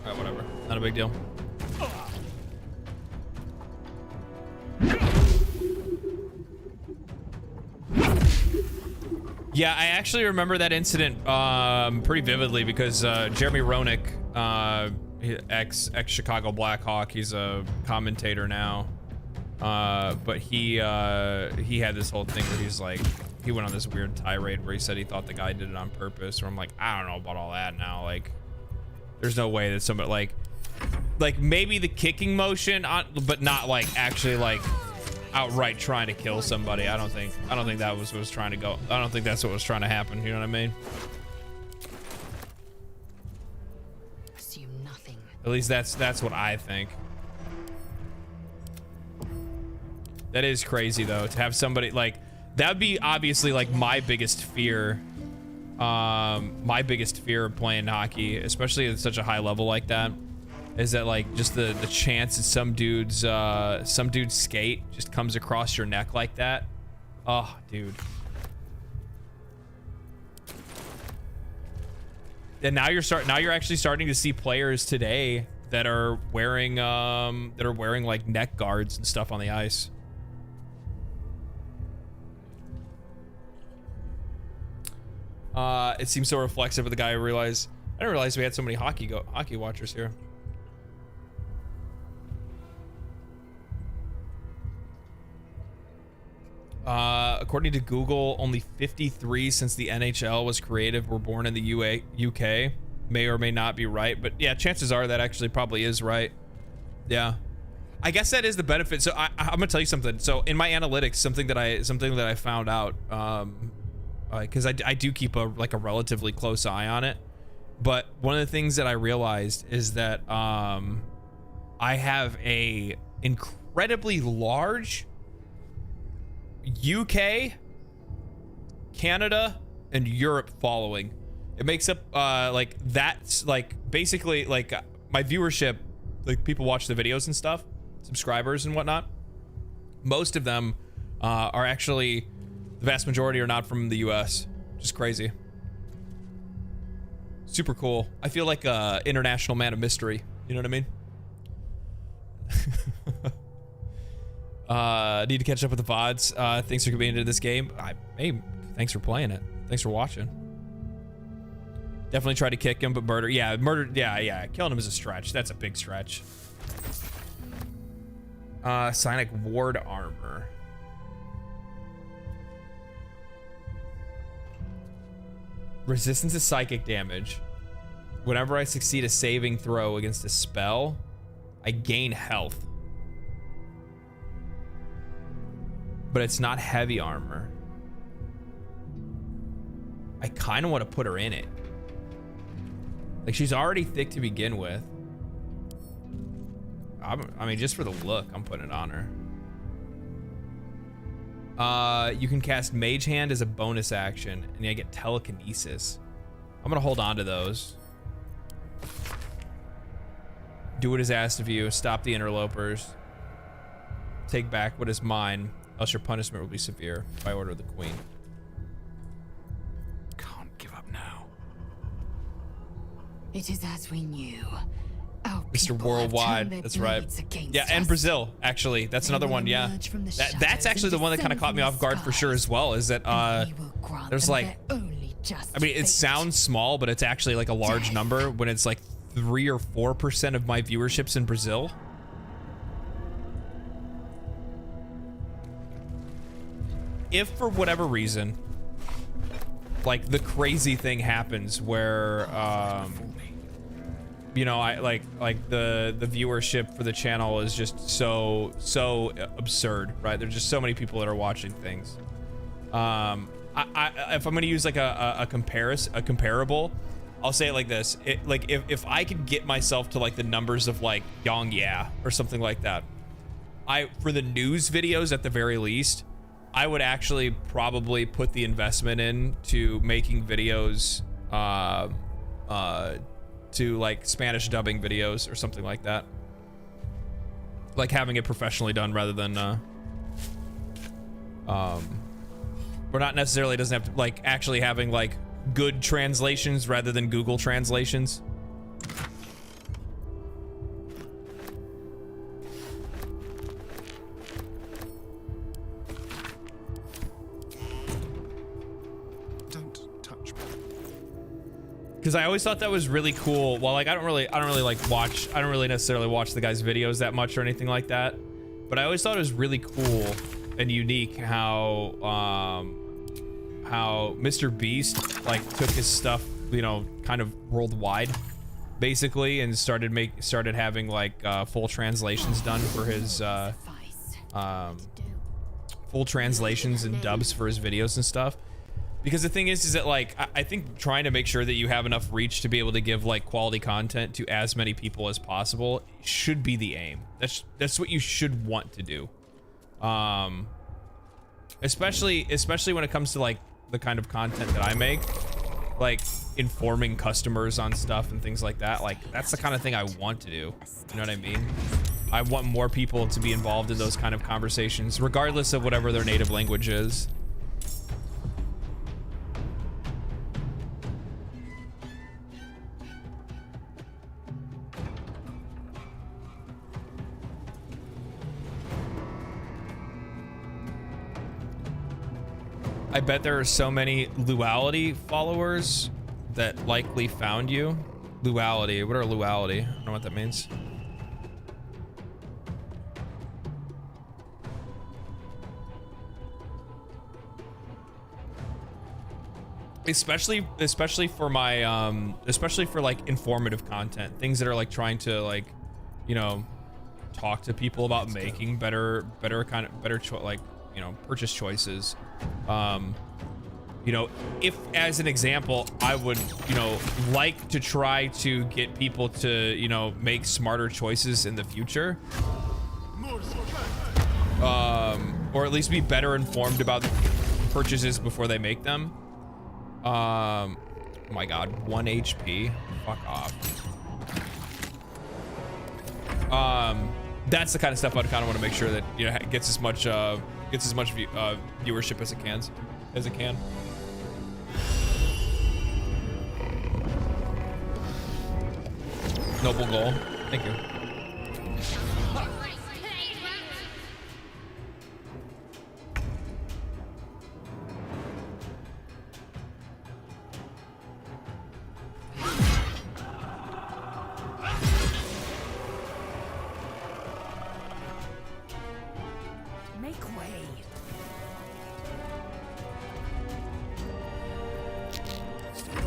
Alright, whatever. Not a big deal. Yeah, I actually remember that incident pretty vividly because Jeremy Roenick, ex Chicago Blackhawk, he's a commentator now. But he had this whole thing where he's like, he went on this weird tirade where he said he thought the guy did it on purpose. Where I'm like, I don't know about all that now. Like, there's no way that somebody like maybe the kicking motion, but not like actually like outright trying to kill somebody. I don't think that was what was trying to go. I don't think that's what was trying to happen. You know what I mean? Assume nothing. At least that's what I think. That is crazy though, to have somebody like that would be obviously like my biggest fear. My biggest fear of playing hockey, especially at such a high level like that, is that like just the chance that some dude's skate just comes across your neck like that. Oh, dude. And now you're actually starting to see players today that are wearing like neck guards and stuff on the ice. It seems so reflexive of the guy. I didn't realize we had so many hockey watchers here. According to Google, only 53 since the NHL was created were born in the UK. May or may not be right, but yeah, chances are that actually probably is right. Yeah, I guess that is the benefit. So I'm gonna tell you something. So in my analytics, something that I found out, because I do keep a relatively close eye on it, but one of the things that I realized is that I have a incredibly large UK, Canada, and Europe following. It makes up like that's like basically like my viewership, like people watch the videos and stuff, subscribers and whatnot. Most of them are actually, the vast majority are not from the US. Just crazy. Super cool. I feel like a international man of mystery. You know what I mean? Need to catch up with the VODs. Thanks for coming into this game. Hey, thanks for playing it. Thanks for watching. Definitely tried to kick him, but murder. Yeah, killing him is a stretch. That's a big stretch. Psionic ward armor. Resistance to psychic damage. Whenever I succeed a saving throw against a spell, I gain health. But it's not heavy armor. I kind of want to put her in it. Like, she's already thick to begin with. I mean, just for the look, I'm putting it on her. You can cast Mage Hand as a bonus action, and I get telekinesis. I'm gonna hold on to those. Do what is asked of you. Stop the interlopers. Take back what is mine, else your punishment will be severe by order of the Queen. Can't give up now. It is as we knew. Mr. Worldwide, that's right. Yeah, and Brazil, actually. That's another one, yeah. That's actually the one that kind of caught me off guard for sure as well, is that there's like, I mean, it sounds small, but it's actually like a large number when it's like 3 or 4% of my viewership's in Brazil. If for whatever reason, like the crazy thing happens where, you know, I like the viewership for the channel is just so absurd, right? There's just so many people that are watching things. If I'm gonna use like a comparable, I'll say it like this: like if I could get myself to like the numbers of like Yong Yeah or something like that, for the news videos at the very least, I would actually probably put the investment into making videos to like Spanish dubbing videos or something like that. Like having it professionally done rather than or not necessarily doesn't have to like actually having like good translations rather than Google translations. Because I always thought that was really cool. Well, like I don't really necessarily watch the guy's videos that much or anything like that, but I always thought it was really cool and unique how Mr. Beast like took his stuff, you know, kind of worldwide, basically, and started having like full translations done for his full translations and dubs for his videos and stuff. Because the thing is that like I think trying to make sure that you have enough reach to be able to give like quality content to as many people as possible should be the aim. That's what you should want to do. Especially when it comes to like the kind of content that I make, like informing customers on stuff and things like that. Like that's the kind of thing I want to do. You know what I mean? I want more people to be involved in those kind of conversations, regardless of whatever their native language is. I bet there are so many Luality followers that likely found you. Luality, what are Luality? I don't know what that means. Especially for my especially for like informative content, things that are like trying to like, you know, talk to people about making better like, you know, purchase choices. You know, if as an example, I would, you know, like to try to get people to, you know, make smarter choices in the future, or at least be better informed about purchases before they make them. Oh my God, 1 HP, fuck off. That's the kind of stuff I'd kind of want to make sure that, you know, gets as much viewership as it can. Noble goal. Thank you. Make way. Stay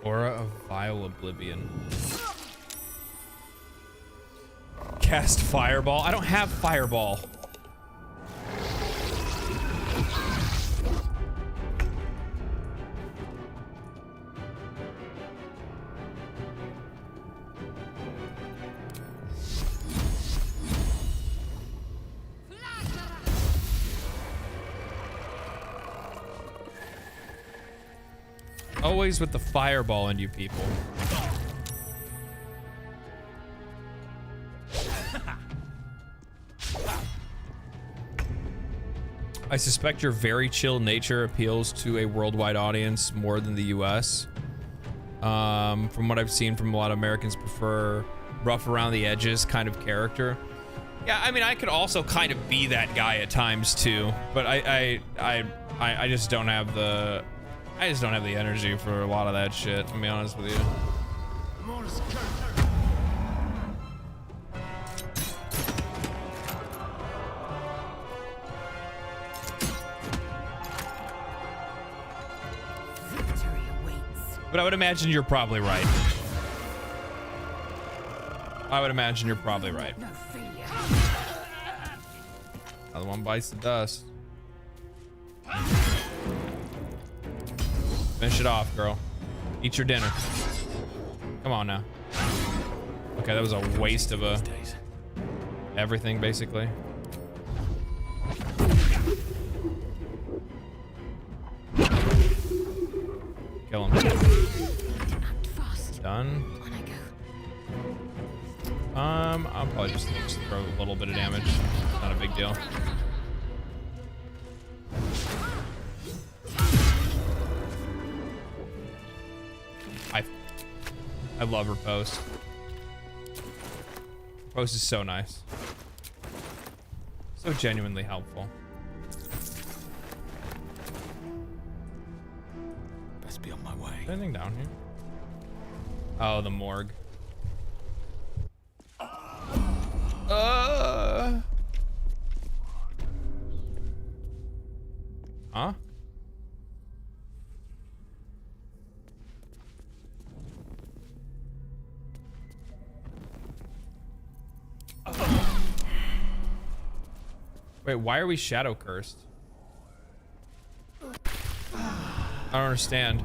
Aura of Vile Oblivion. Cast Fireball. I don't have Fireball. Always with the fireball in you people. I suspect your very chill nature appeals to a worldwide audience more than the US. From what I've seen from a lot of Americans prefer rough around the edges kind of character. Yeah, I mean, I could also kind of be that guy at times too, but I just don't have the energy for a lot of that shit, to be honest with you. But I would imagine you're probably right. I would imagine you're probably right. Another one bites the dust. Finish it off, girl. Eat your dinner. Come on now. Okay, that was a waste of everything, basically. Kill him. Done. I'll probably just throw a little bit of damage. Not a big deal. I love Riposte. Riposte is so nice. So genuinely helpful. Best be on my way. Is there anything down here? Oh, the morgue. Huh? Wait, why are we shadow cursed? I don't understand.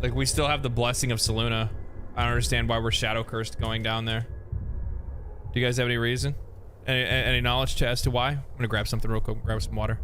Like, we still have the blessing of Selûne. I don't understand why we're shadow cursed going down there. Do you guys have any reason? Any knowledge as to why? I'm gonna grab something real quick, grab some water.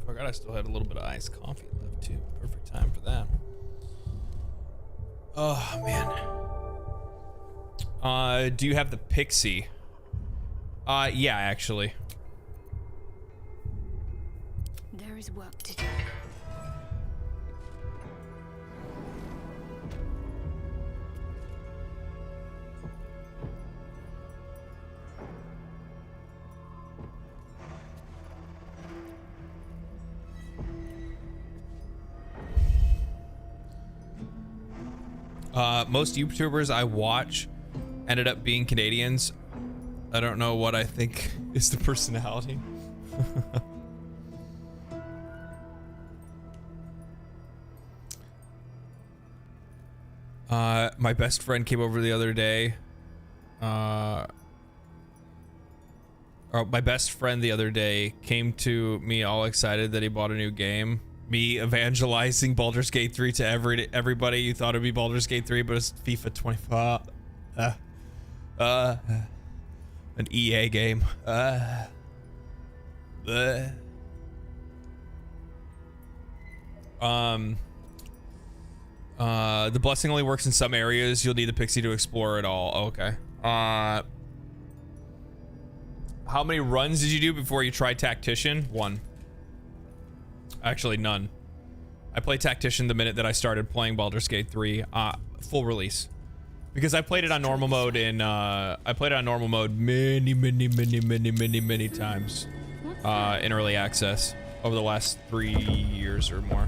Forgot I still had a little bit of iced coffee left too. Perfect time for that. Oh man. Do you have the pixie? Yeah, actually. There is work to do. Most YouTubers I watch ended up being Canadians. I don't know what I think is the personality. My best friend came over the other day. My best friend the other day came to me all excited that he bought a new game. Me evangelizing Baldur's Gate 3 to everybody. You thought it'd be Baldur's Gate 3, but it's FIFA 25. An EA game. The blessing only works in some areas. You'll need the pixie to explore it all. Okay. How many runs did you do before you tried Tactician? 1. Actually, none. I played Tactician the minute that I started playing Baldur's Gate 3, full release. Because I played it on normal mode in, many times, in early access over the last 3 years or more.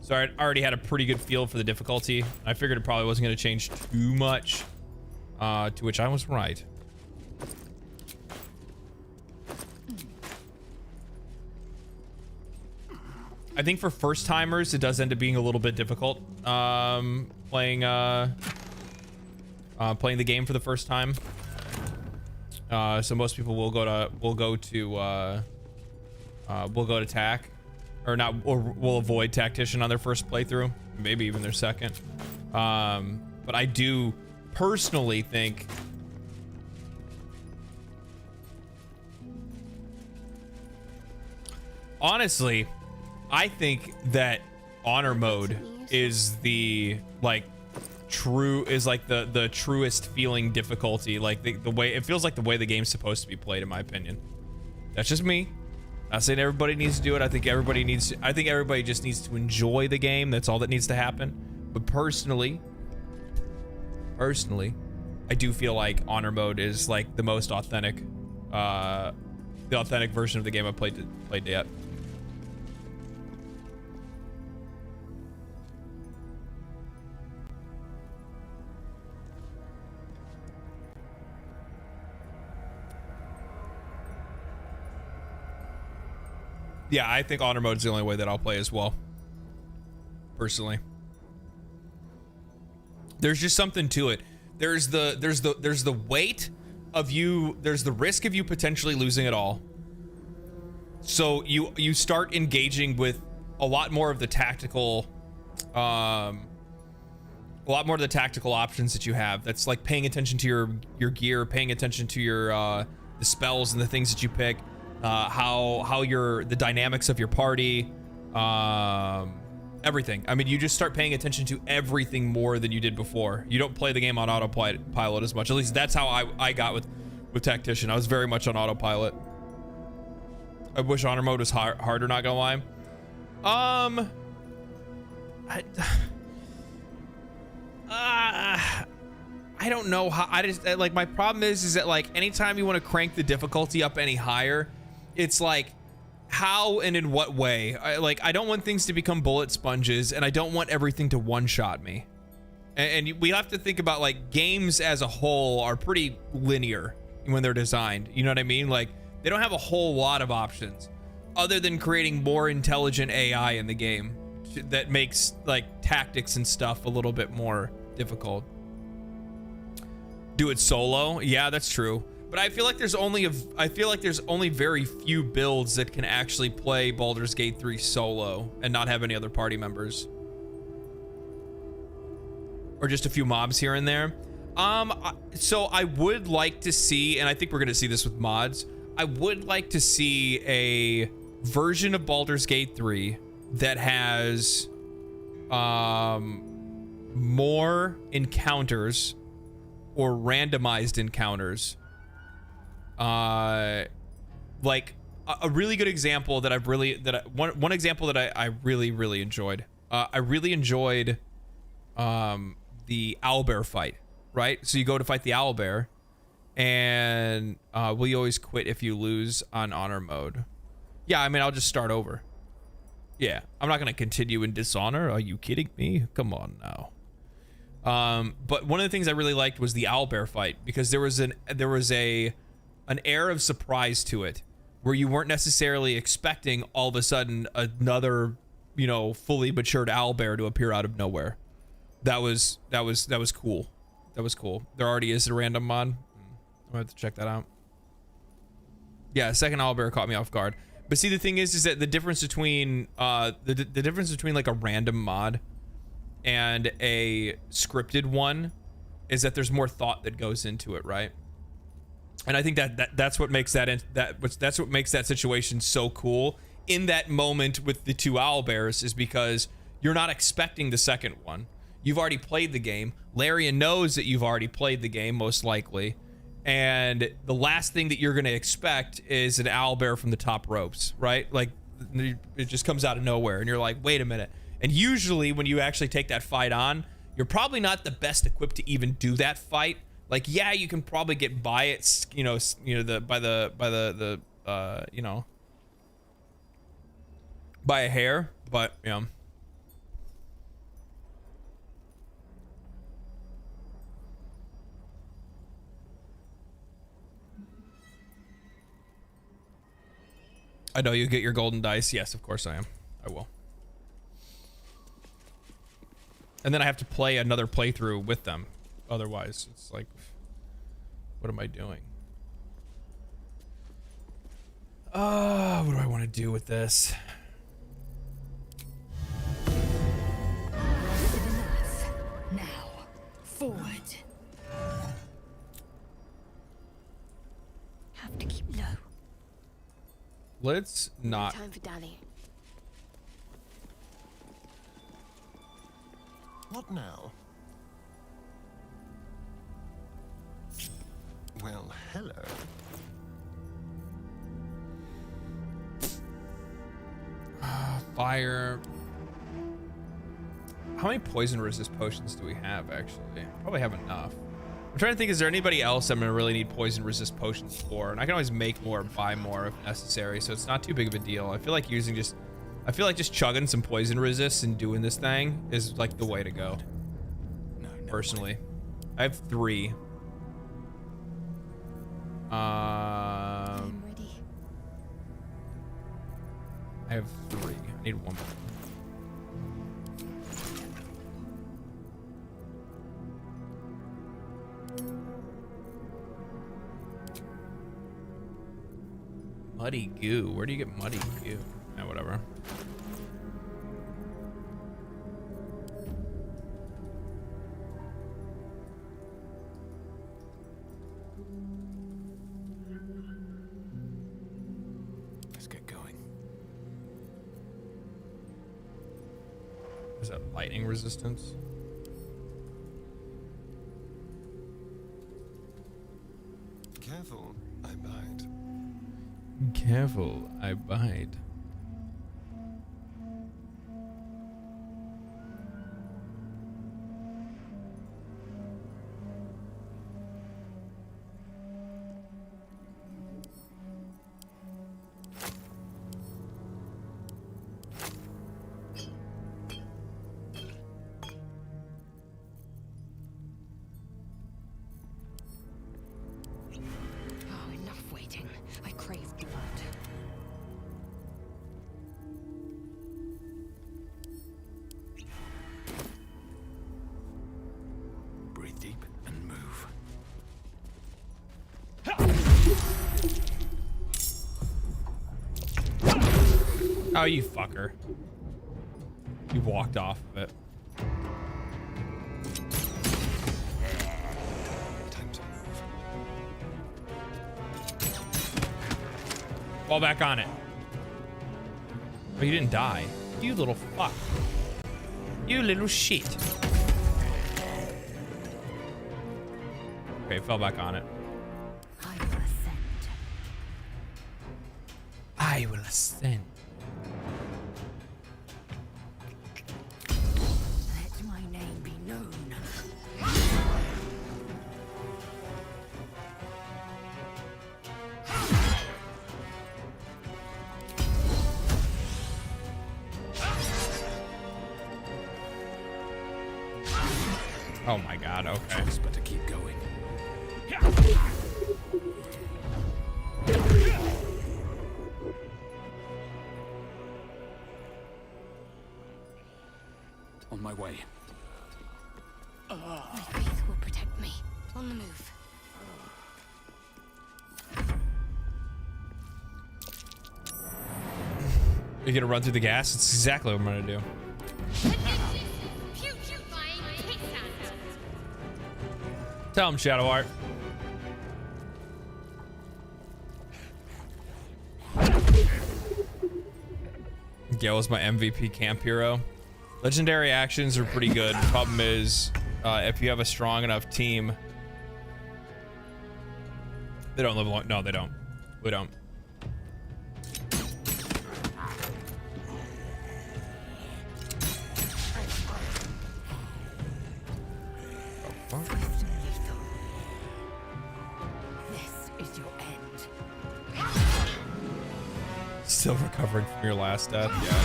So I already had a pretty good feel for the difficulty. I figured it probably wasn't going to change too much, to which I was right. I think for first timers, it does end up being a little bit difficult, playing the game for the first time. So most people will go to TAC, or not, or will avoid Tactician on their first playthrough, maybe even their second. But I do personally think honestly, I think that honor mode is the truest feeling difficulty. Like the way it feels like the way the game's supposed to be played, in my opinion. That's just me. Not saying everybody needs to do it. I think everybody just needs to enjoy the game. That's all that needs to happen. But personally, I do feel like honor mode is like the most authentic, the authentic version of the game I've played yet. Yeah, I think honor mode is the only way that I'll play as well. Personally, there's just something to it. There's the weight of you. There's the risk of you potentially losing it all. So you start engaging with a lot more of the tactical, options that you have. That's like paying attention to your gear, paying attention to your the spells and the things that you pick. How the dynamics of your party, everything. I mean, you just start paying attention to everything more than you did before. You don't play the game on autopilot as much. At least that's how I got with Tactician. I was very much on autopilot. I wish honor mode was harder, not gonna lie. I don't know how. I just like, my problem is that like anytime you want to crank the difficulty up any higher, it's like how and in what way. I don't want things to become bullet sponges, and I don't want everything to one-shot me. And we have to think about like games as a whole are pretty linear when they're designed. You know what I mean? Like they don't have a whole lot of options other than creating more intelligent AI in the game that makes like tactics and stuff a little bit more difficult. Do it solo? Yeah, that's true. But I feel like there's only very few builds that can actually play Baldur's Gate 3 solo and not have any other party members. Or just a few mobs here and there. So I would like to see, and I think we're going to see this with mods, I would like to see a version of Baldur's Gate 3 that has more encounters or randomized encounters. Like a really good example that one example that I really enjoyed. I really enjoyed the owlbear fight, right? So you go to fight the owlbear, and will you always quit if you lose on honor mode? Yeah, I mean, I'll just start over. Yeah, I'm not gonna continue in dishonor. Are you kidding me? Come on now. But one of the things I really liked was the owlbear fight, because there was an air of surprise to it, where you weren't necessarily expecting all of a sudden another, you know, fully matured owlbear to appear out of nowhere. That was cool. That was cool. There already is a random mod. I'm gonna have to check that out. Yeah, second owlbear caught me off guard. But see, the thing is that the difference between the difference between like a random mod and a scripted one is that there's more thought that goes into it, right? And I think that's what makes that's what makes that situation so cool in that moment with the two owlbears, is because you're not expecting the second one. You've already played the game. Larian knows that you've already played the game, most likely. And the last thing that you're going to expect is an owlbear from the top ropes, right? Like, it just comes out of nowhere, and you're like, wait a minute. And usually, when you actually take that fight on, you're probably not the best equipped to even do that fight. Like, yeah, you can probably get by it, you know, by a hair, but you know. I know you get your golden dice. Yes, of course I am. I will. And then I have to play another playthrough with them. Otherwise, it's like, what am I doing? What do I want to do with this? Now, forward. Have to keep low. Let's not. Time for dally. What now? Well, hello. Fire. How many poison resist potions do we have, actually? Probably have enough. I'm trying to think, is there anybody else I'm gonna really need poison resist potions for? And I can always make more, buy more if necessary, so it's not too big of a deal. I feel like just chugging some poison resist and doing this thing is like the way to go. Personally. I have 3. I'm ready. I have 3. I need 1 more. Muddy goo. Where do you get muddy goo? Yeah, whatever. Let's get going. Is that lightning resistance? Careful, I bite. Careful, I bite. Oh, enough waiting. I crave blood. Breathe deep and move. Oh, you fucker. You walked off of it. Time to move. Fall back on it. Oh, you didn't die. You little fuck. You little shit. Okay, fell back on it. I will ascend. I will ascend. Let my name be known. Oh my god, okay. Just better keep going. On my way. My faith will protect me. On the move. You're gonna run through the gas? It's exactly what I'm gonna do. Tell him, Shadow Art. Gale's my MVP camp hero. Legendary actions are pretty good. Problem is, if you have a strong enough team, they don't live long. No, they don't. We don't. This is your end. Still recovering from your last death. Yeah.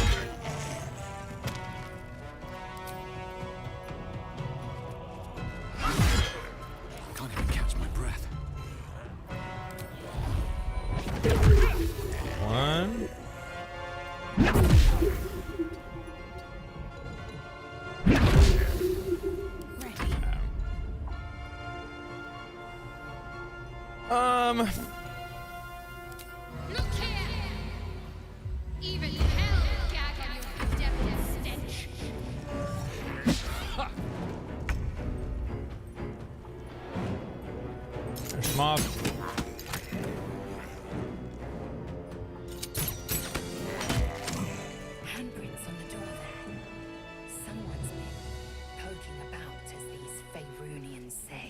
Can't even catch my breath. One. Even hell gag on your devil stench. There's some off. Handprints on the door there. Someone's been poking about, as these Faerunians say.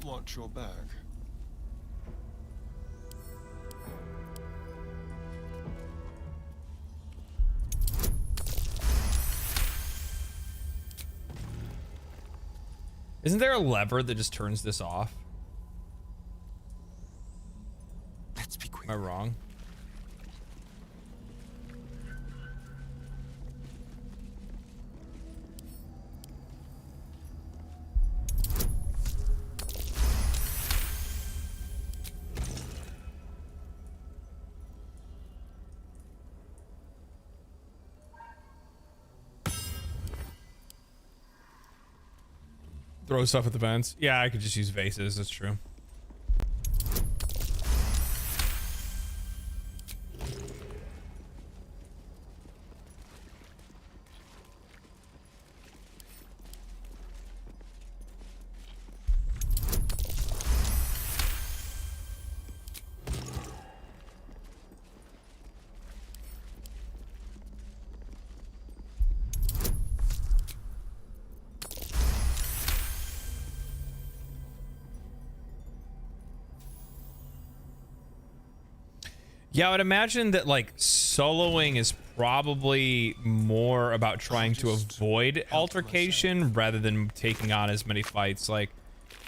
Watch your back. Isn't there a lever that just turns this off? Let's be quick. Am I wrong? Throw stuff at the vents. Yeah, I could just use vases. That's true. Yeah, I would imagine that like soloing is probably more about trying to avoid altercation rather than taking on as many fights. Like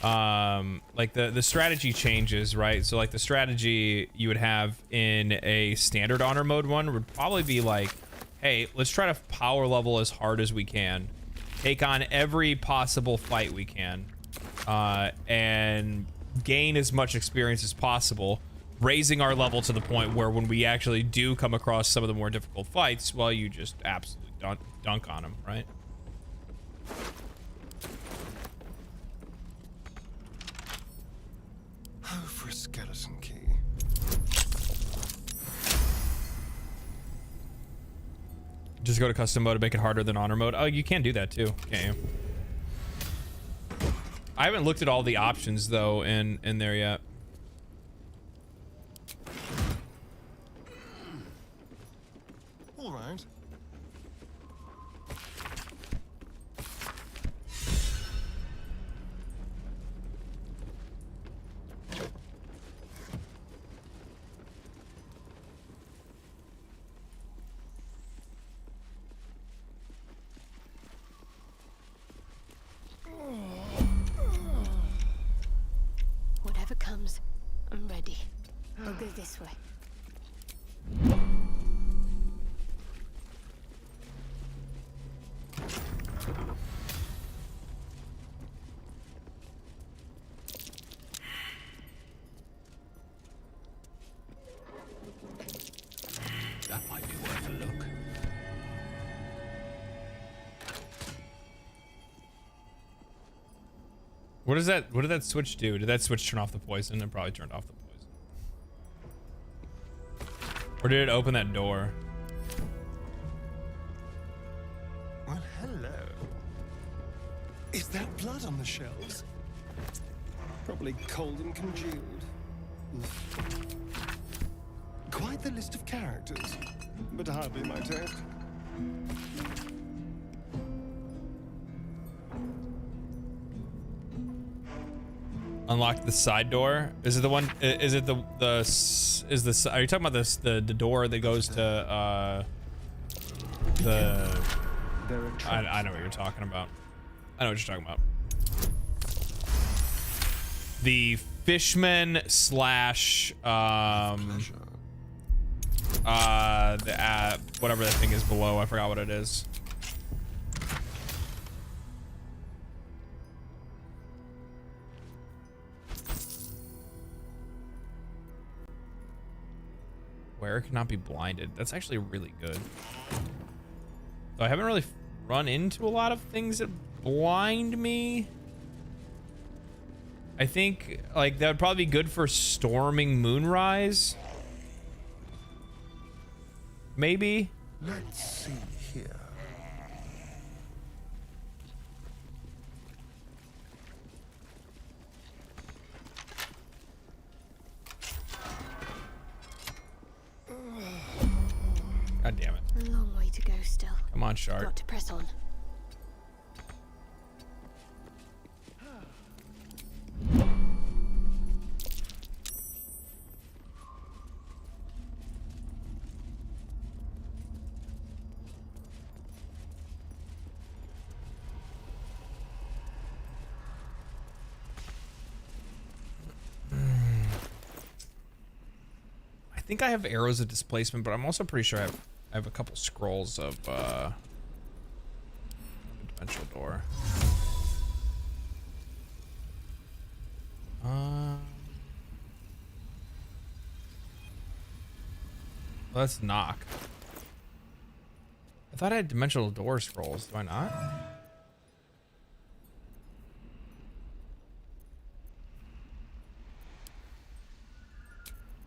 the strategy changes, right? So like the strategy you would have in a standard honor mode one would probably be like, hey, let's try to power level as hard as we can, take on every possible fight we can, and gain as much experience as possible, raising our level to the point where when we actually do come across some of the more difficult fights, well, you just absolutely dunk on them, right? Oh, for a skeleton key. Just go to custom mode to make it harder than honor mode. Oh, you can do that too, can't you? I haven't looked at all the options though in there yet. All right. Whatever comes, I'm ready. I'll go this way. What does that? What did that switch do? Did that switch turn off the poison? It probably turned off the poison. Or did it open that door? Well, hello. Is that blood on the shelves? Probably cold and congealed. Quite the list of characters, but hardly my taste. Unlock the side door. Is it the one? Is it the is this? Are you talking about the door that goes to the? I know what you're talking about. I know what you're talking about. The fishman slash whatever that thing is below. I forgot what it is. Where cannot be blinded. That's actually really good. So I haven't really run into a lot of things that blind me. I think like that would probably be good for storming Moonrise. Maybe. Let's see here. God damn it. A long way to go still. Come on, Shard. Got to press on. I think I have arrows of displacement, but I'm also pretty sure I have a couple scrolls of dimensional door. Let's knock. I thought I had dimensional door scrolls. Do I not?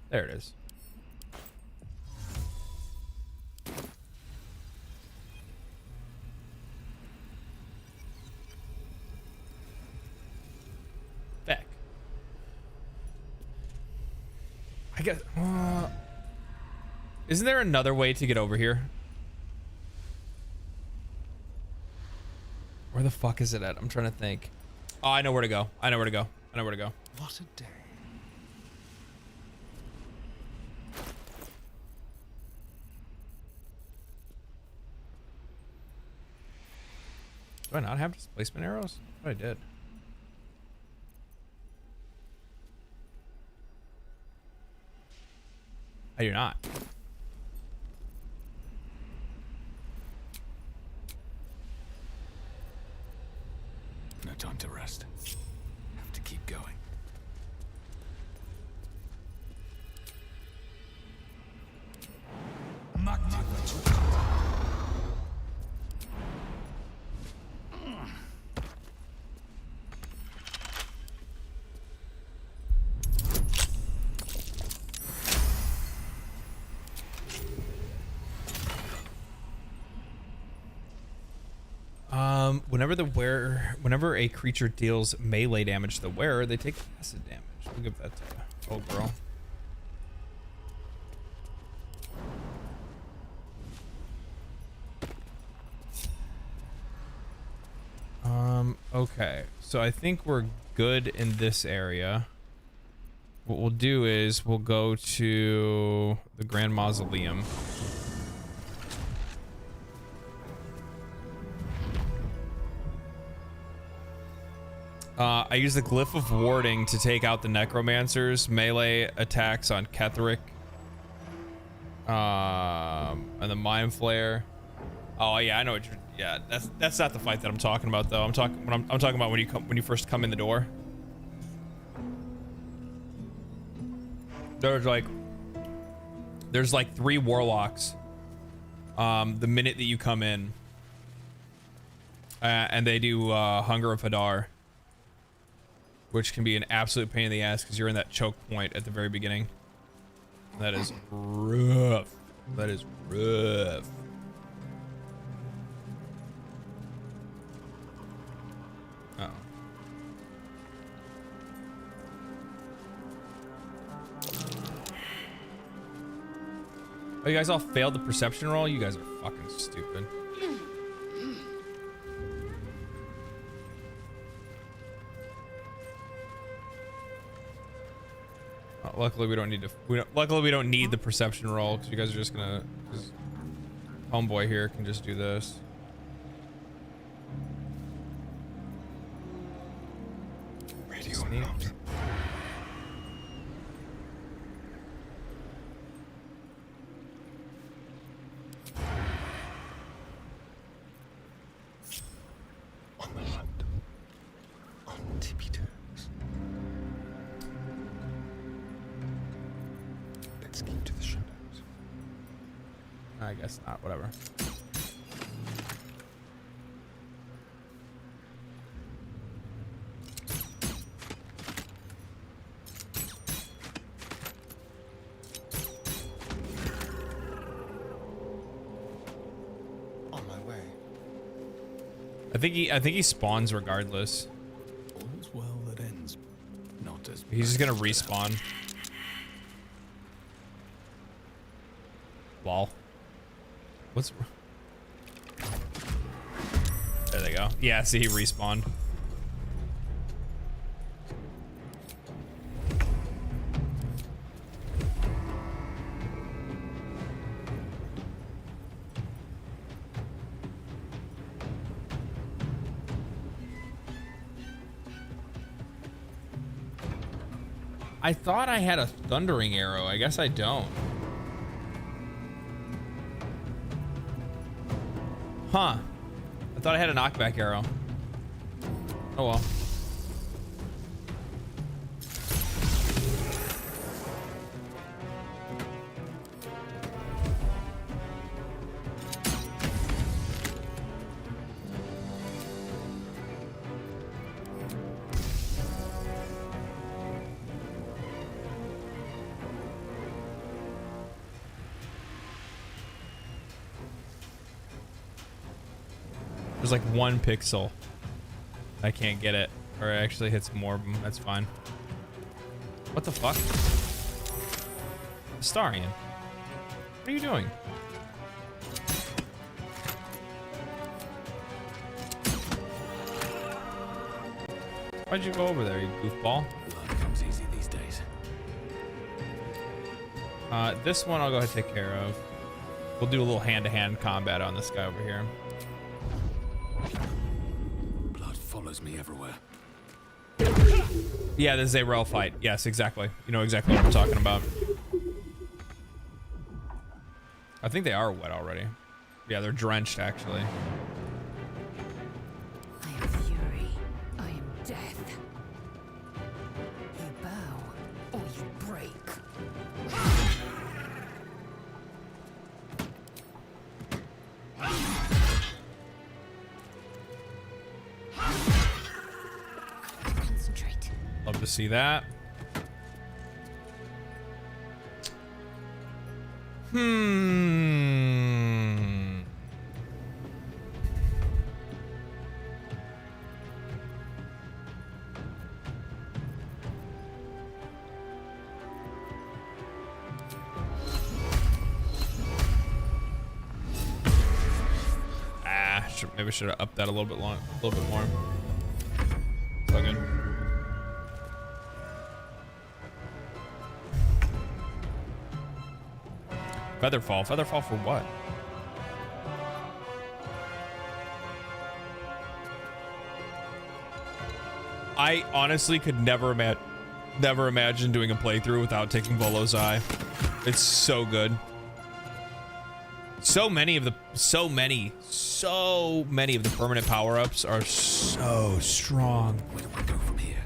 There it is. Back. I guess. Isn't there another way to get over here? Where the fuck is it at? I'm trying to think. Oh, I know where to go. I know where to go. I know where to go. What a day. Do I not have displacement arrows? I thought I did. I do not. No time to rest. Have to keep going. Whenever a creature deals melee damage to the wearer, they take acid damage. We'll give that to old girl. Okay, so I think we're good in this area. What we'll do is we'll go to the Grand Mausoleum. I use the Glyph of Warding to take out the Necromancer's melee attacks on Ketheric. And the Mind Flare. Oh yeah, I know what you're. Yeah, that's not the fight that I'm talking about though. I'm talking about when you first come in the door. There's like 3 warlocks. The minute that you come in, and they do Hunger of Hadar. which can be an absolute pain in the ass because you're in that choke point at the very beginning. That is rough. That is rough. Uh-oh. Oh, you guys all failed the perception roll? You guys are fucking stupid. Oh, luckily we don't need to. Luckily we don't need the perception roll because you guys are just gonna. Cause homeboy here can just do this. Radio unlocked. On the hunt. On tippy toes. Let's keep to the shadows. I guess not, whatever. On my way. I think he spawns regardless. All's well that ends. Not as He's just gonna respawn. Lol. What's... There they go. Yeah, see, he respawned. I thought I had a thundering arrow. I guess I don't. Huh. I thought I had a knockback arrow. Oh well. There's like 1 pixel. I can't get it. Or it actually hits more of them. That's fine. What the fuck? Astarion. What are you doing? Why'd you go over there, you goofball? Blood comes easy these days. This one I'll go ahead and take care of. We'll do a little hand-to-hand combat on this guy over here. Blood follows me everywhere. Yeah, this is a rail fight. Yes, exactly. You know exactly what I'm talking about. I think they are wet already. Yeah, they're drenched actually. I am fury. I am death. You bow or you break. Concentrate. Love to see that. Maybe should have upped that a little bit more. So good. Featherfall. Featherfall for what? I honestly could never imagine doing a playthrough without taking Volo's Eye. It's so good. So many of the permanent power-ups are so strong. Where do I go from here?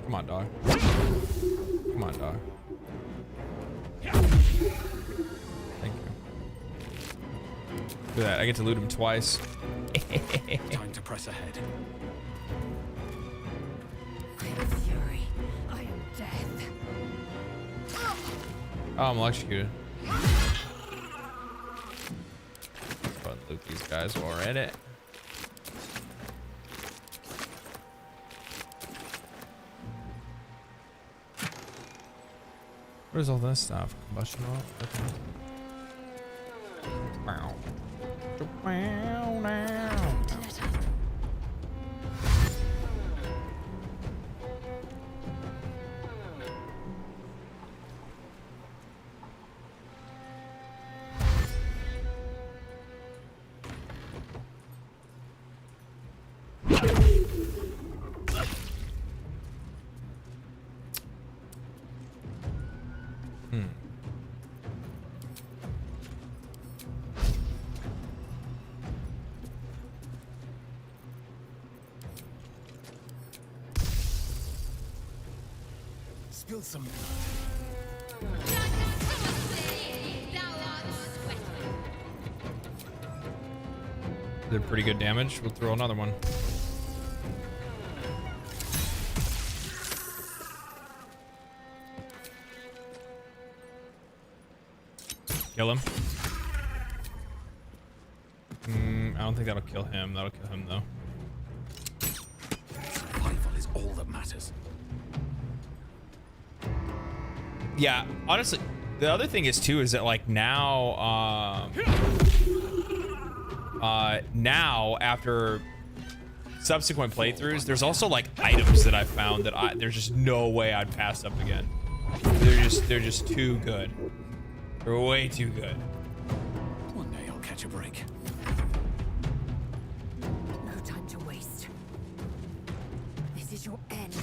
Come on, dog. Come on, dog. Thank you. Look at that. I get to loot him twice. Time to press ahead. I am fury. I am death. Oh, I'm electrocuted. But loot these guys while we're at it. What is all this stuff? Combustion oil? Okay. Wow. Wow, now. Spill some blood. Did pretty good damage. We'll throw another one. Kill him. I don't think that'll kill him. That'll kill him though. Survival is all that matters. Yeah, honestly, the other thing is too is that like now, now after subsequent playthroughs, there's also like items that I found that there's just no way I'd pass up again. They're just too good. They're way too good. One day I'll catch a break. No time to waste. This is your end.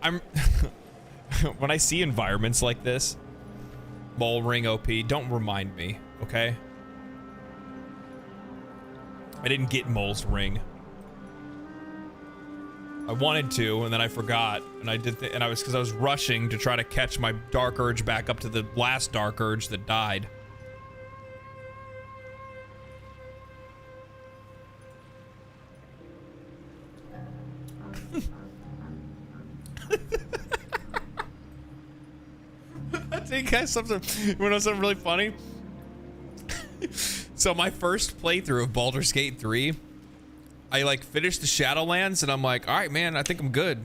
I'm when I see environments like this, Mole Ring OP, don't remind me, okay? I didn't get Mole's Ring. I wanted to, and then I forgot, and I did, and I was because I was rushing to try to catch my Dark Urge back up to the last Dark Urge that died. I think I something really funny. So my first playthrough of Baldur's Gate 3, I like finished the Shadowlands and I'm like, all right, man, I think I'm good.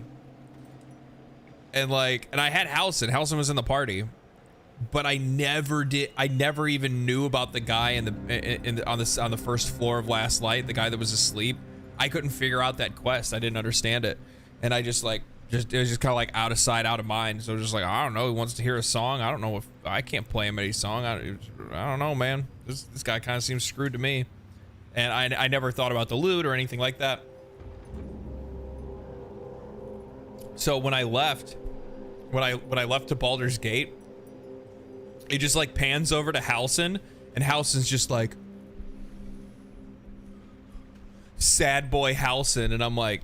And like, and I had Halsin. Halsin was in the party, but I never even knew about the guy on the first floor of Last Light, the guy that was asleep. I couldn't figure out that quest. I didn't understand it. And I just like, it was just kind of like out of sight, out of mind. So just like, I don't know, he wants to hear a song. I don't know if I can't play him any song. I don't know, man. This guy kind of seems screwed to me. And I never thought about the loot or anything like that. So when I left to Baldur's Gate, it just like pans over to Halsin, and Halsin's just like, sad boy Halsin, and I'm like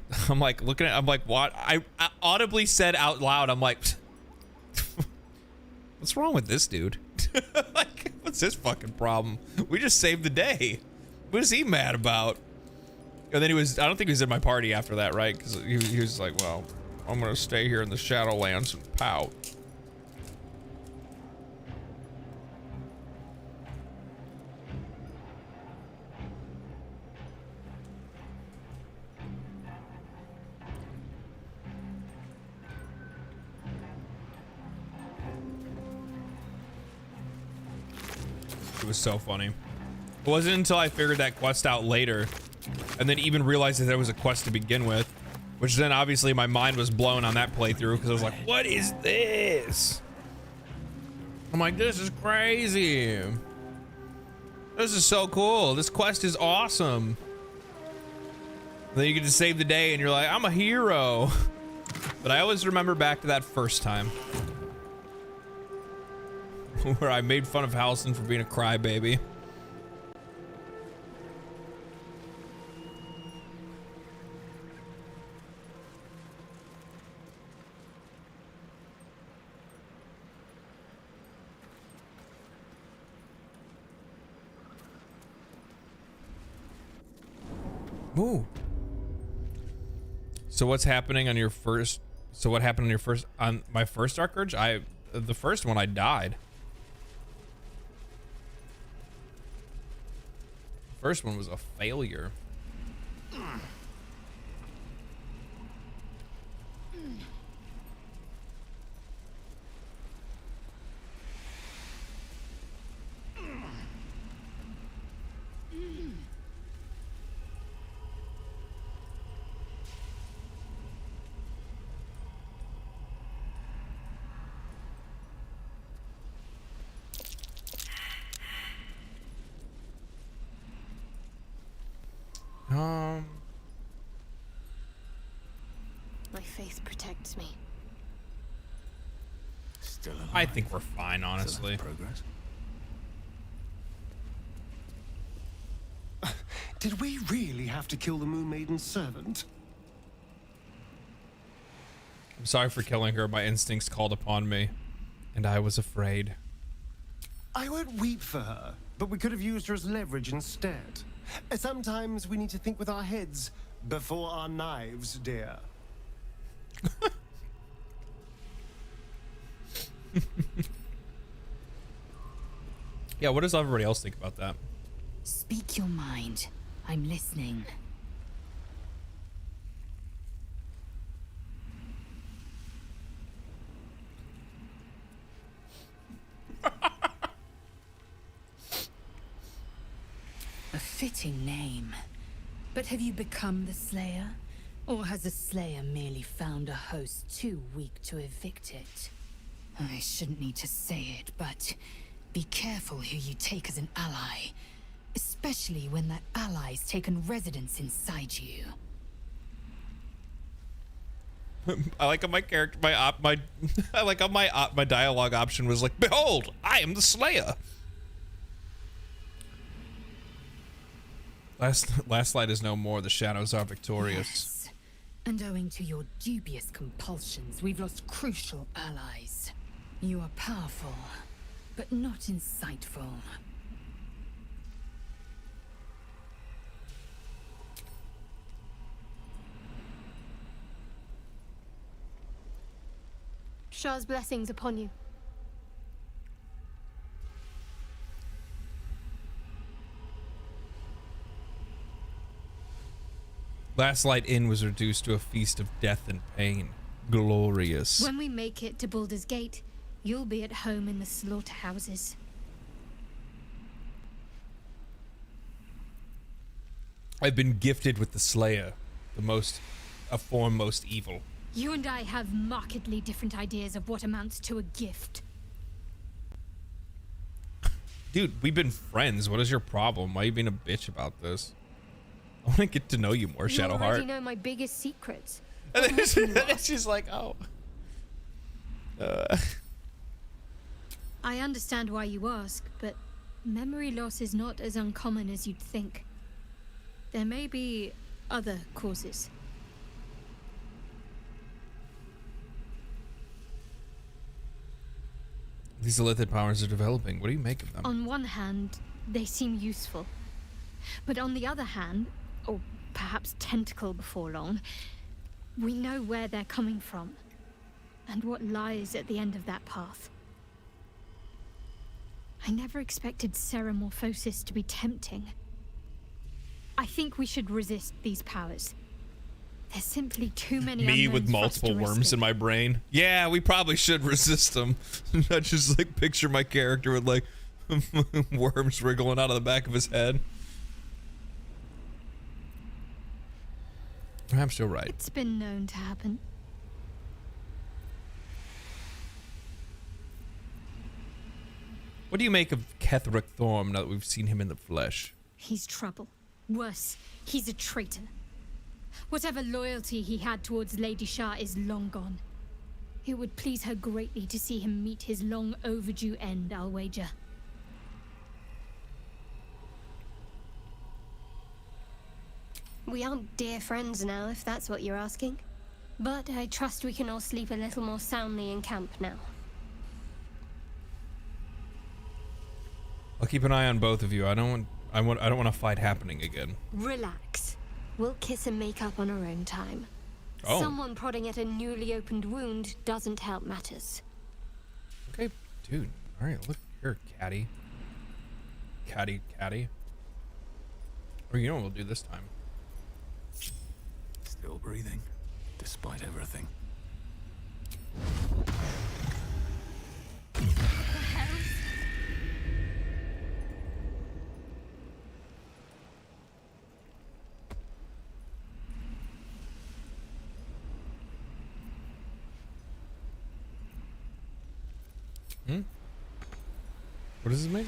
looking at, I'm like, what? I audibly said out loud, I'm like, what's wrong with this dude? Like, what's his fucking problem? We just saved the day. What is he mad about? And then I don't think he was in my party after that, right? Because he was like, well, I'm gonna stay here in the Shadowlands and pout. It was so funny. It wasn't until I figured that quest out later, and then even realized that there was a quest to begin with, which then obviously my mind was blown on that playthrough because I was like, what is this? I'm like, this is crazy. This is so cool. This quest is awesome. And then you get to save the day and you're like, I'm a hero. But I always remember back to that first time where I made fun of Halsin for being a crybaby. Ooh. So what's happening on your first? So what happened on your first? On my first Dark Urge, the first one I died. First one was a failure. My faith protects me. Still alive. I think we're fine, honestly. Progress. Did we really have to kill the Moon Maiden's servant? I'm sorry for killing her. My instincts called upon me, and I was afraid. I won't weep for her, but we could have used her as leverage instead. Sometimes we need to think with our heads before our knives, dear. Yeah, what does everybody else think about that? Speak your mind. I'm listening. A fitting name. But have you become the Slayer? Or has the Slayer merely found a host too weak to evict it? I shouldn't need to say it, but be careful who you take as an ally. Especially when that ally's taken residence inside you. I like how my character, I like how my dialogue option was like, "Behold, I am the Slayer." Last light is no more. The shadows are victorious. Yes. And owing to your dubious compulsions, we've lost crucial allies. You are powerful, but not insightful. Shah's blessings upon you. Last Light Inn was reduced to a feast of death and pain. Glorious. When we make it to Baldur's Gate, you'll be at home in the slaughterhouses. I've been gifted with the Slayer, a form most evil. You and I have markedly different ideas of what amounts to a gift. Dude, we've been friends. What is your problem? Why are you being a bitch about this? I want to get to know you more, You already Shadowheart. know my biggest secrets. And then she's like, oh. I understand why you ask, but memory loss is not as uncommon as you'd think. There may be other causes. These illithid powers are developing. What do you make of them? On one hand, they seem useful. But on the other hand, or perhaps tentacle before long, we know where they're coming from and what lies at the end of that path. I never expected Ceramorphosis to be tempting. I think we should resist these powers. There's simply too many Me with unknowns for us multiple to risk worms it. in my brain. Yeah, we probably should resist them. I just like picture my character with like worms wriggling out of the back of his head. Perhaps you're right. It's been known to happen. What do you make of Ketheric Thorm now that we've seen him in the flesh? He's trouble. Worse, he's a traitor. Whatever loyalty he had towards Lady Shah is long gone. It would please her greatly to see him meet his long overdue end, I'll wager. We aren't dear friends now, if that's what you're asking. But I trust we can all sleep a little more soundly in camp now. I'll keep an eye on both of you. I don't want a fight happening again. Relax. We'll kiss and make up on our own time. Oh. Someone prodding at a newly opened wound doesn't help matters. Okay, dude. All right, look here, catty. Catty. Or you know what we'll do this time? Still breathing, despite everything. What does this mean?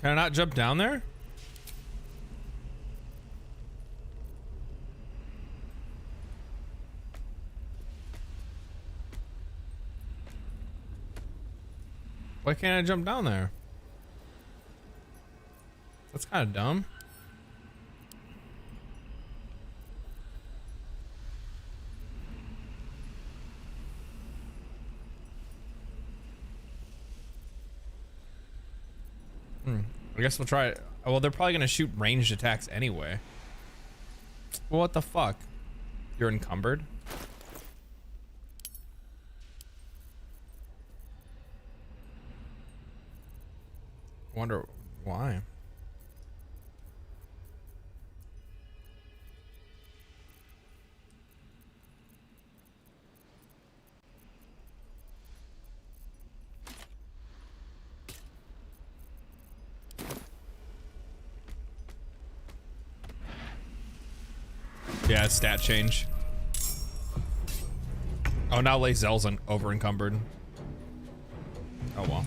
Can I not jump down there? Why can't I jump down there? That's kind of dumb. I guess we'll try it. Well, they're probably gonna shoot ranged attacks anyway. Well, what the fuck? You're encumbered? Wonder why. Yeah, stat change. Oh, now Lae'zel's over encumbered. Oh well.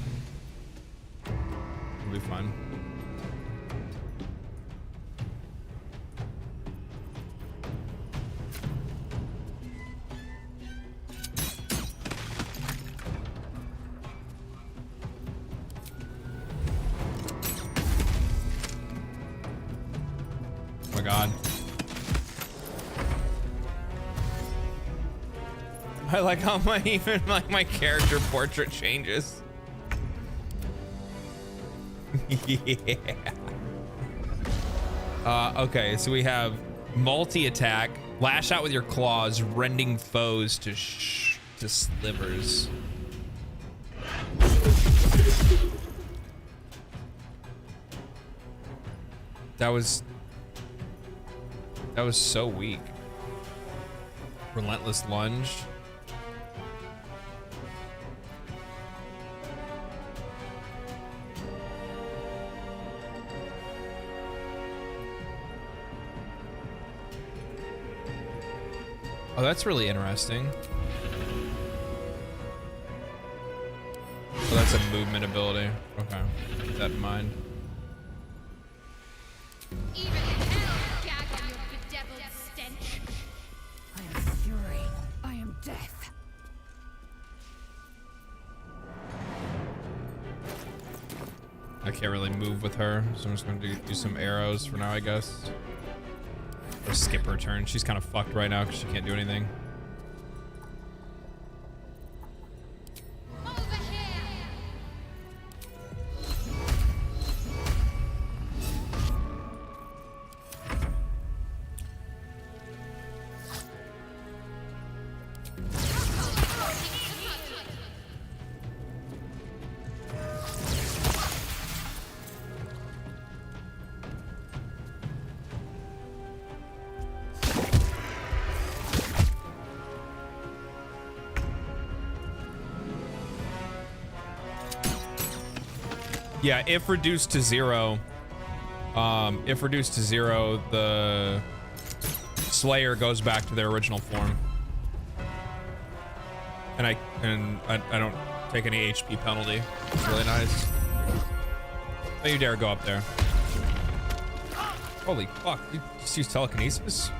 It'll be fine. Oh my god. I like how my character portrait changes. Yeah. Okay, so we have multi-attack, lash out with your claws, rending foes to slivers. That was so weak. Relentless lunge. Oh, that's really interesting. So that's a movement ability. Okay, keep that in mind. Even hell gag on your bedeviled stench. I am fury. I am death. I can't really move with her, so I'm just gonna do some arrows for now, I guess. Or skip her turn. She's kind of fucked right now because she can't do anything. Yeah, if reduced to zero, the Slayer goes back to their original form, and I don't take any HP penalty. It's really nice. Don't you dare go up there! Holy fuck! You just use telekinesis?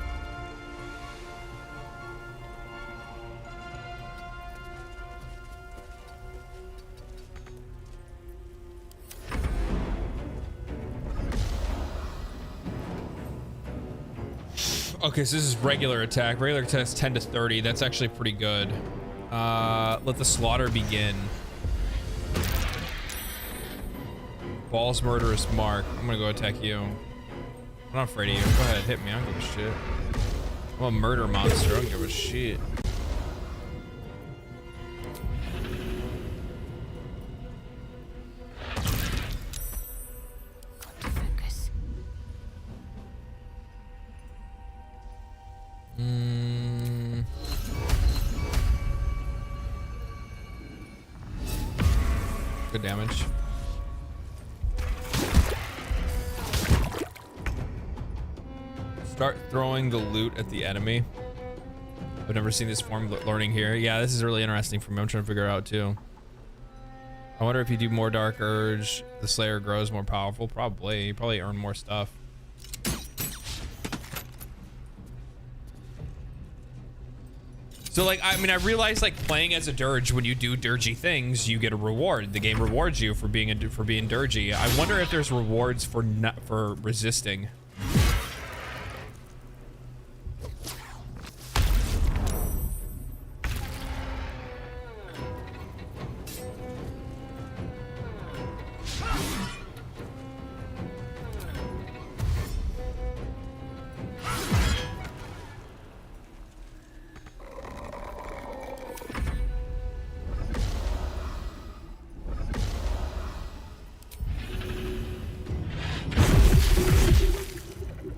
Okay, so this is regular attack. Regular attack is 10 to 30. That's actually pretty good. Let the slaughter begin. Balls murderous mark. I'm gonna go attack you. I'm not afraid of you. Go ahead, hit me. I don't give a shit. I'm a murder monster. I don't give a shit. Good damage. Start throwing the loot at the enemy. I've never seen this form learning here. Yeah, this is really interesting for me. I'm trying to figure it out too. I wonder if you do more Dark Urge, the Slayer grows more powerful. Probably. You probably earn more stuff. So like, I mean, I realize like playing as a dirge, when you do dirgy things, you get a reward. The game rewards you for being dirgy. I wonder if there's rewards for resisting.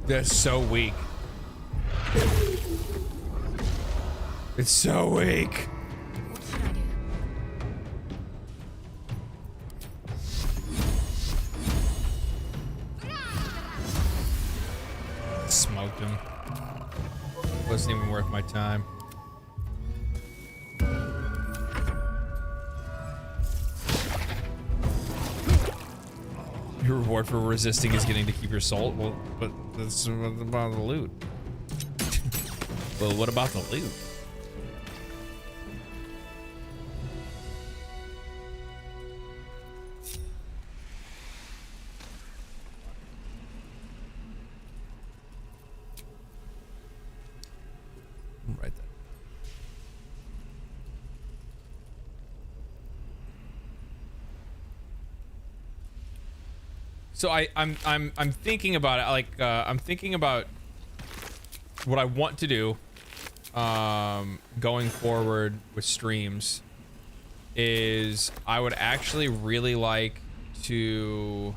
They're so weak. It's so weak. Smoked him. Wasn't even worth my time. Your reward for resisting is getting to keep your soul. Well, but that's about the loot. Well, what about the loot? Right there. So I'm thinking about it. Like I'm thinking about what I want to do going forward with streams is I would actually really like to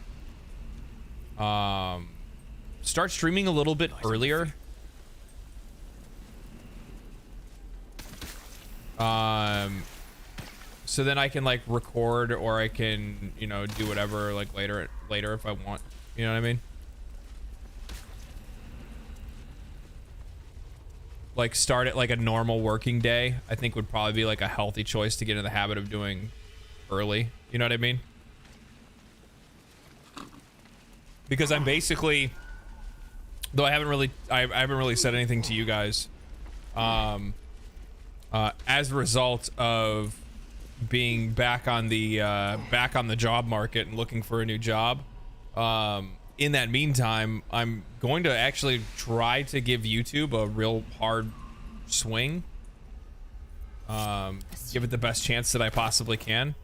start streaming a little bit earlier. So then I can like record, or I can, you know, do whatever like later if I want. You know what I mean? Like start at like a normal working day, I think would probably be like a healthy choice to get in the habit of doing early. You know what I mean? Because I'm basically, though I haven't really said anything to you guys, as a result of being back on the job market and looking for a new job. In that meantime, I'm going to actually try to give YouTube a real hard swing. Give it the best chance that I possibly can.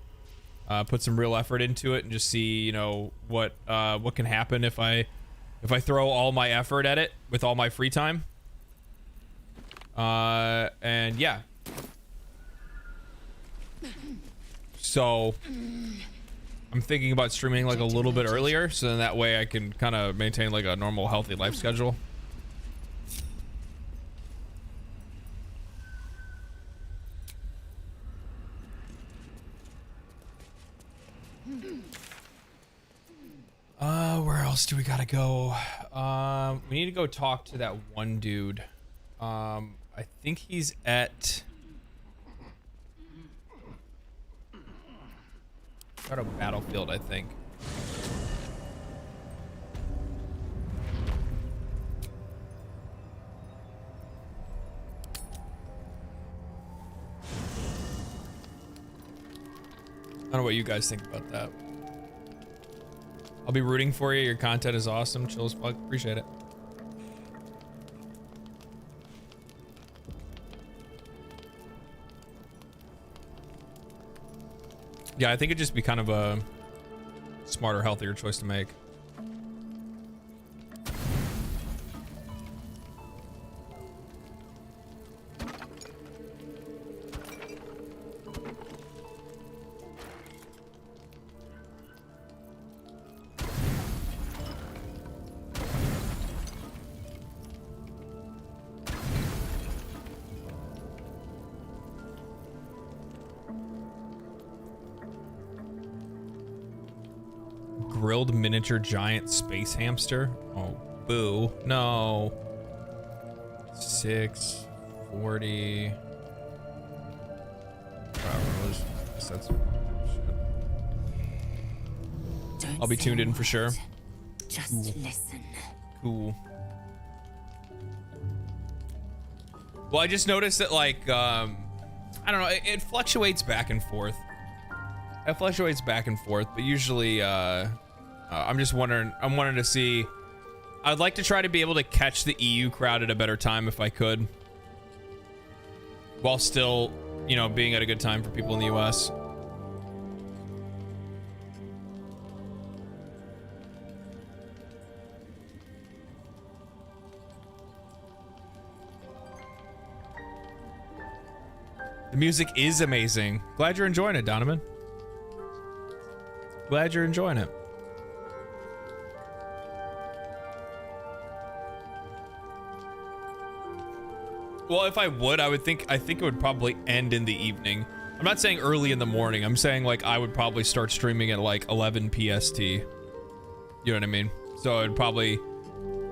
Put some real effort into it and just see, you know, what can happen if I throw all my effort at it with all my free time. And yeah. So I'm thinking about streaming like a little bit earlier, so then that way I can kind of maintain like a normal healthy life schedule. Where else do we gotta go? We need to go talk to that one dude. I think he's at a battlefield, I think. I don't know what you guys think about that. I'll be rooting for you. Your content is awesome. Chill as fuck. Appreciate it. Yeah, I think it'd just be kind of a smarter, healthier choice to make. Grilled miniature giant space hamster. Oh, boo. No. 640. I'll be tuned in for sure. Just listen. Cool. Well, I just noticed that, like, I don't know, it fluctuates back and forth. It fluctuates back and forth, but usually, I'm just wondering, I'm wanting to see, I'd like to try to be able to catch the EU crowd at a better time if I could. While still, you know, being at a good time for people in the US. The music is amazing. Glad you're enjoying it, Donovan. Glad you're enjoying it. Well, if I would, I think it would probably end in the evening. I'm not saying early in the morning. I'm saying like I would probably start streaming at like 11 PST. You know what I mean? So it'd probably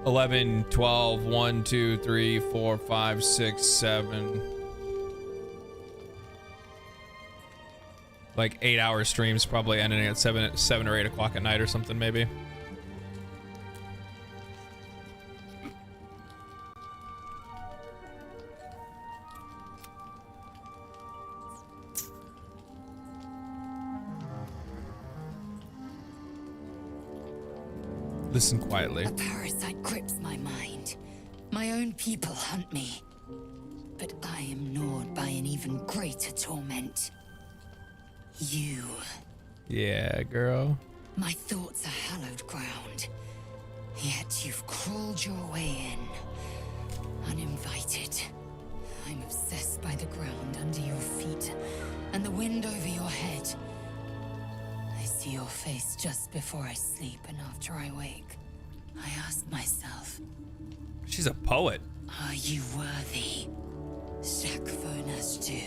11, 12, 1, 2, 3, 4, 5, 6, 7. Like 8-hour streams, probably ending at 7 or 8 o'clock at night or something, maybe. Listen quietly. A parasite grips my mind. My own people hunt me. But I am gnawed by an even greater torment. You. Yeah, girl. My thoughts are hallowed ground. Yet you've crawled your way in. Uninvited. I'm obsessed by the ground under your feet and the wind over your head. I see your face just before I sleep and after I wake. I ask myself, she's a poet. are you worthy? Shakfonas do.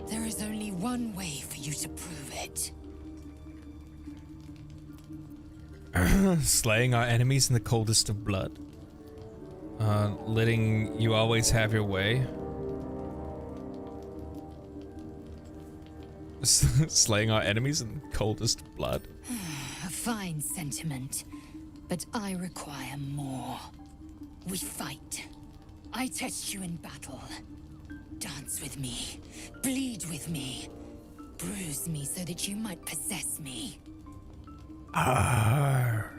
There is only one way for you to prove it. Slaying our enemies in the coldest of blood. Letting you always have your way. Slaying our enemies in the coldest of blood. A fine sentiment, but I require more. We fight. I test you in battle. Dance with me. Bleed with me. Bruise me so that you might possess me. Arr.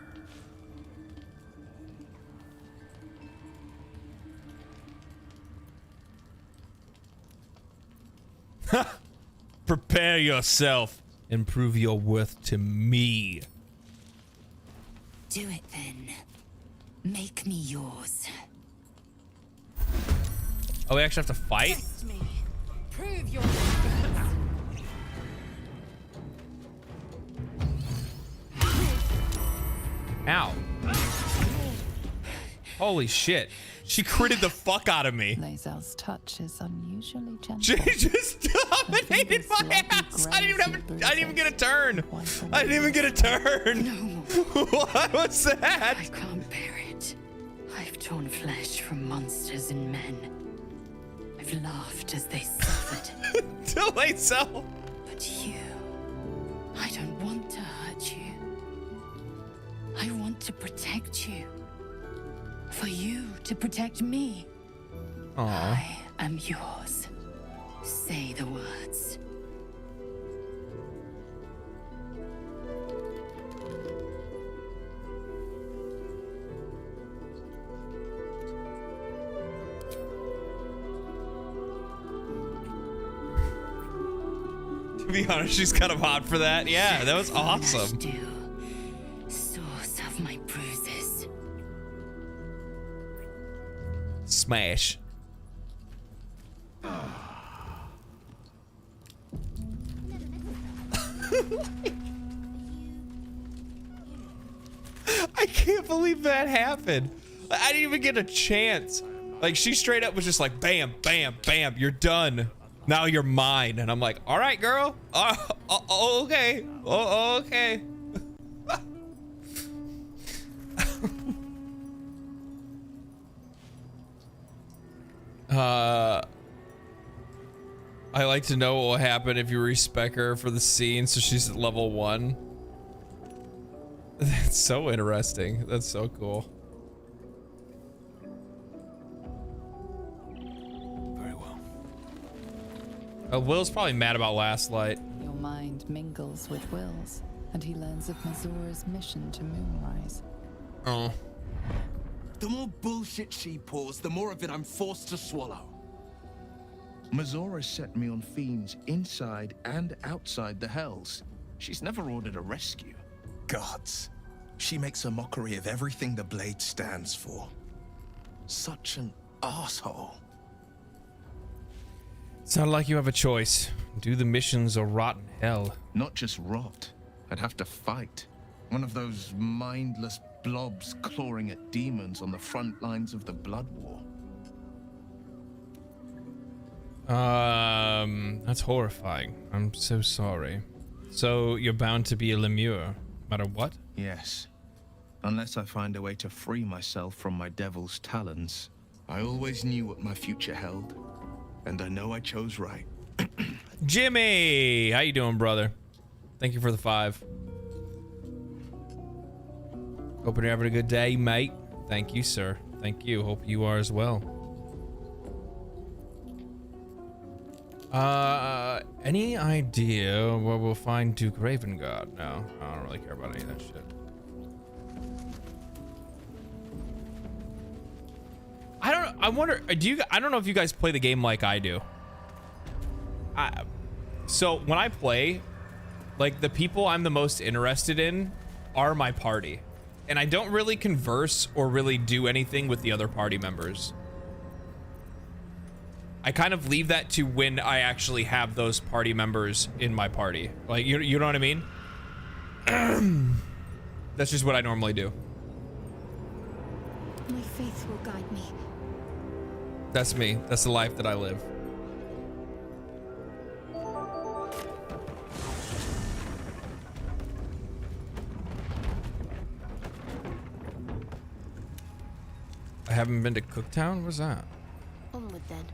Prepare yourself and prove your worth to me. Do it then. Make me yours. Oh, we actually have to fight? Test me. Prove your Ow. Holy shit. She critted the fuck out of me. Lazel's touch is unusually gentle. She just dominated my ass. I didn't even get a turn. I didn't even get a turn. No. What was that? I can't bear it. I've torn flesh from monsters and men. I've laughed as they suffered. To myself. But you, I don't want to hurt you. I want to protect you. For you to protect me. Aww. I am yours. Say the words. To be honest, she's kind of hot for that. Yeah, that was awesome. Source of my bruises. Smash. I can't believe that happened. I didn't even get a chance. Like, she straight up was just like, bam, bam, bam, you're done. Now you're mine. And I'm like, all right, girl. Okay. Okay. I like to know what will happen if you respec her for the scene so she's at level 1. That's so interesting. That's so cool. Very well. Will's probably mad about Last Light. Your mind mingles with Will's, and he learns of Mazora's mission to Moonrise. Oh. The more bullshit she pours, the more of it I'm forced to swallow. Mazora set me on fiends inside and outside the Hells. She's never ordered a rescue. Gods. She makes a mockery of everything the blade stands for. Such an asshole. Sound like you have a choice. Do the missions or rot in hell. Not just rot. I'd have to fight. One of those mindless blobs clawing at demons on the front lines of the Blood War. That's horrifying. I'm so sorry. So you're bound to be a lemure, no matter what? Yes. Unless I find a way to free myself from my devil's talons. I always knew what my future held, and I know I chose right. Jimmy! How you doing, brother? Thank you for the 5. Hoping you're having a good day, mate. Thank you, sir. Thank you. Hope you are as well. Any idea where we'll find Duke Ravengard? No, I don't really care about any of that shit. I wonder, I don't know if you guys play the game like I do. So when I play, like, the people I'm the most interested in are my party. And I don't really converse or really do anything with the other party members. I kind of leave that to when I actually have those party members in my party. Like, you know what I mean? That's just what I normally do. My faith will guide me. That's me. That's the life that I live. I haven't been to Cooktown? What's that? Onward then.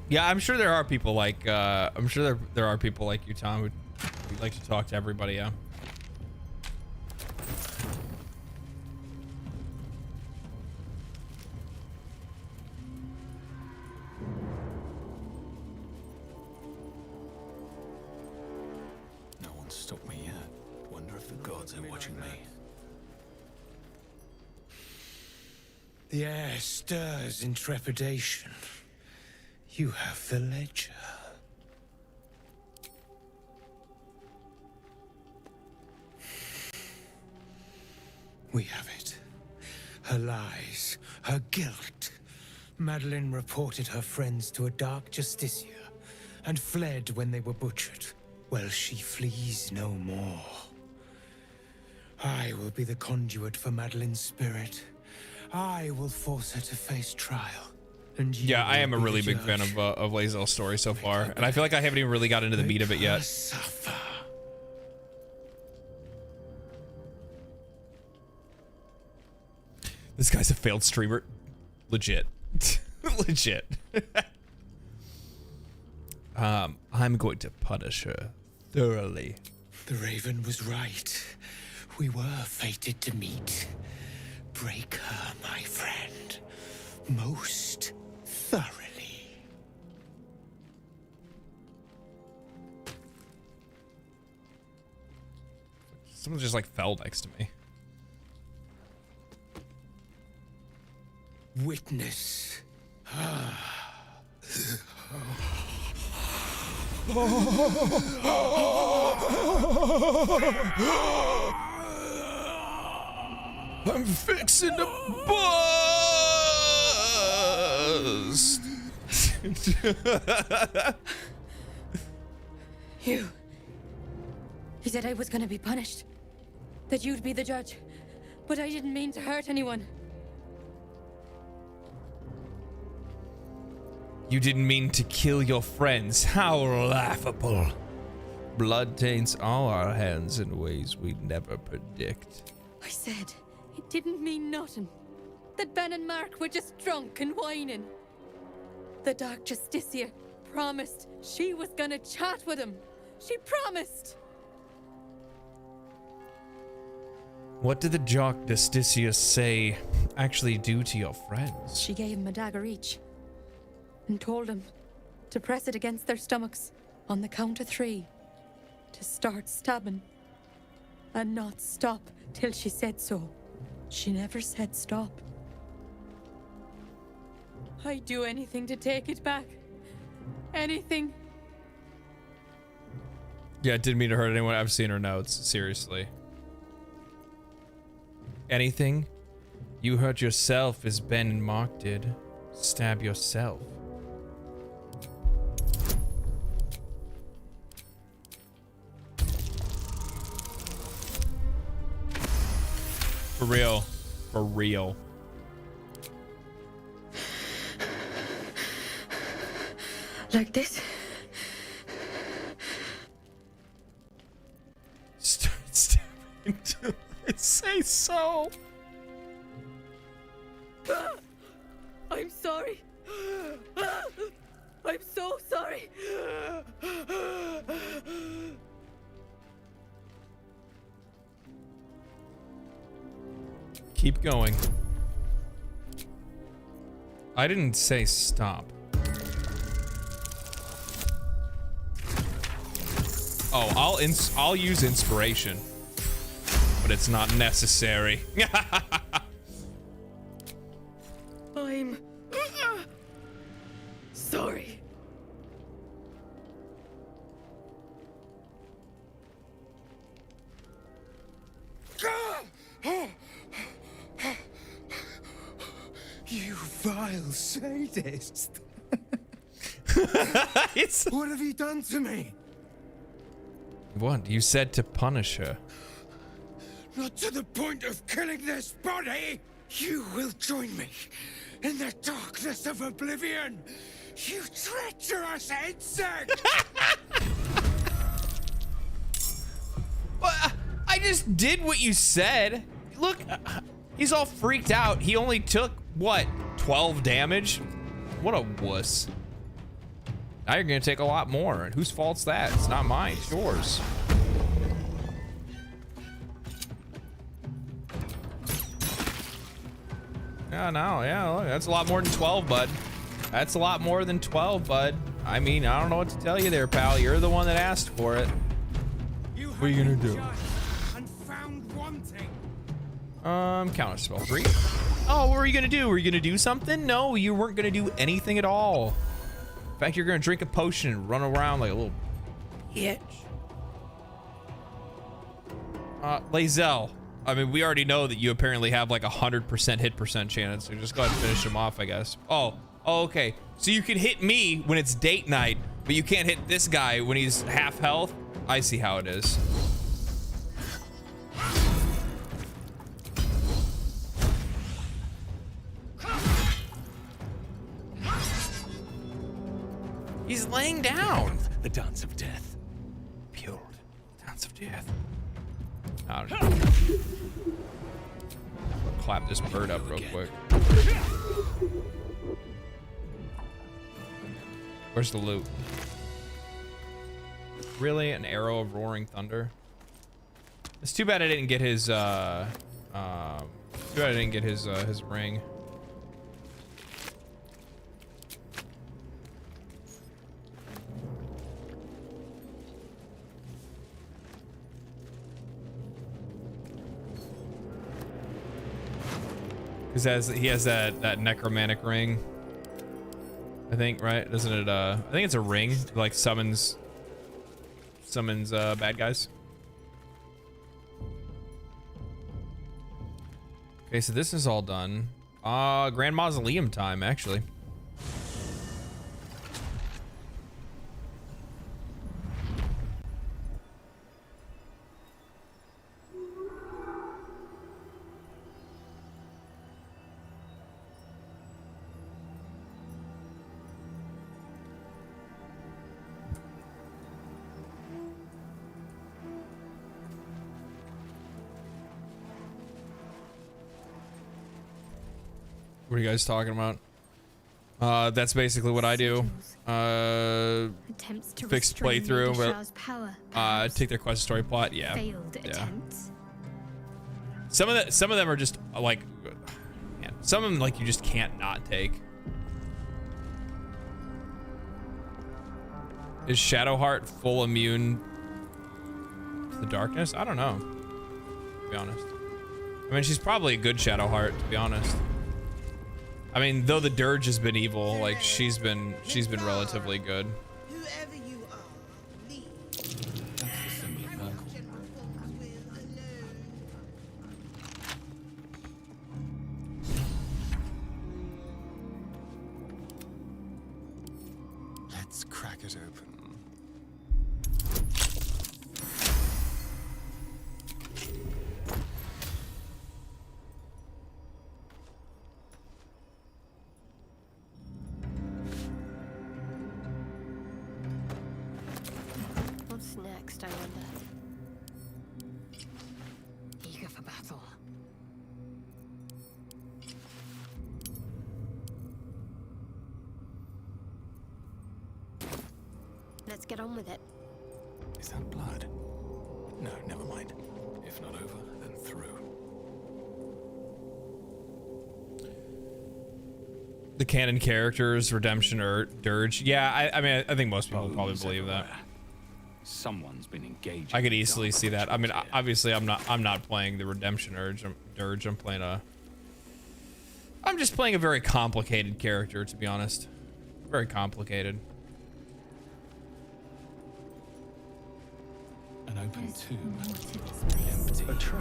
Yeah, I'm sure there are people like I'm sure there are people like you, Tom, who'd like to talk to everybody. Yeah. No one's stopped me yet. Wonder if the gods are watching me. The air stirs in trepidation. You have the ledger. We have it. Her lies, her guilt. Madeline reported her friends to a dark Justiciar and fled when they were butchered. Well, she flees no more. I will be the conduit for Madeline's spirit. I will force her to face trial. And you Yeah, I am a will be really the big fan judge. of Lae'zel's story so far, and I feel like I haven't even really got into the meat of it yet. Suffer. This guy's a failed streamer. Legit. Legit. I'm going to punish her thoroughly. The Raven was right. We were fated to meet. Break her, my friend. Most thoroughly. Someone just like fell next to me. Witness. I'm fixing to bust. You said I was gonna be punished. That you'd be the judge. But I didn't mean to hurt anyone. You didn't mean to kill your friends. How laughable. Blood taints all our hands in ways we'd never predict. I said it didn't mean nothing. That Ben and Mark were just drunk and whining. The Dark Justiciar promised she was gonna chat with him. She promised. What did the Dark Justiciar say actually do to your friends? She gave him a dagger each. And told him to press it against their stomachs on the count of 3. To start stabbing. And not stop till she said so. She never said stop. I'd do anything to take it back. Anything. Yeah, it didn't mean to hurt anyone. I've seen her notes. Seriously. Anything? You hurt yourself as Ben and Mark did. Stab yourself. For real. For real. Like this? Start stabbing until I say so. I'm sorry. I'm so sorry. Keep going. I didn't say stop. Oh, I'll use inspiration, but it's not necessary. I'm sorry. You vile sadist. What have you done to me? What? You said to punish her. Not to the point of killing this body! You will join me in the darkness of oblivion! You treacherous insect! Well, I just did what you said. Look, he's all freaked out. He only took, what, 12 damage? What a wuss. Now you're gonna take a lot more. Whose fault's that? It's not mine, it's yours. Yeah, no, yeah, look, that's a lot more than 12, bud. That's a lot more than 12, bud. I mean, I don't know what to tell you there, pal. You're the one that asked for it. What are you gonna do? And found wanting. Counterspell 3. Oh, what were you gonna do? Were you gonna do something? No, you weren't gonna do anything at all. In fact, you're gonna drink a potion and run around like a little bitch. Lae'zel. I mean, we already know that you apparently have like 100% hit percent chance, so just go ahead and finish him off, I guess. Oh, okay. So you can hit me when it's date night, but you can't hit this guy when he's half health? I see how it is. He's laying down. The dance of death. Behold, dance of death. I don't know. Clap this bird up real quick. Where's the loot? Really? An arrow of roaring thunder? It's too bad I didn't get his too bad I didn't get his ring. Because he has that necromantic ring. I think, right? Doesn't it I think it's a ring that, like, summons bad guys. Okay, so this is all done. Grand Mausoleum time, actually. What are you guys talking about? That's basically what I do. Attempts to Fixed restrain playthrough, Shah's power, but take their quest story plot. Yeah. failed attempts. Some of them are just like, man, some of them like you just can't not take. Is Shadowheart full immune to the darkness? I don't know, to be honest. I mean, she's probably a good Shadowheart, to be honest. I mean, though the Dirge has been evil, like she's been relatively good. Let's crack it open. What's next, I wonder? Eager for battle. Let's get on with it. Is that blood? No, never mind. If not over, then through. The canon characters, Redemption or Dirge. Yeah, I mean, I think most people probably believe that. Someone's been engaged. I could easily see that. I mean, obviously, I'm not playing the Redemption Dirge. I'm just playing a very complicated character, to be honest. Very complicated. An open tomb. Empty. Sure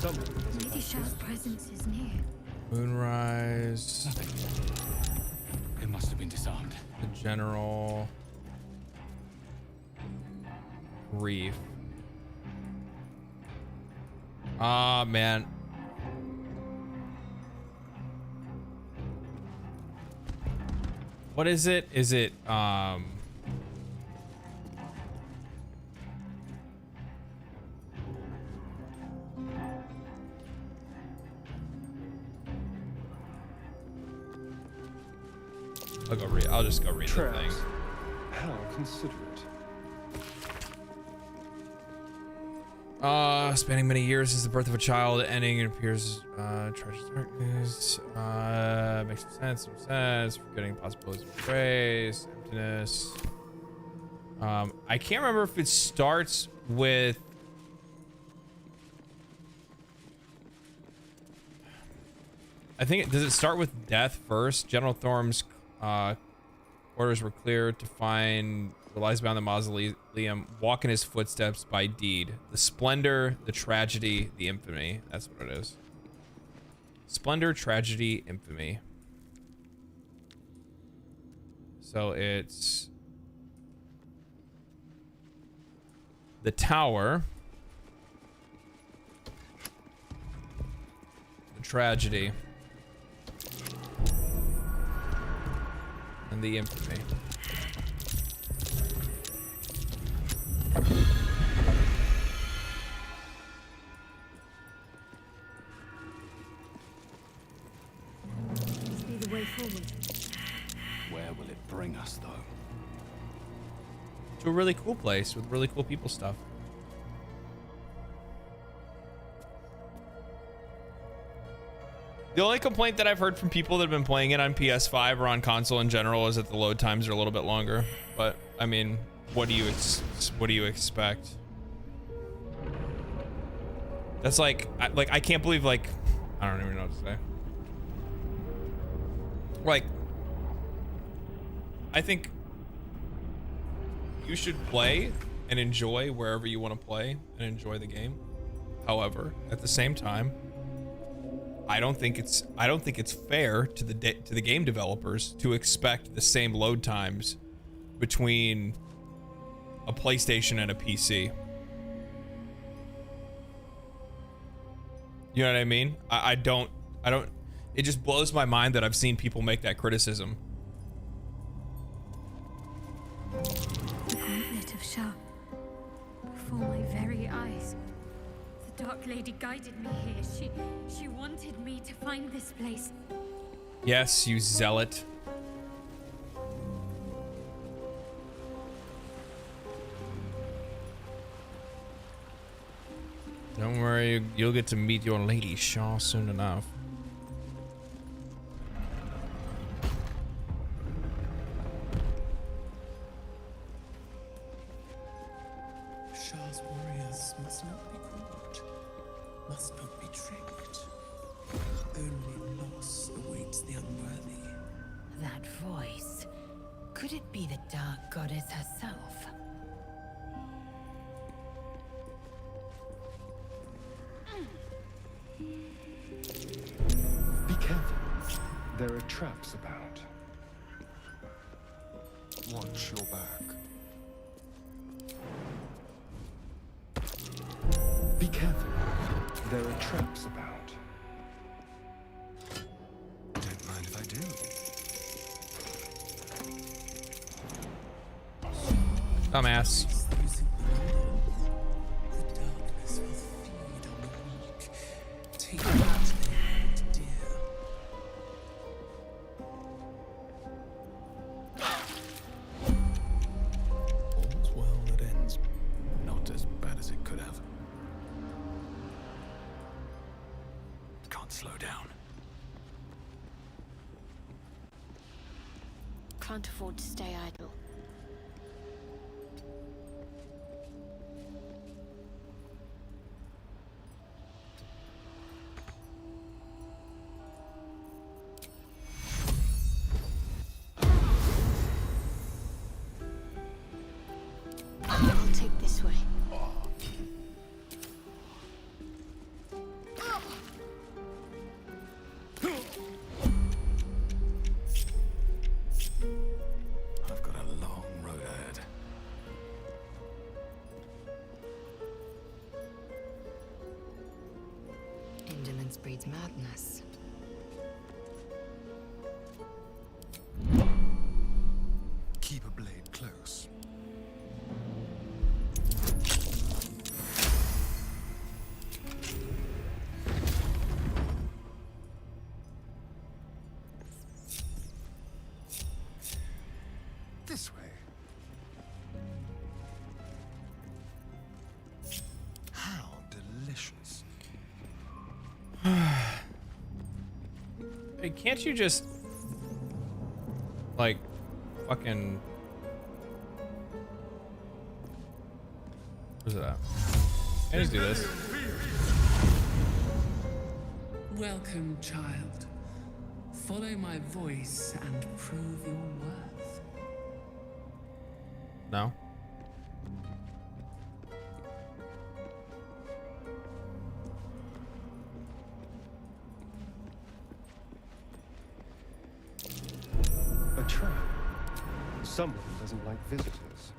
of it. Maybe Shah's presence is near. Moonrise. It must have been disarmed. The General. Reef. Ah, man. What is it? Is it, I'll just go read the thing. How considerate. Spanning many years since the birth of a child, ending it appears, treasures darkness, makes some sense, forgetting possibilities of grace, emptiness. I can't remember if it starts with, I think does it start with death first? General Thorm's, orders were clear to find what lies beyond the mausoleum, walk in his footsteps by deed. The splendor, the tragedy, the infamy. That's what it is. Splendor, tragedy, infamy. So it's the tower, the tragedy, and the infamy. Must be the way forward. Where will it bring us, though? To a really cool place with really cool people stuff. The only complaint that I've heard from people that have been playing it on PS5 or on console in general is that the load times are a little bit longer. But I mean, what do you expect? That's like I can't believe, like, I don't even know what to say. Like, I think you should play and enjoy wherever you want to play and enjoy the game. However, at the same time, I don't think it's fair to the game developers to expect the same load times between a PlayStation and a PC. You know what I mean? I don't. It just blows my mind that I've seen people make that criticism. The gauntlet of Shah, before my very eyes. The Dark Lady guided me here. She wanted me to find this place. Yes, you zealot. Don't worry, you'll get to meet your Lady Shah soon enough. Shah's warriors must not be caught, must not be tricked. Only loss awaits the unworthy. That voice. Could it be the Dark Goddess herself? Be careful. There are traps about. Watch your back. Be careful. There are traps about. Don't mind if I do. Dumbass. The darkness will feed on the weak, take what they hold dear. All's well that ends. Not as bad as it could have. Can't slow down. Can't afford to stay idle. I'll take this way. I've got a long road ahead. Indolence breeds madness. Keep a blade close. This way. How delicious. Hey, can't you just like fucking where's it at? Can I just do this? Welcome, child. Follow my voice and prove your worth. No. A trap. Someone doesn't like visitors.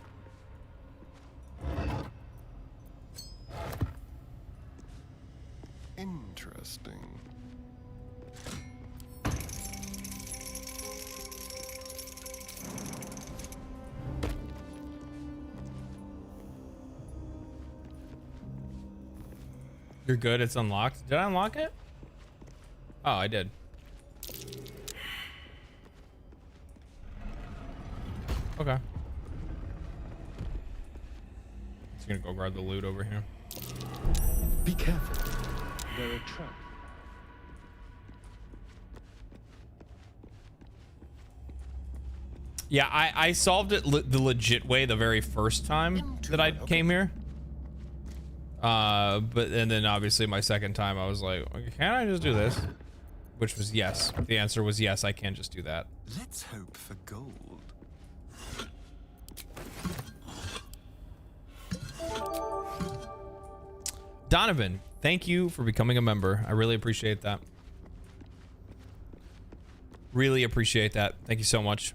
Interesting. You're good. It's unlocked. Did I unlock it? Oh, I did. Okay. Just gonna go grab the loot over here. Be careful. They're a trap. Yeah, I solved it the legit way the very first time that I came here. And then obviously my second time I was like, okay, can't I just do this? Which was yes. The answer was yes, I can just do that. Let's hope for gold. Donovan, thank you for becoming a member. I really appreciate that. Really appreciate that. Thank you so much.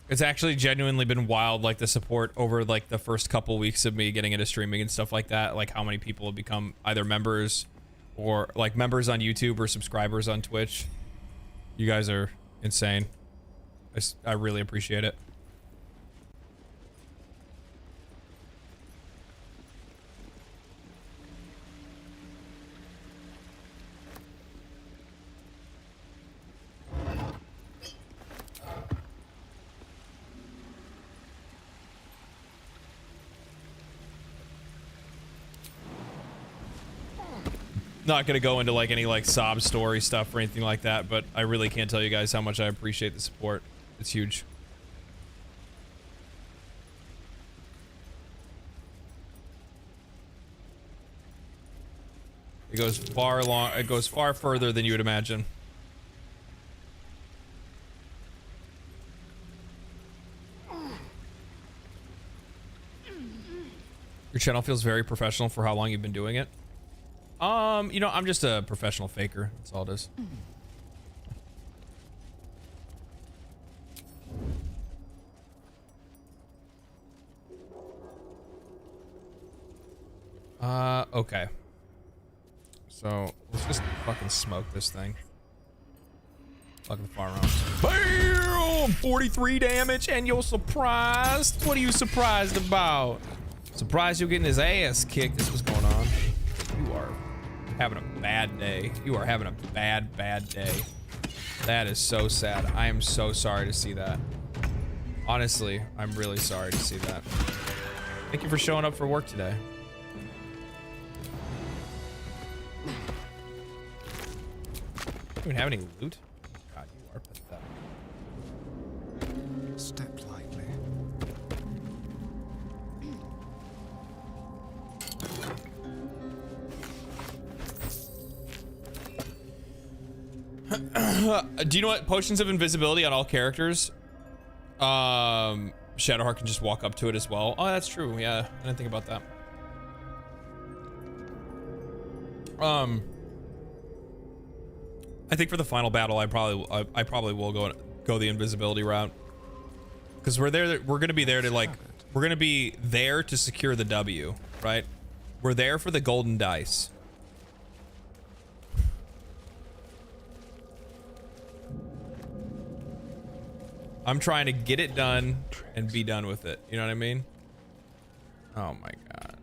It's actually genuinely been wild, like the support over like the first couple weeks of me getting into streaming and stuff like that. Like how many people have become either members or like members on YouTube or subscribers on Twitch. You guys are insane. I really appreciate it. Not gonna go into like any like sob story stuff or anything like that, but I really can't tell you guys how much I appreciate the support. It's huge. It goes far further than you would imagine. Your channel feels very professional for how long you've been doing it. You know, I'm just a professional faker. That's all it is. Okay. So, let's just fucking smoke this thing. Fucking far rounds. BAM! 43 damage, and you're surprised? What are you surprised about? Surprised you're getting his ass kicked. This was going on. You are having a bad day. You are having a bad day. That is so sad. I am so sorry to see that. Honestly, I'm really sorry to see that. Thank you for showing up for work today. Do you even have any loot? God, you are pathetic. Step lightly. Do you know what? Potions of invisibility on all characters. Shadowheart can just walk up to it as well. Oh, that's true. Yeah, I didn't think about that. I think for the final battle, I probably will go the invisibility route, because we're gonna be there to like, we're gonna be there to secure the W, right? We're there for the golden dice. I'm trying to get it done and be done with it. You know what I mean? Oh my god.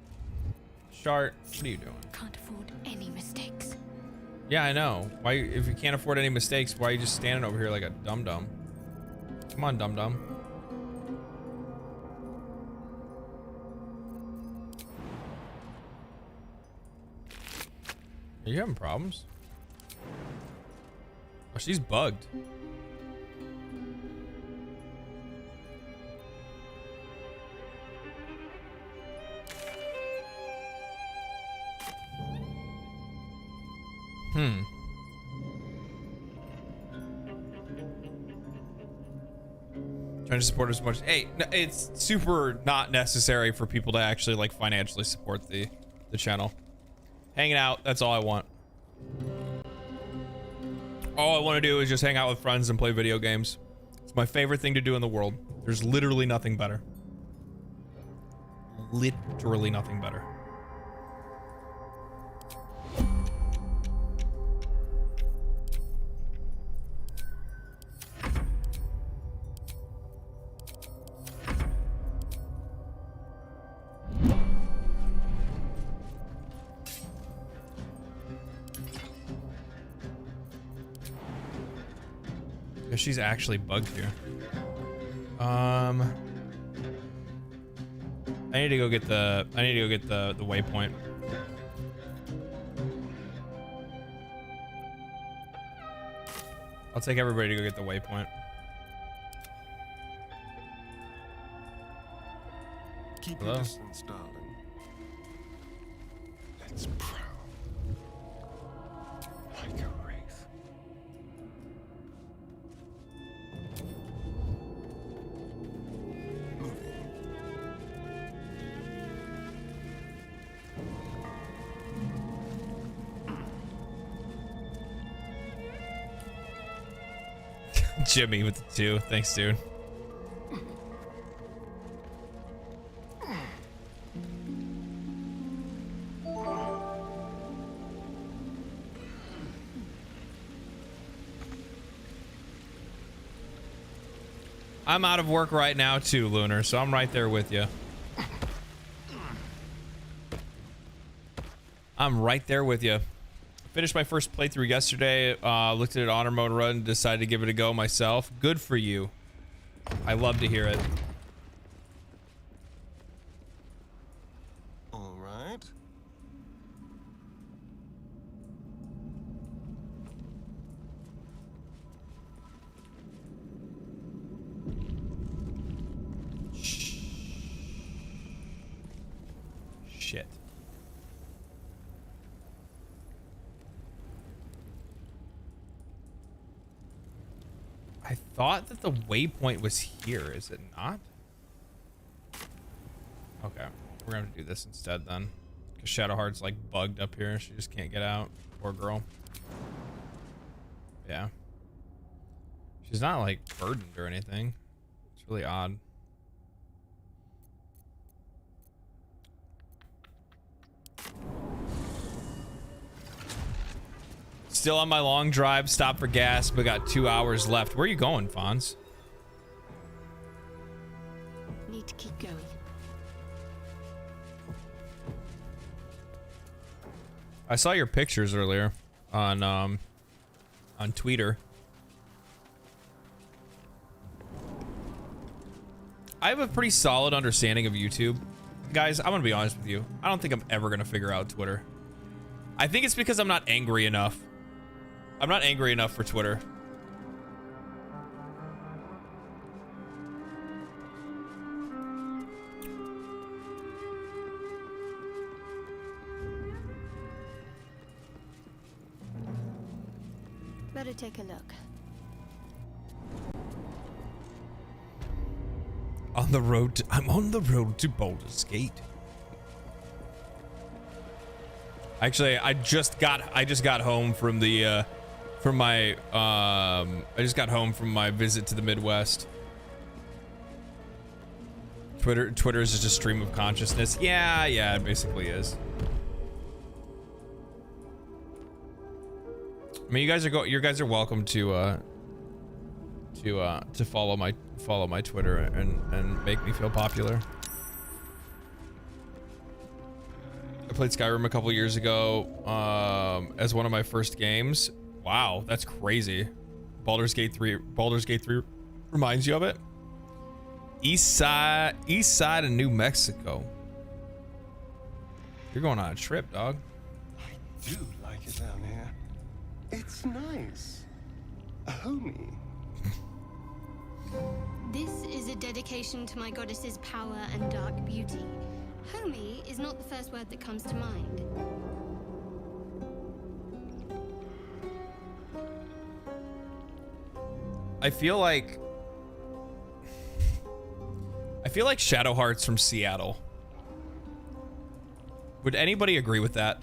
Shart, what are you doing? Can't afford any mistakes. Yeah, I know. Why, if you can't afford any mistakes, why are you just standing over here like a dum-dum? Come on, dum-dum. Are you having problems? Oh, she's bugged. Trying to support as much. Hey, it's super not necessary for people to actually like financially support the channel. Hanging out, that's all I want. All I want to do is just hang out with friends and play video games. It's my favorite thing to do in the world. There's literally nothing better. Literally nothing better. she's actually bugged here. I need to go get the waypoint. I'll take everybody to go get the waypoint. Keep your distance, darling. Let's prowl like a wraith. Jimmy with the 2. Thanks, dude. I'm out of work right now too, Lunar, so I'm right there with you. I'm right there with you. Finished my first playthrough yesterday. Looked at an honor mode run, decided to give it a go myself. Good for you. I love to hear it. All right. Shit. I thought that the waypoint was here. Is it not? Okay, we're gonna have to do this instead then. Because Shadowheart's like bugged up here. She just can't get out. Poor girl. Yeah. She's not like burdened or anything. It's really odd. Still on my long drive, stop for gas, but got 2 hours left. Where are you going, Fonz? Need to keep going. I saw your pictures earlier on Twitter. I have a pretty solid understanding of YouTube. Guys, I'm gonna be honest with you. I don't think I'm ever gonna figure out Twitter. I think it's because I'm not angry enough. I'm not angry enough for Twitter. Better take a look. On the road to, I'm on the road to Baldur's Gate. Actually, I just got home from the I just got home from my visit to the Midwest. Twitter is just a stream of consciousness. Yeah, it basically is. I mean, you guys are welcome to follow my Twitter and make me feel popular. I played Skyrim a couple years ago as one of my first games. Wow, that's crazy. Baldur's Gate 3 reminds you of it? East side of New Mexico. You're going on a trip, dog. I do like it down here. It's nice. Homey. This is a dedication to my goddess's power and dark beauty. Homey is not the first word that comes to mind. I feel like Shadowheart's from Seattle. Would anybody agree with that?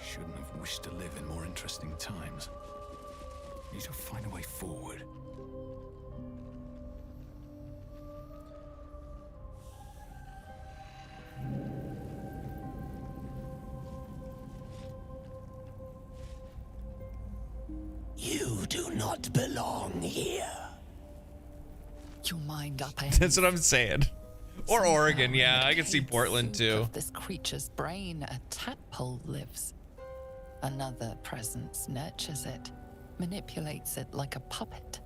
Shouldn't have wished to live in more interesting times. Need to find a way forward. You do not belong here. Your mind up, That's what I'm saying. Or Oregon, yeah, I can see decayed Portland soup too. of this creature's brain, a tadpole lives. Another presence nurtures it, manipulates it like a puppet.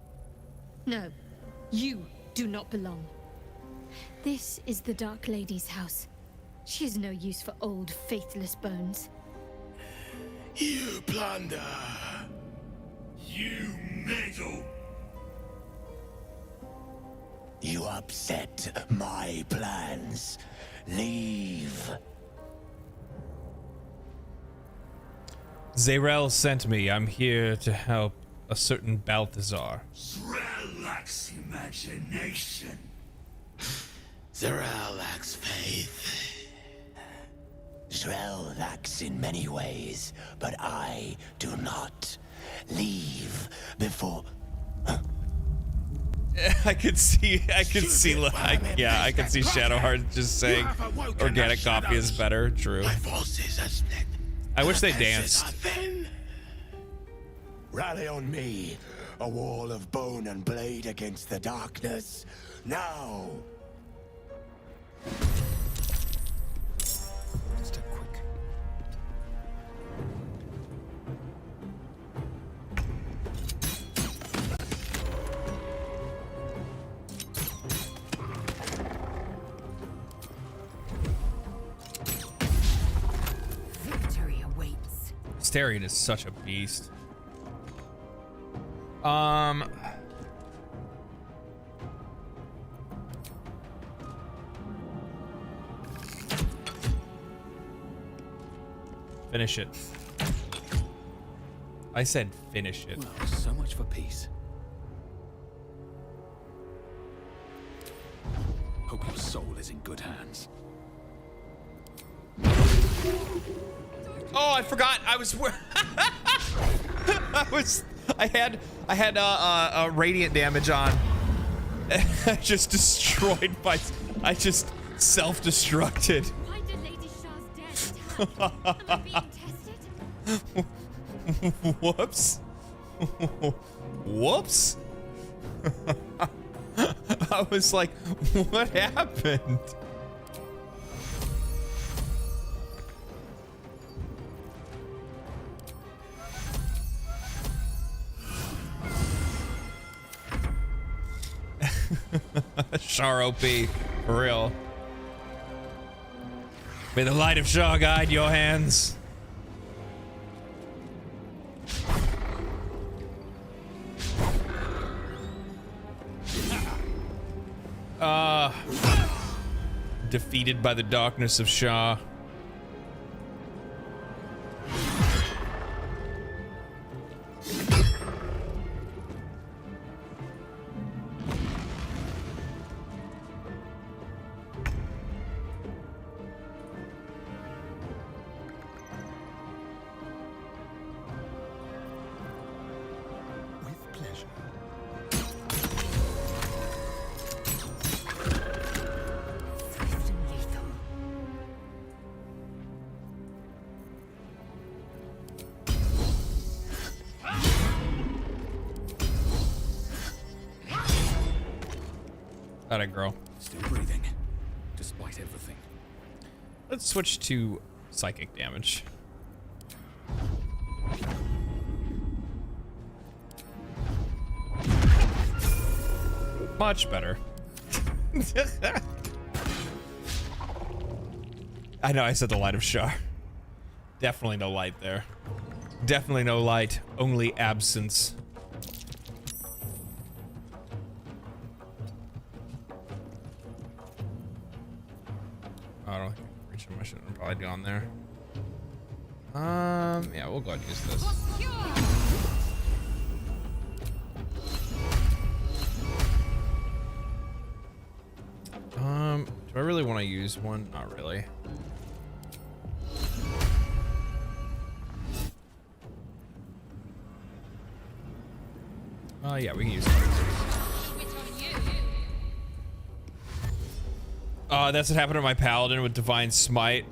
No, you do not belong. This is the Dark Lady's house. She is no use for old, faithless bones. You plunder. You meddle. You upset my plans. Leave. Zarel sent me. I'm here to help a certain Balthazar. Zerel lacks imagination. Zerel lacks faith. Zerel lacks in many ways, but I do not. Leave before... I could see like, yeah, I could see Shadowheart just saying organic coffee is better. True. I wish they danced. Rally on me, a wall of bone and blade against the darkness. Now! Step quick. Victory awaits. Starion is such a beast. Finish it. I said finish it. Well, so much for peace. Hope your soul is in good hands. Oh, I forgot. I had radiant damage on. I just destroyed my. I just self-destructed. Why did Lady Shah's death am I being tested? Whoops. Whoops. I was like, what happened? Shar OP, for real. May the light of Shah guide your hands. Defeated by the darkness of Shah. Atta girl. Still breathing, despite everything. Let's switch to psychic damage. Much better. I know I said the light of Shar. Definitely no light there. Definitely no light, only absence. I don't think I reach him. I shouldn't have probably gone there. Yeah, we'll go ahead and use this. Do I really want to use one? Not really. Yeah, we can use it. That's what happened to my paladin with divine smite.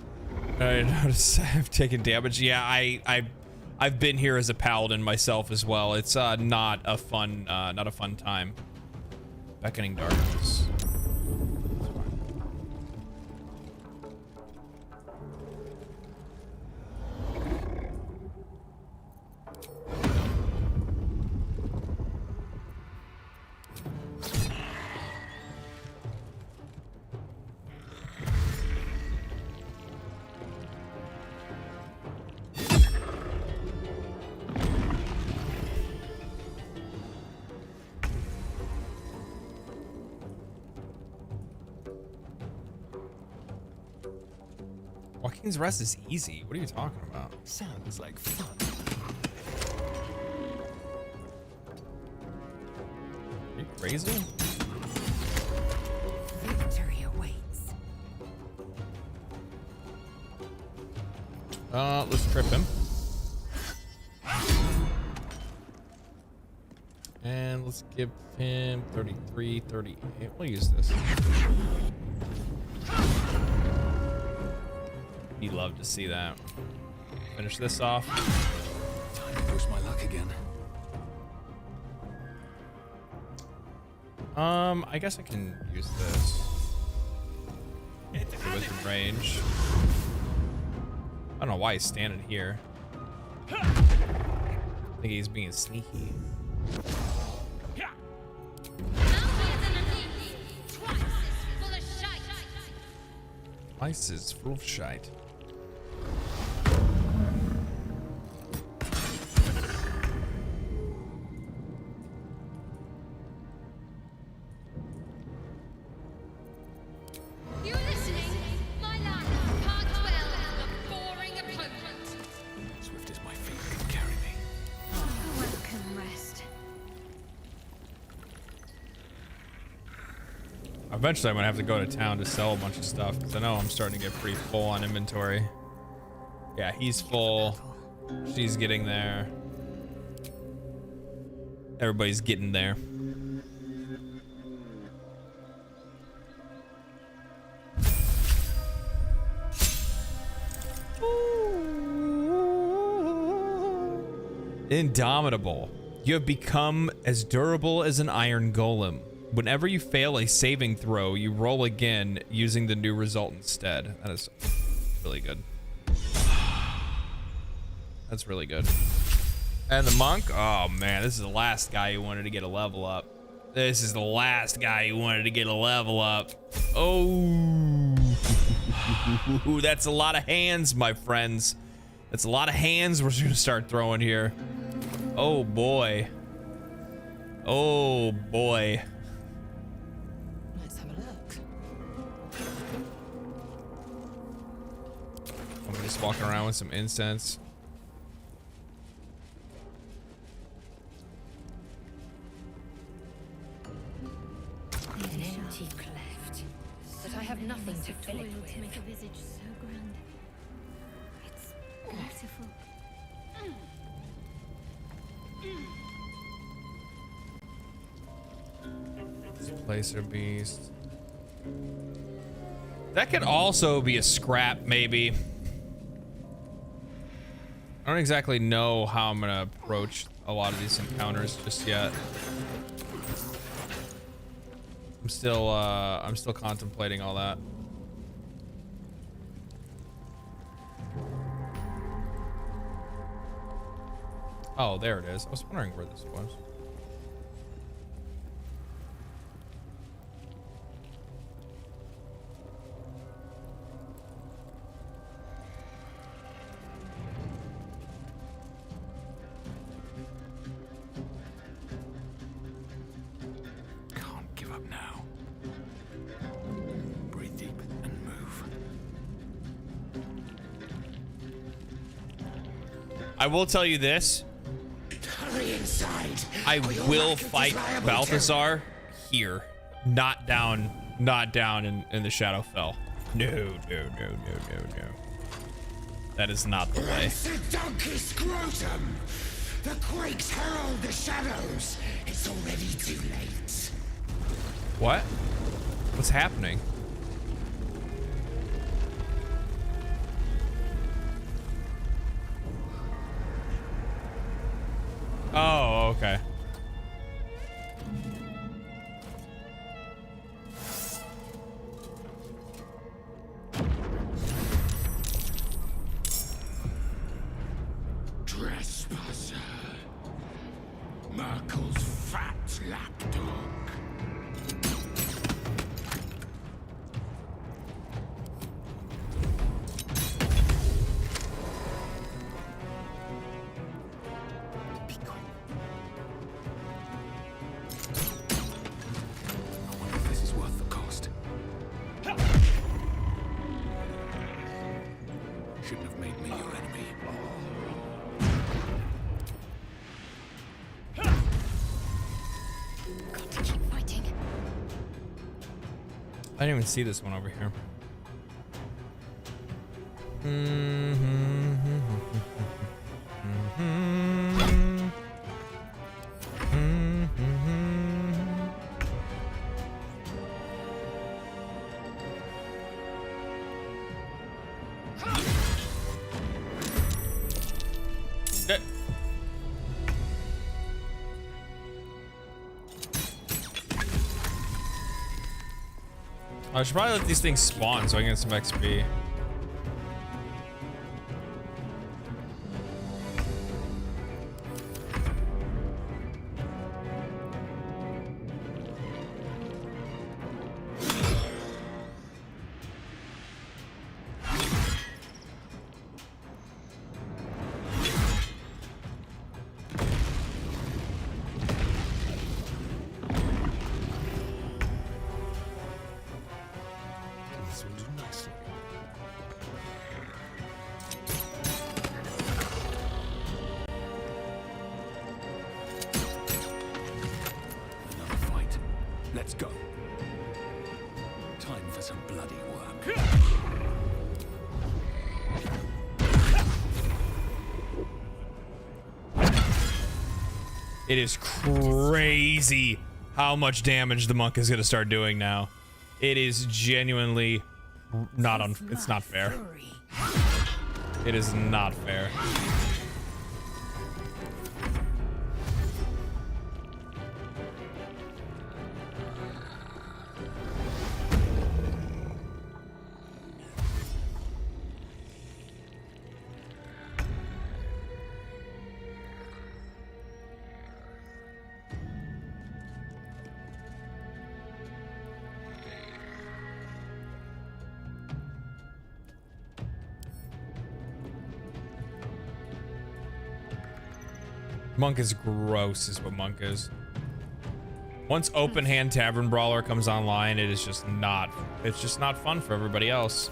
I noticed I've taken damage. Yeah, I've been here as a paladin myself as well. It's not a fun time. Beckoning darkness. Joaquin's Rest is easy. What are you talking about? Sounds like fun. Are you crazy? Victory awaits. Let's trip him. And let's give him 33, 38. We'll use this. He'd love to see that. Finish this off. Time to push my luck again. I guess I can use this. Within range. I don't know why he's standing here. I think he's being sneaky. Twice is full of shite. You're listening, my lad. Part 12, the boring opponent. Swift as my feet can carry me. Welcome, rest. Eventually, I'm gonna have to go to town to sell a bunch of stuff because I know I'm starting to get pretty full on inventory. Yeah, he's full. She's getting there. Everybody's getting there. Indomitable. You have become as durable as an iron golem. Whenever you fail a saving throw, you roll again using the new result instead. That is really good. That's really good. And the monk? Oh man, this is the last guy who wanted to get a level up. This is the last guy who wanted to get a level up. Oh, that's a lot of hands, my friends. That's a lot of hands we're gonna start throwing here. Oh boy. Oh boy. Let's have a look. I'm just walking around with some incense. An empty cleft, but I have nothing to fill it with. To make a visage so grand. It's beautiful. Displacer beast. That could also be a scrap, maybe. I don't exactly know how I'm gonna approach a lot of these encounters just yet. I'm still contemplating all that. Oh, there it is. I was wondering where this was. Can't give up now. Breathe deep and move. I will tell you this. Hurry inside. I will fight Balthazar here, not down in the Shadowfell. No. That is not the way. It's a donkey scrotum. The quakes herald the shadows. It's already too late. What? What's happening? Oh, okay. Trespasser. Merkel's fat lapdog. Shouldn't have made me your enemy. Got to keep fighting. I didn't even see this one over here. I should probably let these things spawn so I can get some XP. Let's go. Time for some bloody work. It is crazy how much damage the monk is going to start doing now. It is genuinely not on. It's not fair. It is not fair. Monk is gross is what Monk is. Once Open Hand Tavern Brawler comes online, it's just not fun for everybody else.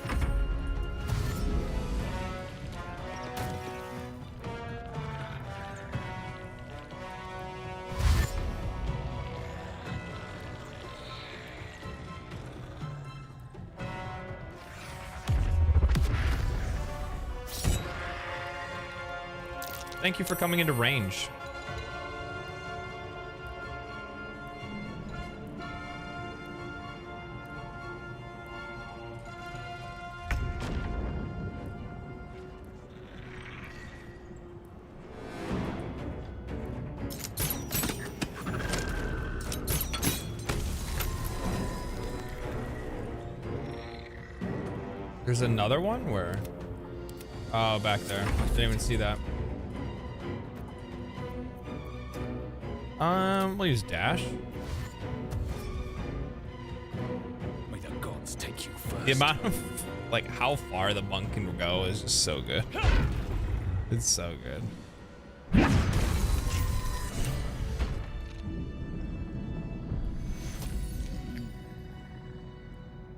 Thank you for coming into range. There's another one? Where? Oh, back there. Didn't even see that. We'll use dash. May the gods take you first. The amount of, like, how far the monk can go is just so good. It's so good.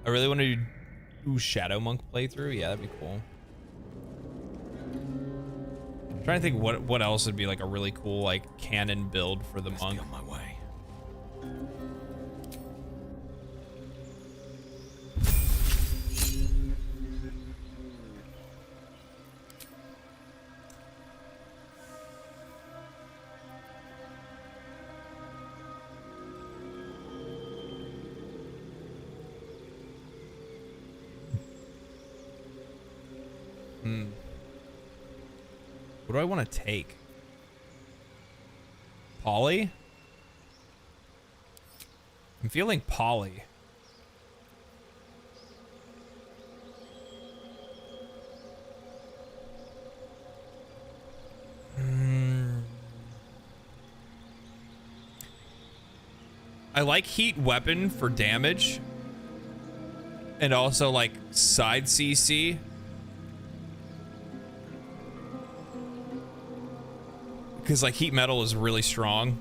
I really want to do Shadow Monk playthrough. Yeah, that'd be cool. I'm trying to think what else would be like a really cool like canon build for the monk. On my way. What do I want to take? Polly? I'm feeling Polly. I like heat weapon for damage. And also like side CC. Because like heat metal is really strong.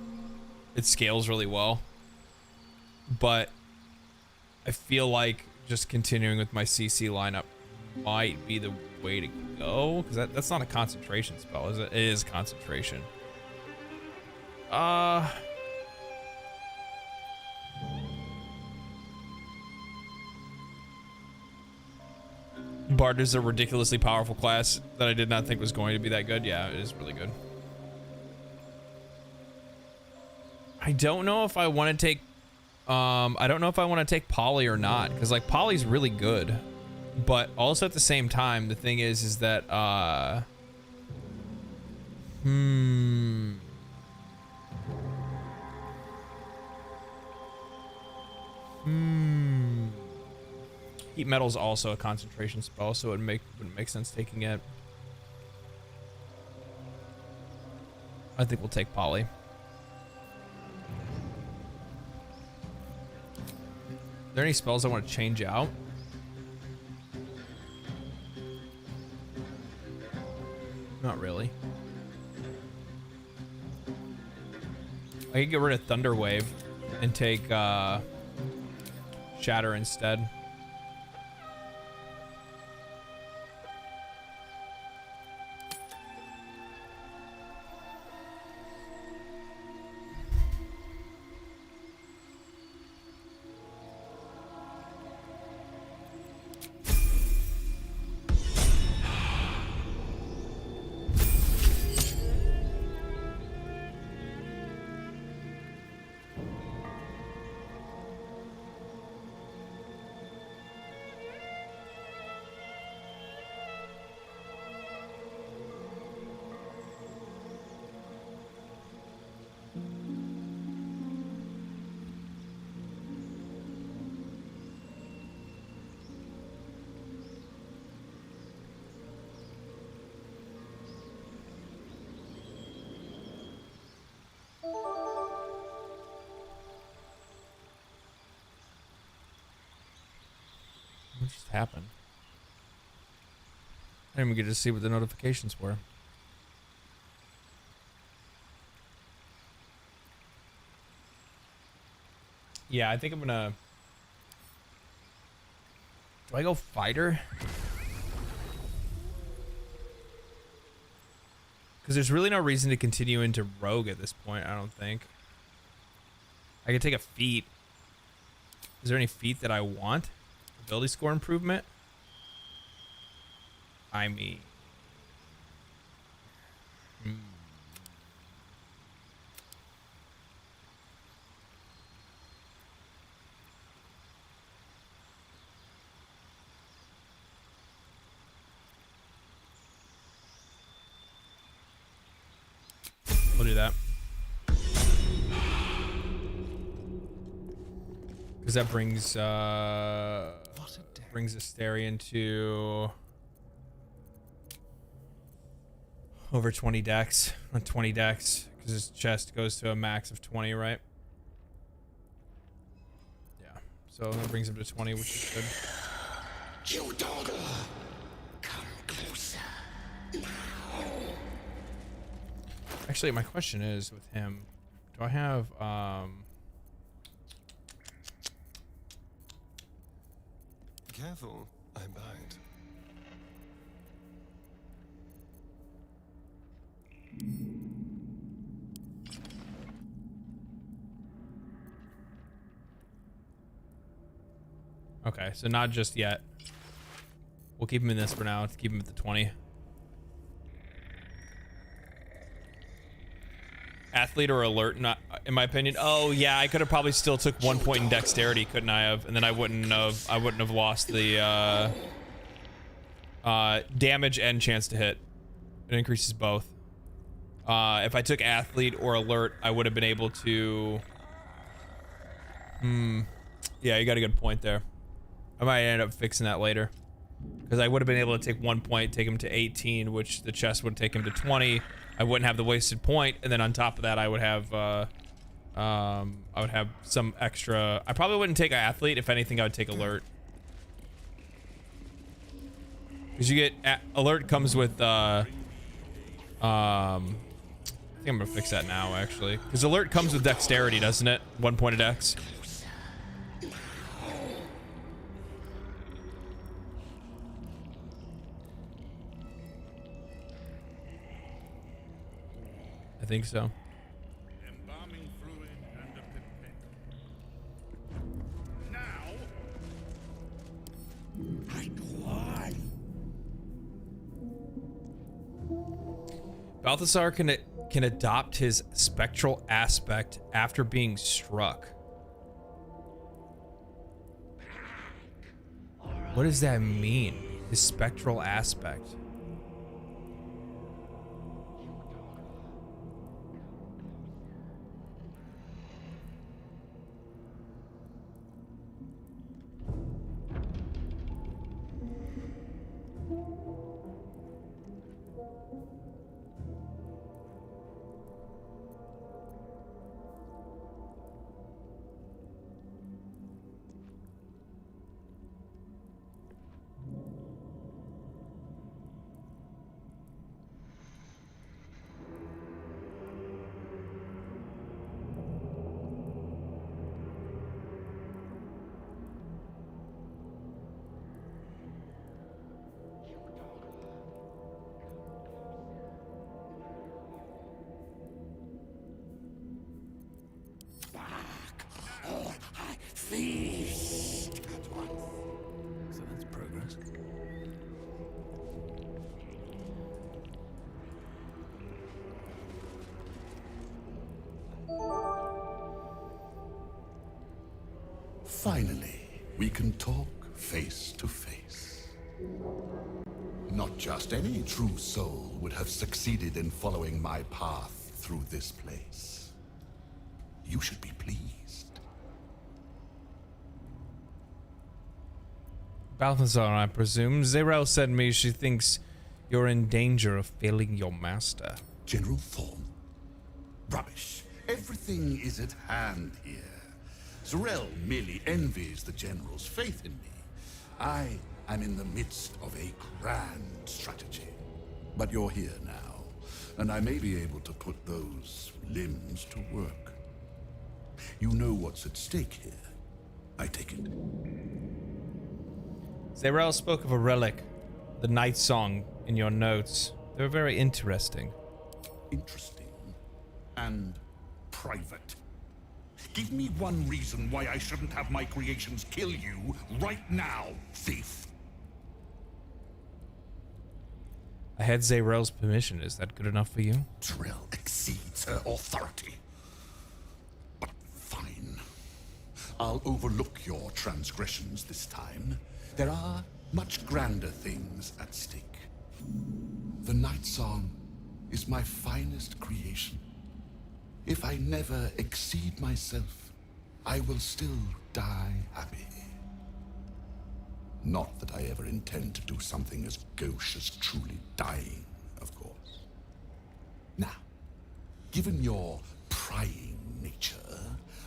It scales really well. But I feel like just continuing with my CC lineup might be the way to go, because that's not a concentration spell, is it? It is concentration. Bard is a ridiculously powerful class that I did not think was going to be that good. Yeah, it is really good. I don't know if I want to take I don't know if I want to take Poly or not, because like Poly's really good, but also at the same time the thing is that Heat metal's also a concentration spell, so it wouldn't make sense taking it. I think we'll take Poly. Are there any spells I want to change out? Not really. I could get rid of Thunder Wave and take Shatter instead. What just happened? I didn't even get to see what the notifications were. Yeah, I think I'm gonna... Do I go fighter? Because there's really no reason to continue into rogue at this point, I don't think. I could take a feat. Is there any feat that I want? Ability score improvement? I mean... We'll do that. Because that brings brings Astarion to over 20 decks. On 20 decks. Because his chest goes to a max of 20, right? Yeah. So that brings him to 20, which is good. You daughter, come closer now. Actually, my question is with him, do I have Careful, I'm behind. Okay, so not just yet. We'll keep him in this for now. Let's keep him at the 20. Athlete or alert, not in my opinion. Oh yeah, I could have probably still took 1 point in dexterity, couldn't I have? And then I wouldn't have lost the damage and chance to hit. It increases both. If I took athlete or alert, I would have been able to. Yeah, you got a good point there. I might end up fixing that later, because I would have been able to take 1 point, take him to 18, which the chest would take him to 20. I wouldn't have the wasted point, and then on top of that, I would have some extra. I probably wouldn't take an athlete. If anything, I would take alert, because you get alert comes with. I think I'm gonna fix that now, actually, because alert comes with dexterity, doesn't it? 1 point of dex. think so. Embalming fluid and a pipette. Now, I cry. Balthazar can adopt his spectral aspect after being struck. What does that mean? His spectral aspect. Feast. So that's progress. Finally, we can talk face to face. Not just any true soul would have succeeded in following my path through this place. You should be pleased. Balthazar, I presume. Zerel said to me she thinks you're in danger of failing your master. General Thorn? Rubbish. Everything is at hand here. Zerel merely envies the General's faith in me. I am in the midst of a grand strategy. But you're here now, and I may be able to put those limbs to work. You know what's at stake here, I take it. Zerel spoke of a relic, the Night Song, in your notes. They were very interesting. Interesting and private. Give me one reason why I shouldn't have my creations kill you right now, thief. I had Zerel's permission. Is that good enough for you? Zerel exceeds her authority. But fine. I'll overlook your transgressions this time. There are much grander things at stake. The Night Song is my finest creation. If I never exceed myself, I will still die happy. Not that I ever intend to do something as gauche as truly dying, of course. Now, given your prying nature,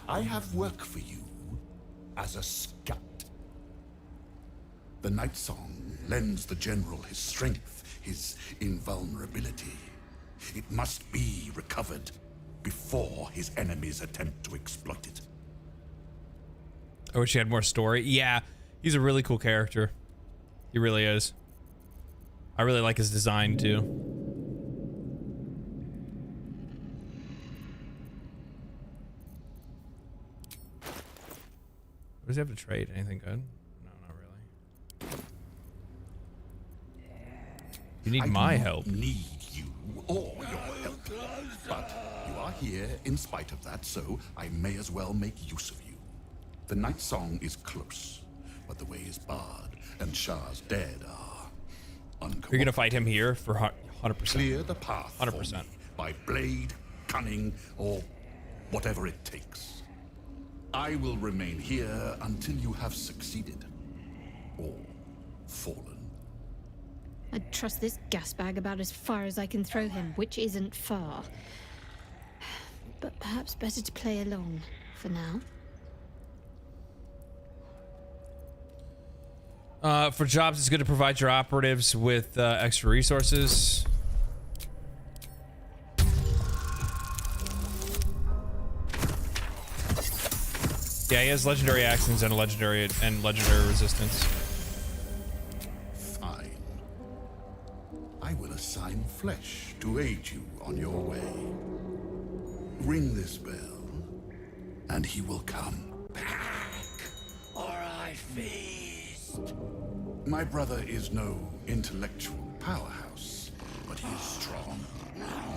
I have work for you as a scout. The Night Song lends the General his strength, his invulnerability. It must be recovered before his enemies attempt to exploit it. I wish he had more story. Yeah, he's a really cool character. He really is. I really like his design too. What does he have to trade? Anything good? No, not really. You need my help. Need you or your help. But you are here in spite of that, so I may as well make use of you. The Night Song is close, but the way is barred, and Shah's dead are uncooperative. You're gonna fight him here for 100%. Clear the path 100%. by blade, cunning, or whatever it takes. I will remain here until you have succeeded or fallen. I'd trust this gas bag about as far as I can throw him, which isn't far. But perhaps better to play along for now. For jobs, it's good to provide your operatives with extra resources. Yeah, he has legendary accents and legendary resistance. Fine. I will assign flesh to aid you on your way. Ring this bell, and he will come. Or I feast. My brother is no intellectual powerhouse, but he is strong,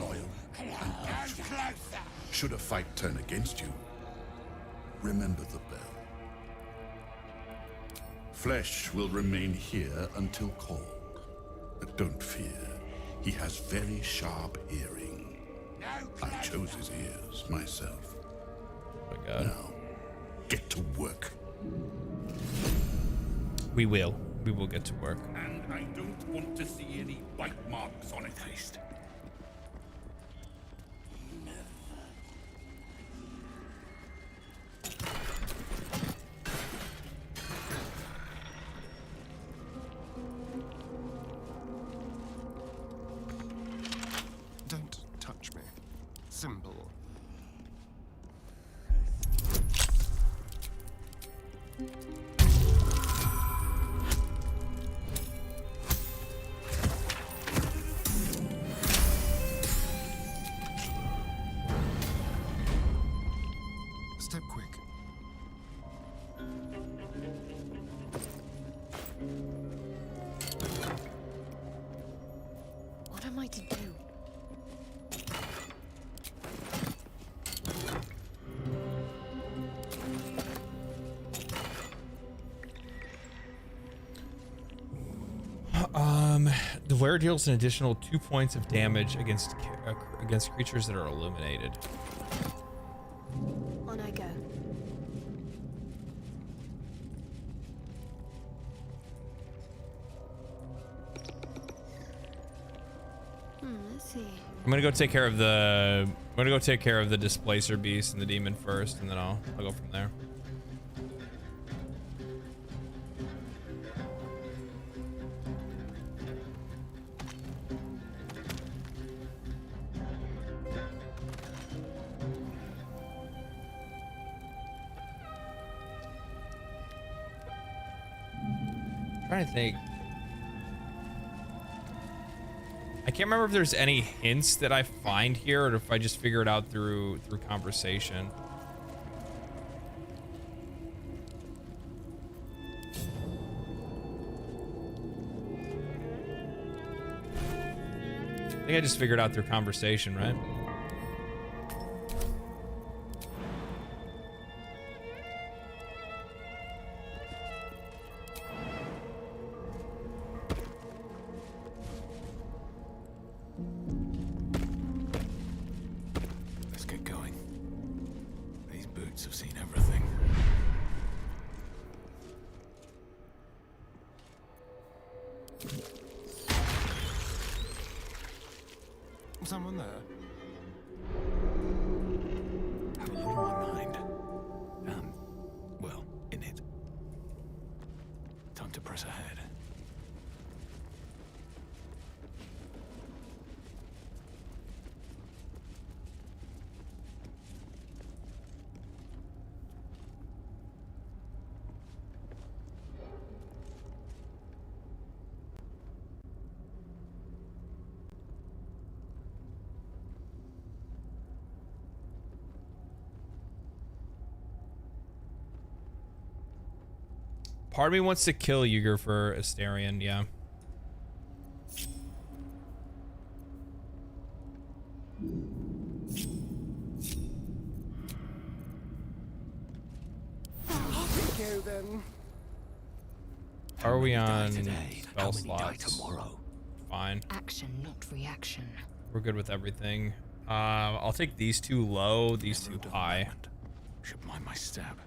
loyal, and punctual. Should a fight turn against you, remember the bell. Flesh will remain here until called. But don't fear, he has very sharp hearing. I chose his ears myself. Oh my God. Now, get to work. We will. We will get to work. And I don't want to see any bite marks on it. Taste. Don't touch me. Simple. Step quick. What am I to do? The wearer deals an additional 2 points of damage against creatures that are illuminated. On I go. Let's see. I'm gonna go take care of the displacer beast and the demon first, and then I'll go from there. Trying to think. I can't remember if there's any hints that I find here, or if I just figure it out through conversation. I think I just figured out through conversation, right? Let's get going. These boots have seen everything. Someone there? Have a lot on my mind. Well, in it. Time to press ahead. Part of me wants to kill Yuger for Astarion, yeah. Off we go then. How are we on today? spell slots? Fine. Action, not reaction. We're good with everything. I'll take these two low, these two high. Should mind my stab.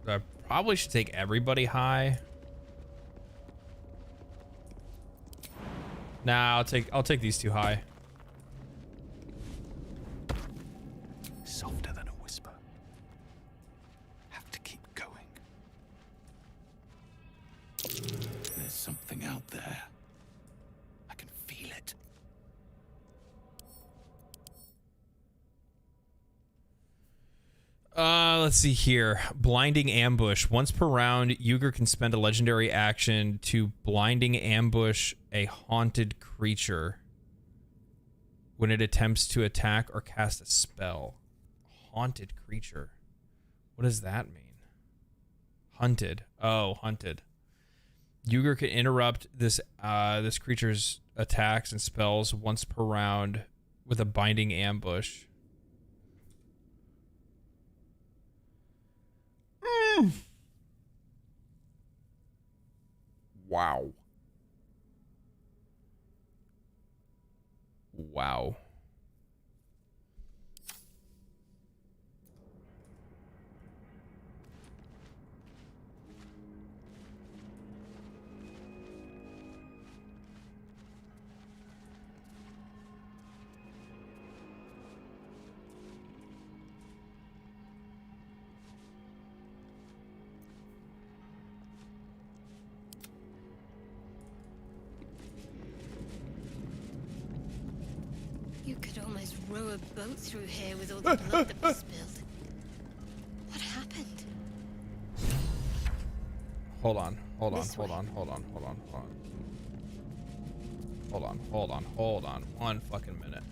I probably should take everybody high. Nah, I'll take these two high. Softer than a whisper. Have to keep going. There's something out there. I can feel it. Let's see here. Blinding ambush. Once per round, Yuger can spend a legendary action to blinding ambush a haunted creature. when it attempts to attack or cast a spell. Haunted creature. What does that mean? Hunted. Oh, hunted. Yuger can interrupt this this creature's attacks and spells once per round with a binding ambush. Wow. Wow. You could almost row a boat through here with all the blood that was spilled. What happened? Hold on. One fucking minute.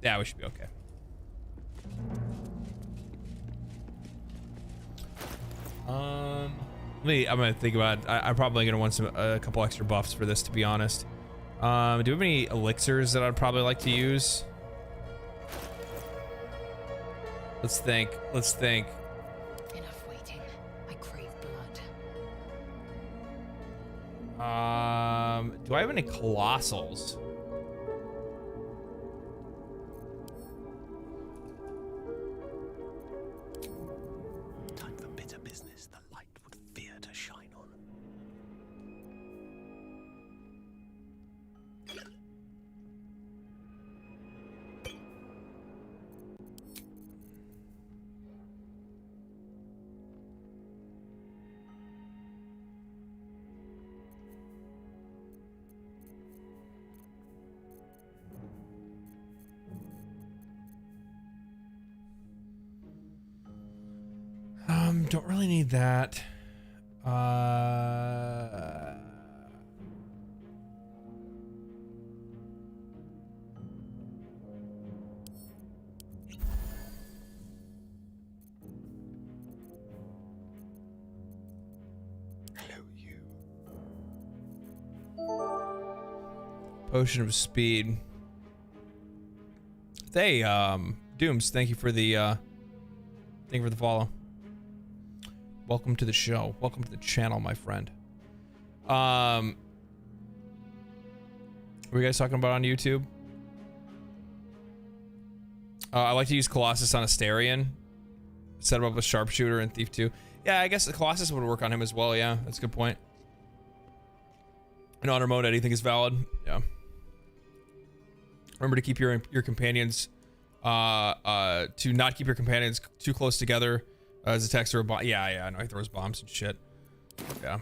Yeah, we should be okay. I'm gonna think about it. I'm probably gonna want a couple extra buffs for this, to be honest. Do we have any elixirs that I'd probably like to use? Let's think. Enough waiting. I crave blood. Do I have any colossals? Time for bitter business the light would fear to shine on. Don't really need that. Potion of speed. Hey, Dooms, thank you for the follow. Welcome to the show. Welcome to the channel, my friend. What were you guys talking about on YouTube? I like to use Colossus on Asterion. Set him up with Sharpshooter and Thief 2. Yeah, I guess the Colossus would work on him as well. Yeah, that's a good point. In honor mode, anything is valid. Yeah. Remember to keep your companions, to not keep your companions too close together as a text or a bomb. Yeah, I know he throws bombs and shit. Yeah.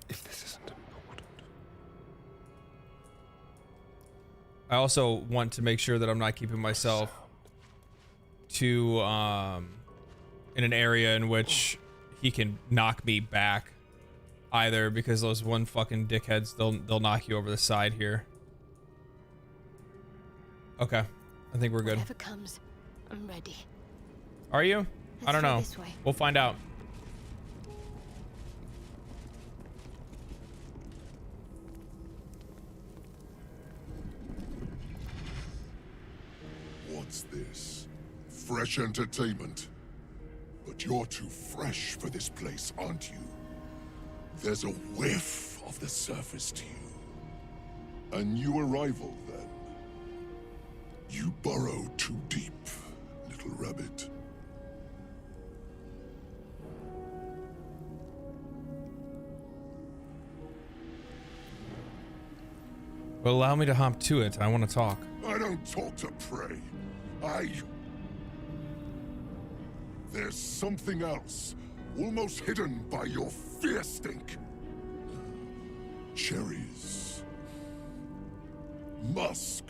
If this isn't important. I also want to make sure that I'm not keeping myself too in an area in which he can knock me back either, because those one fucking dickheads, they'll knock you over the side here. Okay, I think we're good. Whatever comes, I'm ready. Are you? I don't know. This way. We'll find out. What's this? Fresh entertainment? But you're too fresh for this place, aren't you? There's a whiff of the surface to you. A new arrival, then. You burrow too deep, little rabbit. Well, allow me to hop to it. I want to talk. I don't talk to prey. There's something else, almost hidden by your fear stink. Cherries. Musk.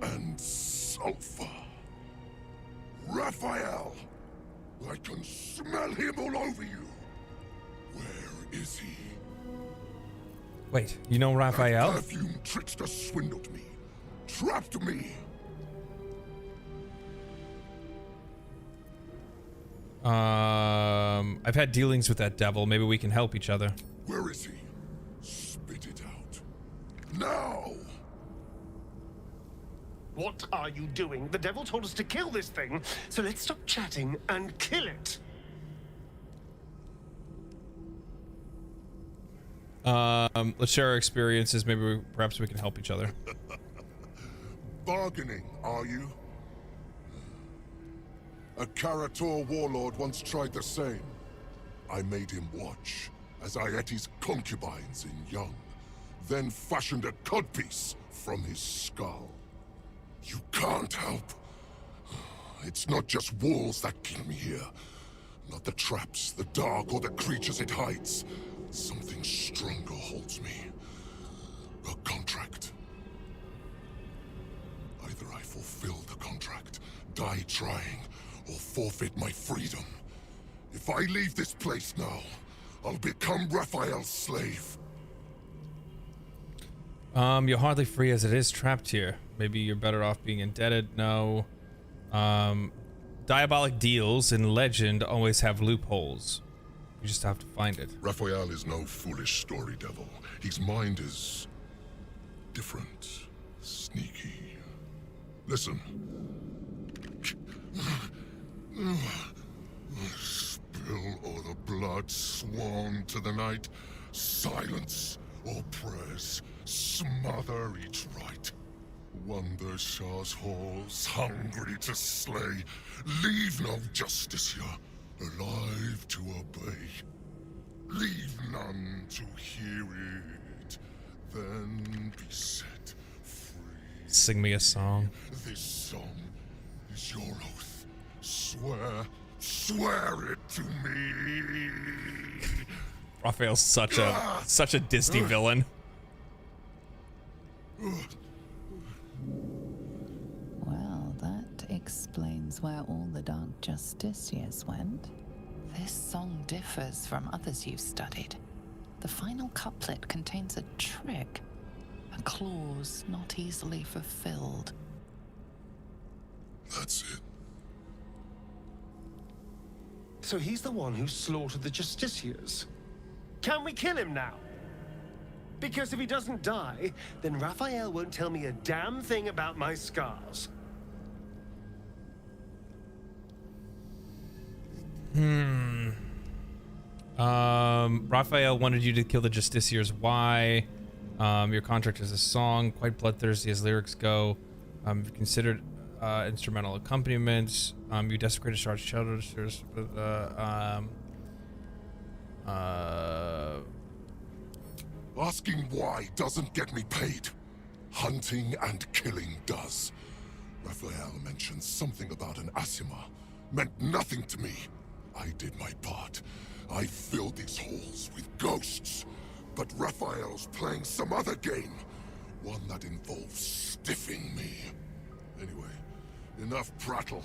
And sulfur. Raphael! I can smell him all over you. Where is he? Wait, you know Raphael? That perfume trickster swindled me. Trapped me. I've had dealings with that devil. Maybe we can help each other. Where is he? Spit it out. Now! What are you doing? The devil told us to kill this thing, so let's stop chatting and kill it. Let's share our experiences. Maybe perhaps we can help each other. Bargaining, are you? A Karator warlord once tried the same. I made him watch as I ate his concubines in young, then fashioned a codpiece from his skull. You can't help. It's not just walls that keep me here. Not the traps, the dark, or the creatures it hides. Something stronger holds me. A contract. Either I fulfill the contract, die trying, or forfeit my freedom. If I leave this place now, I'll become Raphael's slave. You're hardly free as it is, trapped here. Maybe you're better off being indebted. No. Diabolic deals in Legend always have loopholes. You just have to find it. Raphael is no foolish story devil. His mind is different, sneaky. Listen. Spill all the blood sworn to the night. Silence all prayers. Smother each rite. Wander Shah's halls, hungry to slay. Leave no Justiciar, alive to obey. Leave none to hear it, then be set free. Sing me a song. This song is your oath. Swear it to me. Raphael's such a Disney villain. Well, that explains where all the Dark Justiciars went. This song differs from others you've studied. The final couplet contains a trick, a clause not easily fulfilled. That's it. So he's the one who slaughtered the Justiciars. Can we kill him now? Because if he doesn't die, then Raphael won't tell me a damn thing about my scars. Raphael wanted you to kill the Justiciars. Why? Your contract is a song, quite bloodthirsty as lyrics go. You've considered instrumental accompaniments. You desecrated Shard's shelters. Asking why doesn't get me paid. Hunting and killing does. Raphael mentioned something about an Asima. Meant nothing to me. I did my part. I filled these halls with ghosts. But Raphael's playing some other game. One that involves stiffing me. Anyway, enough prattle.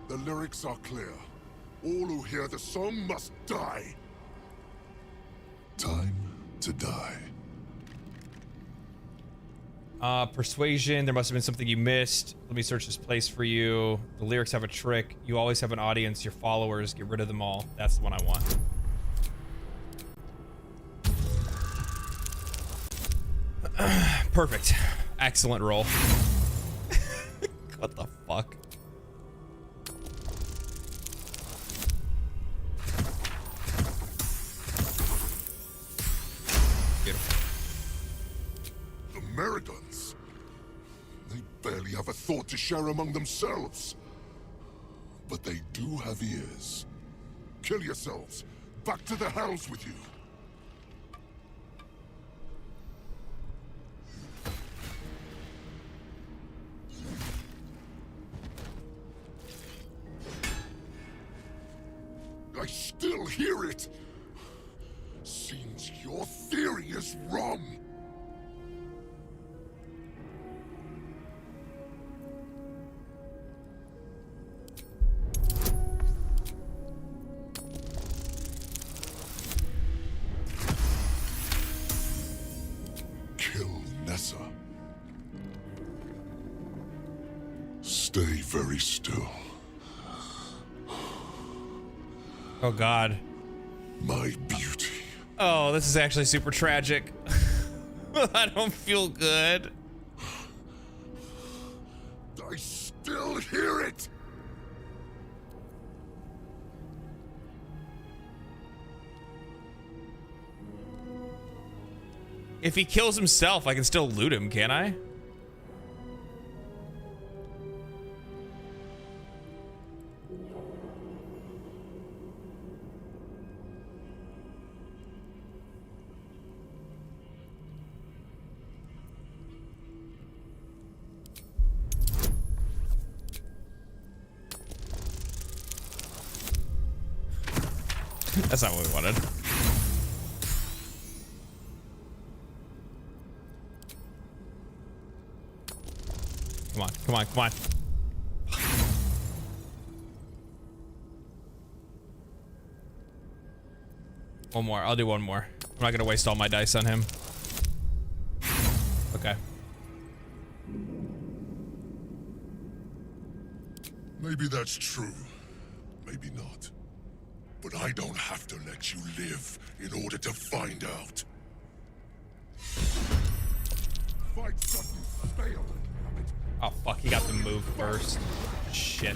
The lyrics are clear. All who hear the song must die. Time to die. Persuasion. There must have been something you missed. Let me search this place for you. The lyrics have a trick. You always have an audience. Your followers. Get rid of them all. That's the one I want. Perfect. Excellent roll. What the fuck? The Meridons. They barely have a thought to share among themselves. But they do have ears. Kill yourselves. Back to the hells with you. I still hear it. Seems your theory is wrong. Stay very still. Oh God. My beauty. Oh, this is actually super tragic. I don't feel good. I still hear it. If he kills himself, I can still loot him, can't I? That's not what we wanted. Come on, come on, come on. One more. I'll do one more. I'm not gonna waste all my dice on him. Okay. Maybe that's true. Maybe not. But I don't have to let you live in order to find out. Fight Sutton's failed. Oh fuck, he got the move first. Shit.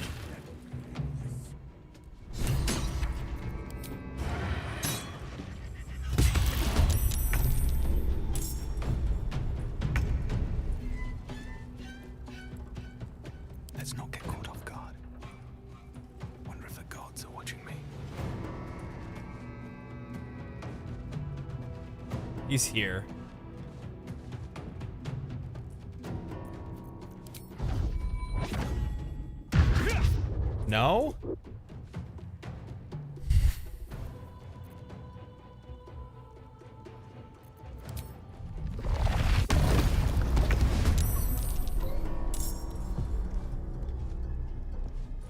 Let's not get caught off guard. Wonder if the gods are watching me. He's here. No?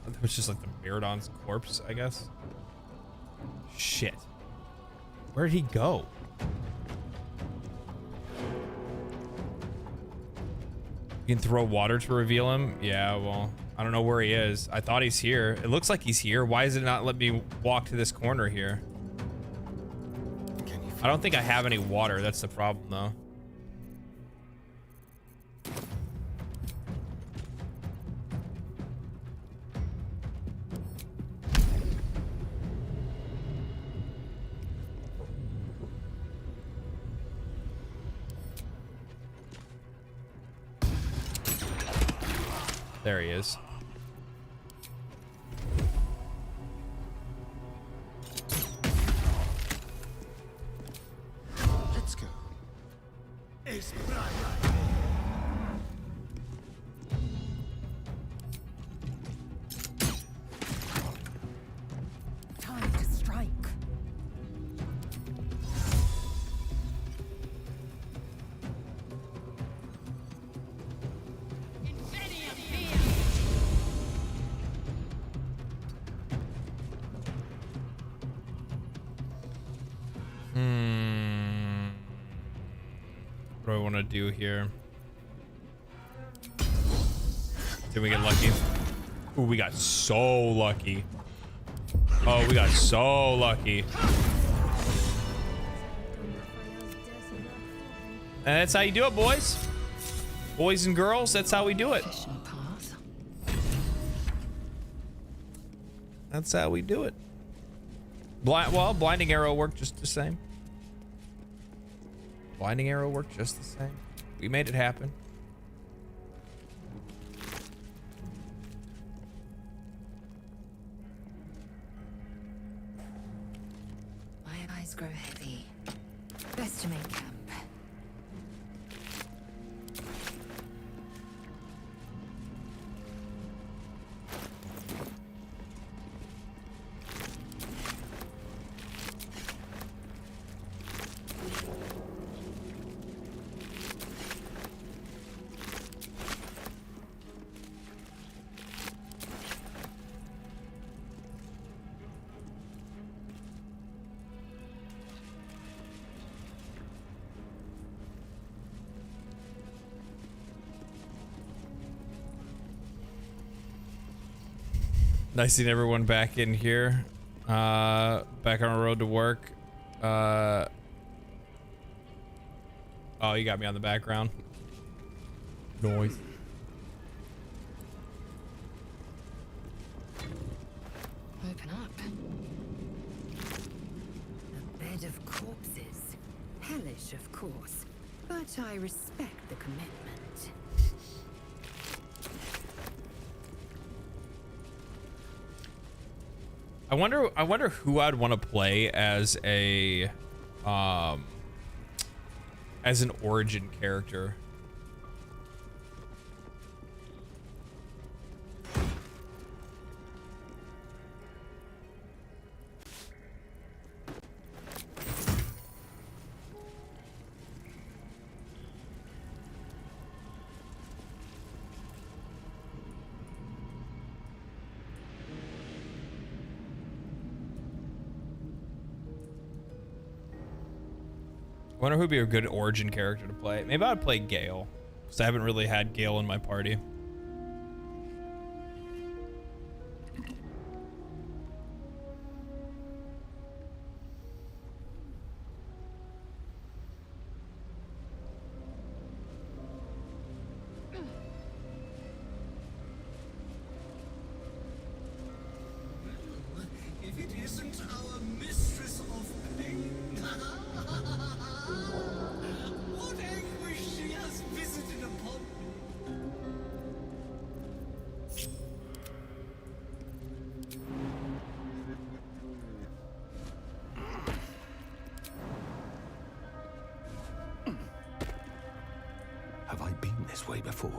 That was just like the Miradon's corpse, I guess. Shit. Where'd he go? You can throw water to reveal him? Yeah, well, I don't know where he is. I thought he's here. It looks like he's here. Why does it not let me walk to this corner here? I don't think I have any water. That's the problem, though. There he is. Let's go. Time to strike. What do I want to do here? Did we get lucky? Ooh, we got so lucky. Oh, we got so lucky. And that's how you do it, boys. Boys and girls, that's how we do it. That's how we do it. Well, blinding arrow worked just the same. Blinding arrow worked just the same. We made it happen. My eyes grow heavy. Best to make camp. Nice seeing everyone back in here. Back on our road to work. Oh, you got me on the background. Noise. Open up. A bed of corpses. Hellish, of course. But I respect the commitment. I wonder who I'd want to play as a as an origin character. I wonder who'd be a good origin character to play. Maybe I'd play Gale, because I haven't really had Gale in my party. If it isn't our mistress of pain. What anguish she has visited upon me. Have I been this way before?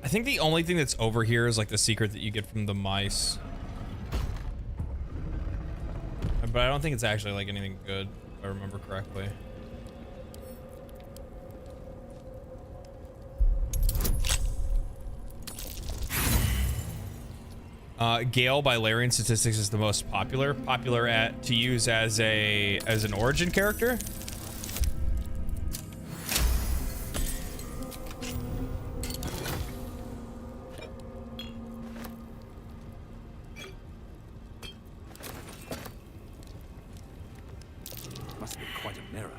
I think the only thing that's over here is like the secret that you get from the mice. But I don't think it's actually like anything good, if I remember correctly. Gale by Larian statistics is the most popular to use as an origin character. Must have been quite a mirror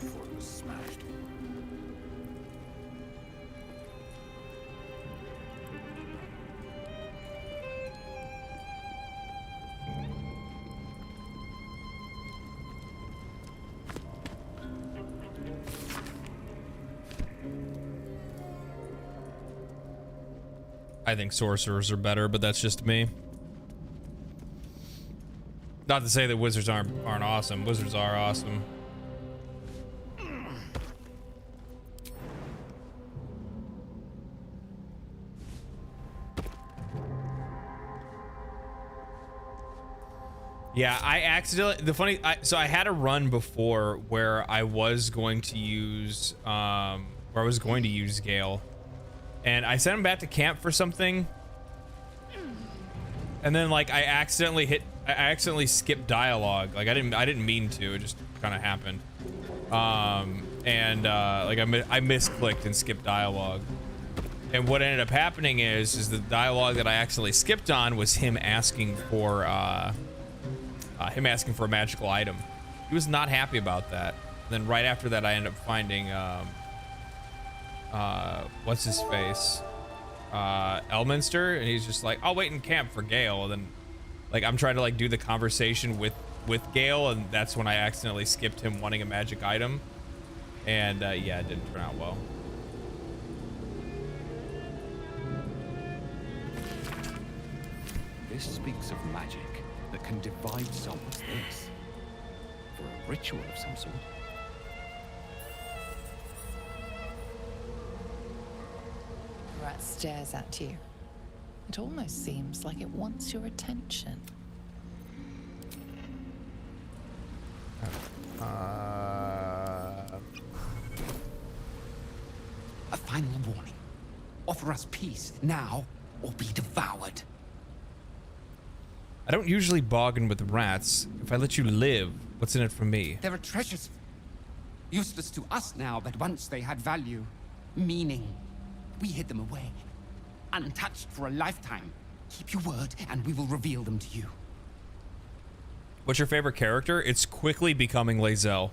before it was smashed. I think sorcerers are better, but that's just me. Not to say that wizards aren't awesome. Wizards are awesome. Yeah, I accidentally, so I had a run before where I was going to use Gale, and I sent him back to camp for something, and then like I accidentally skipped dialogue. Like I didn't mean to, it just kind of happened. Like I misclicked and skipped dialogue. And what ended up happening is the dialogue that I accidentally skipped on was him asking for a magical item. He was not happy about that. And then right after that, I ended up finding what's his face, Elminster, and he's just like, I'll wait in camp for Gale. And then like I'm trying to like do the conversation with Gale, and that's when I accidentally skipped him wanting a magic item. And yeah, it didn't turn out well. This speaks of magic that can divide someone's this. For a ritual of some sort. Rat stares at you. It almost seems like it wants your attention. A final warning. Offer us peace now, or be devoured. I don't usually bargain with rats. If I let you live, What's in it for me? There are treasures. Useless to us now, but once they had value, meaning. We hid them away, untouched for a lifetime. Keep your word, and we will reveal them to you. What's your favorite character? It's quickly becoming Lae'zel.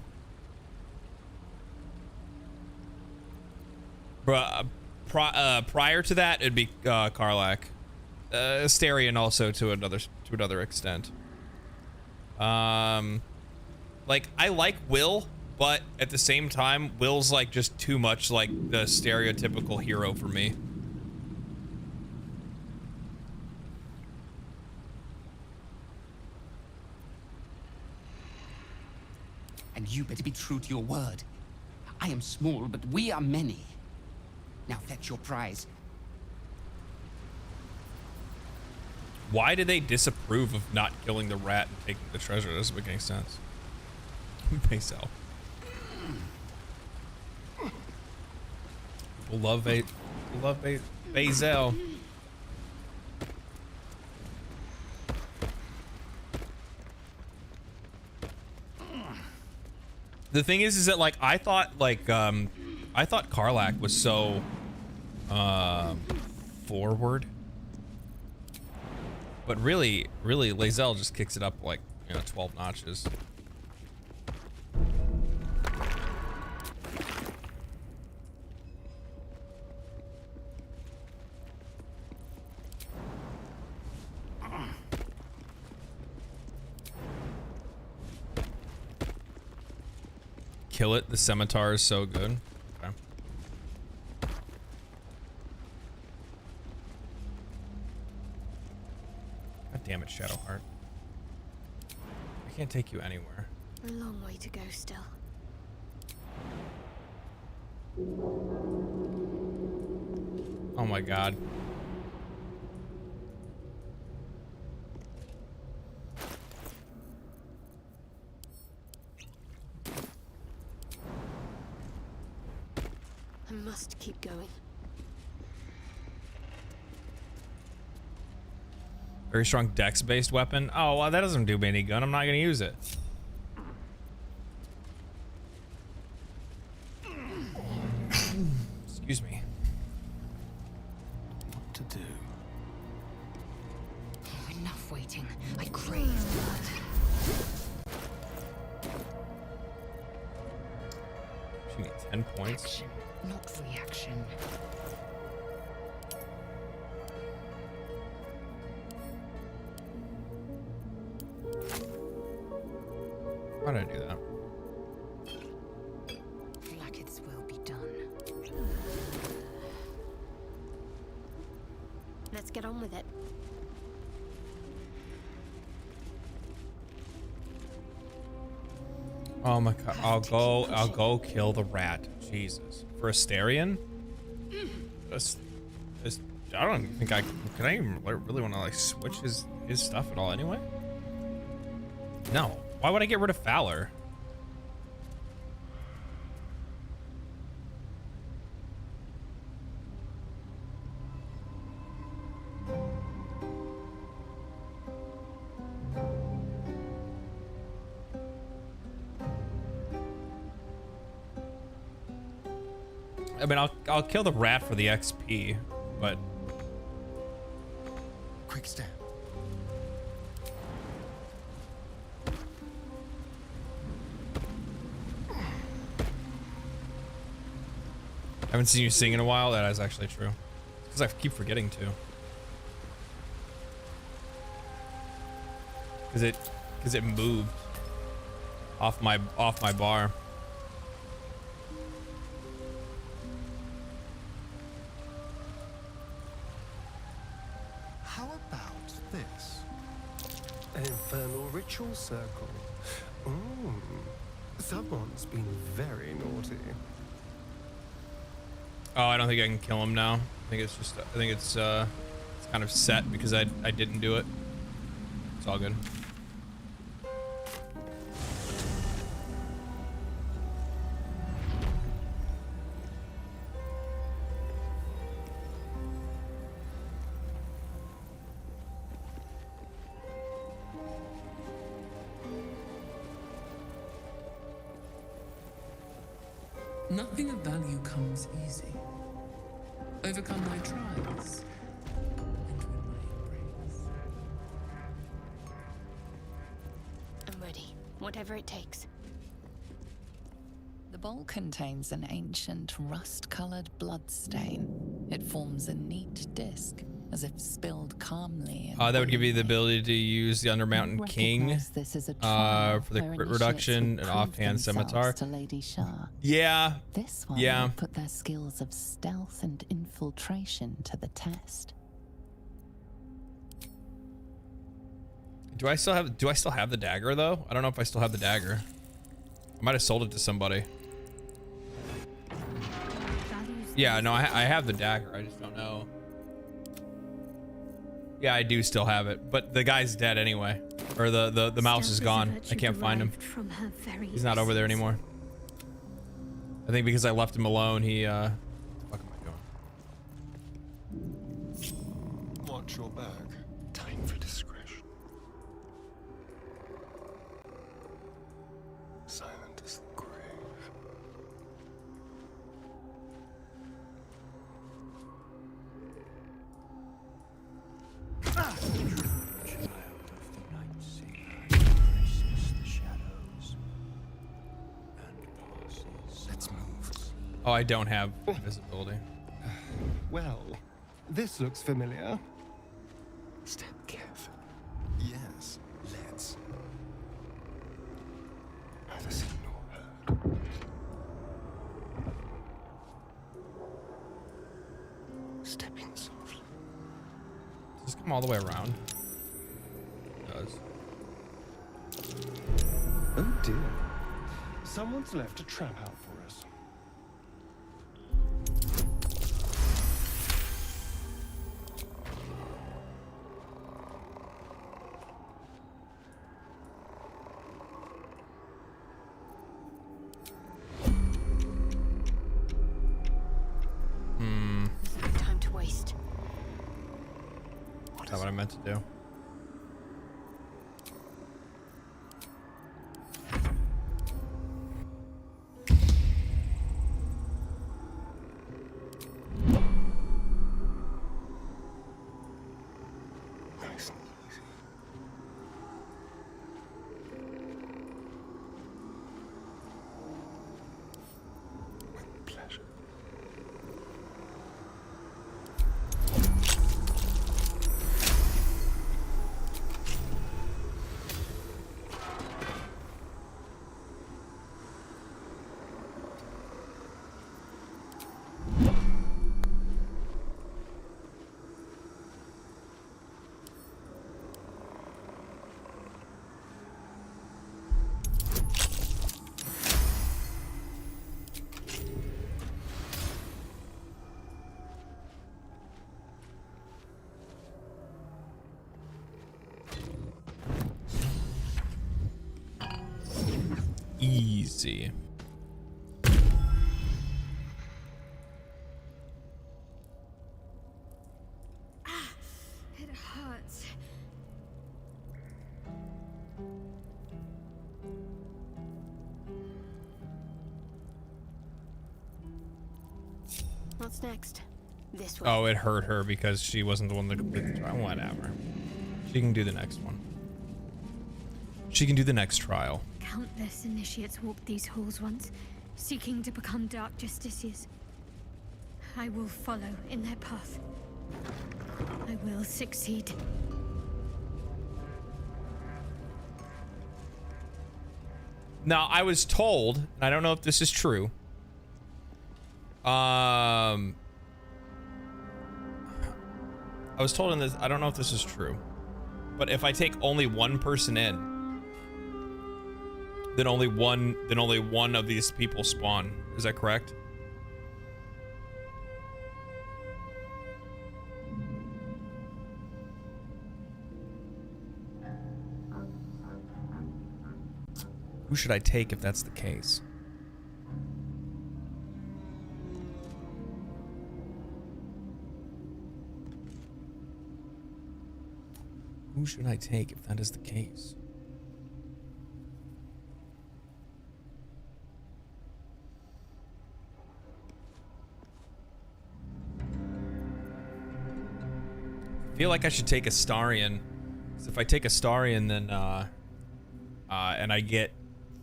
Prior to that, it'd be Karlach. Astarion also to another extent. Like I like Will, but at the same time, Will's like just too much like the stereotypical hero for me. And you better be true to your word. I am small, but we are many. Now fetch your prize. Why do they disapprove of not killing the rat and taking the treasure? That doesn't make any sense. Peace out. People love Bazel. The thing is that like I thought Karlach was so forward, but really Lae'zel just kicks it up like 12 notches. Kill it. The scimitar is so good. Okay. God damn it, Shadowheart. I can't take you anywhere. A long way to go still. Oh my god. I must keep going. Very strong dex-based weapon. Oh, well, that doesn't do me any good. I'm not gonna use it. Excuse me. What to do? Oh, enough waiting. I crave blood. She needs 10 points. Action, not reaction. Why did I do that? Blackets will be done. Let's get on with it. Oh my god, I'll go kill the rat. Jesus. For Astarion? I don't think can I even really want to like switch his stuff at all anyway? No. Why would I get rid of Fowler? I mean, I'll kill the rat for the XP, but quick step. I haven't seen you sing in a while. That is actually true. Because I keep forgetting to. Because it moved off my bar. How about this? An infernal ritual circle. Someone's been very naughty. Oh, I don't think I can kill him now. I think it's kind of set because I didn't do it. It's all good. Nothing of value comes easy. Overcome my trials, and win my embrace. I'm ready. Whatever it takes. The bowl contains an ancient rust-colored bloodstain. It forms a neat disc, as if spilled calmly. That would give you the ability to use the Undermountain King this as a for the crit reduction and offhand scimitar. To Lady Shah. Yeah. This one yeah. will put their skills of stealth and infiltration to the test. Do I still have the dagger though? I don't know if I still have the dagger. I might have sold it to somebody. Yeah, no, I have the dagger. I just don't know. Yeah, I do still have it, but the guy's dead anyway. Or the mouse is gone. I can't find him. He's not over there anymore. I think because I left him alone, he what the fuck am I doing? Watch your back. Time for discretion. Silent as the grave. Let's move. Oh, I don't have visibility. Well, this looks familiar. Step careful. Yes, let's. Neither seen nor heard. Stepping softly. Does this come all the way around? It does. Oh dear. Someone's left a trap out for us. There's no time to waste. Is that what I meant to do? Nice and easy. With pleasure. Easy. It hurts. What's next? This way. Oh, it hurt her because she wasn't the one that completed the trial. Whatever. She can do the next one. She can do the next trial. Countless initiates walked these halls once, seeking to become Dark Justiciars. I will follow in their path. I will succeed. Now, I was told, and I don't know if this is true. I was told in this, I don't know if this is true, but if I take only one person in, then only one of these people spawn. Is that correct? Who should I take if that's the case? Who should I take if that is the case? feel like I should take Astarion. So if I take Astarion, then and I get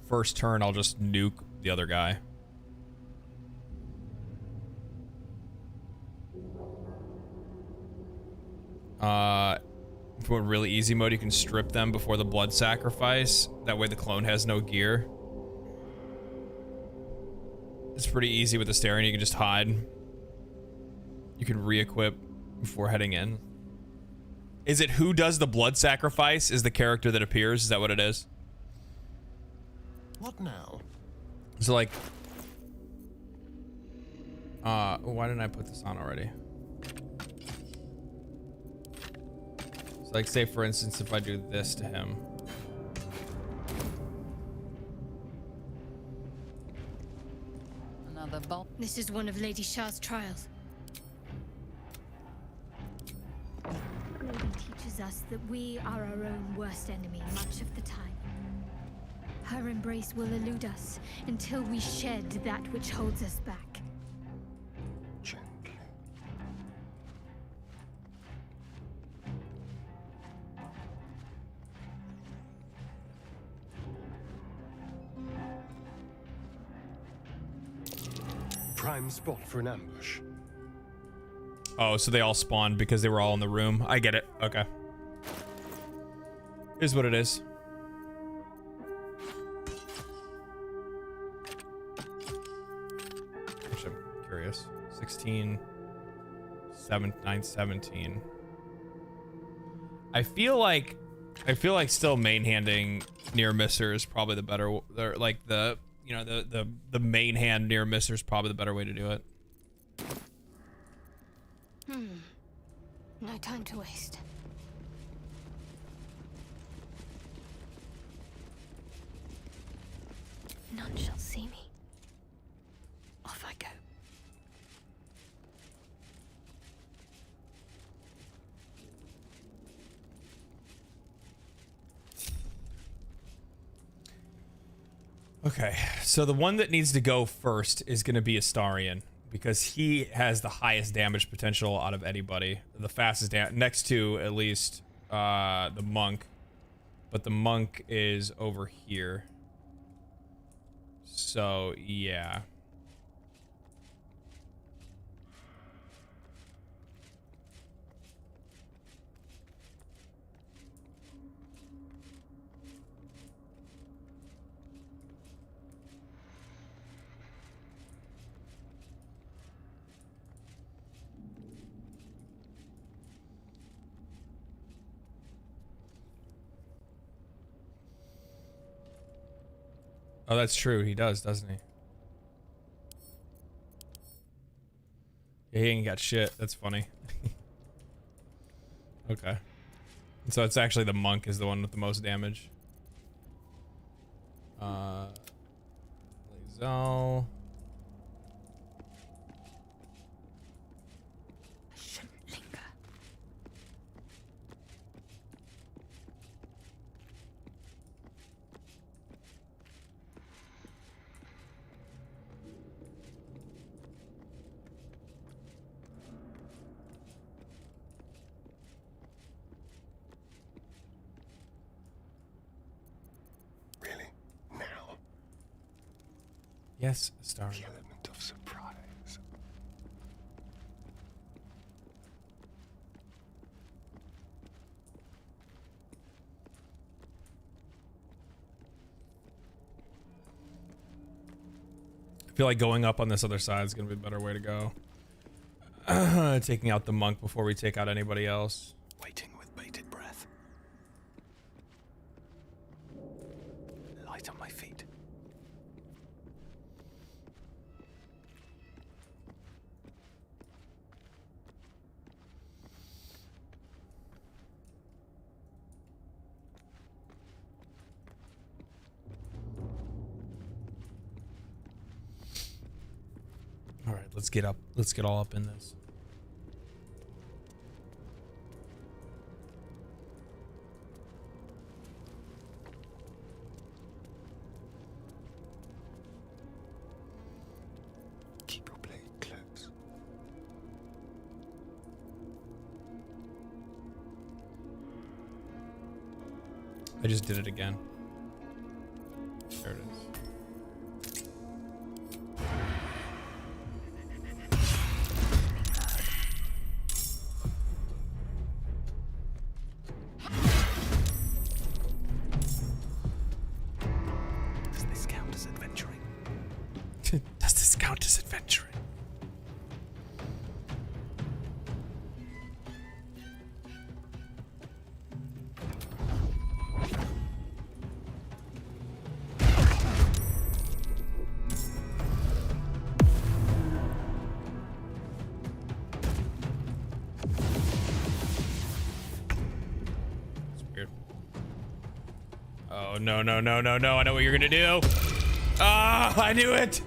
first turn, I'll just nuke the other guy. If we're really easy mode, you can strip them before the blood sacrifice. That way the clone has no gear. It's pretty easy with Astarion. You can just hide. You can re-equip before heading in. Is it who does the blood sacrifice is the character that appears? Is that what it is? What now? So like, why didn't I put this on already? So like, say for instance, if I do this to him. Another bolt. This is one of Lady Shah's trials. Lady teaches us that we are our own worst enemy much of the time. Her embrace will elude us until we shed that which holds us back. Gently. Prime spot for an ambush. Oh, so they all spawned because they were all in the room. I get it. Okay. Is what it is. Actually, I'm curious. 16, 7, 9, 17. I feel like still main handing near misser is probably the better, like the, you know, the main hand near misser is probably the better way to do it. No time to waste. None shall see me. Off I go. Okay, so the one that needs to go first is going to be Astarion, because he has the highest damage potential out of anybody. The fastest next to, at least, the monk. But the monk is over here. So, yeah. Oh, that's true. He does, doesn't he? Yeah, he ain't got shit. That's funny. Okay. And so it's actually the monk is the one with the most damage. Exile. Yes, Star. The element of surprise. I feel like going up on this other side is going to be a better way to go. Taking out the monk before we take out anybody else. Waiting with bated breath. Light on my feet. All right, let's get up. Let's get all up in this. Keep your blade close. I just did it again. There it is. Does this count as adventuring? Does this count as adventuring? No, no, no, no, no. I know what you're gonna do. Ah, I knew it.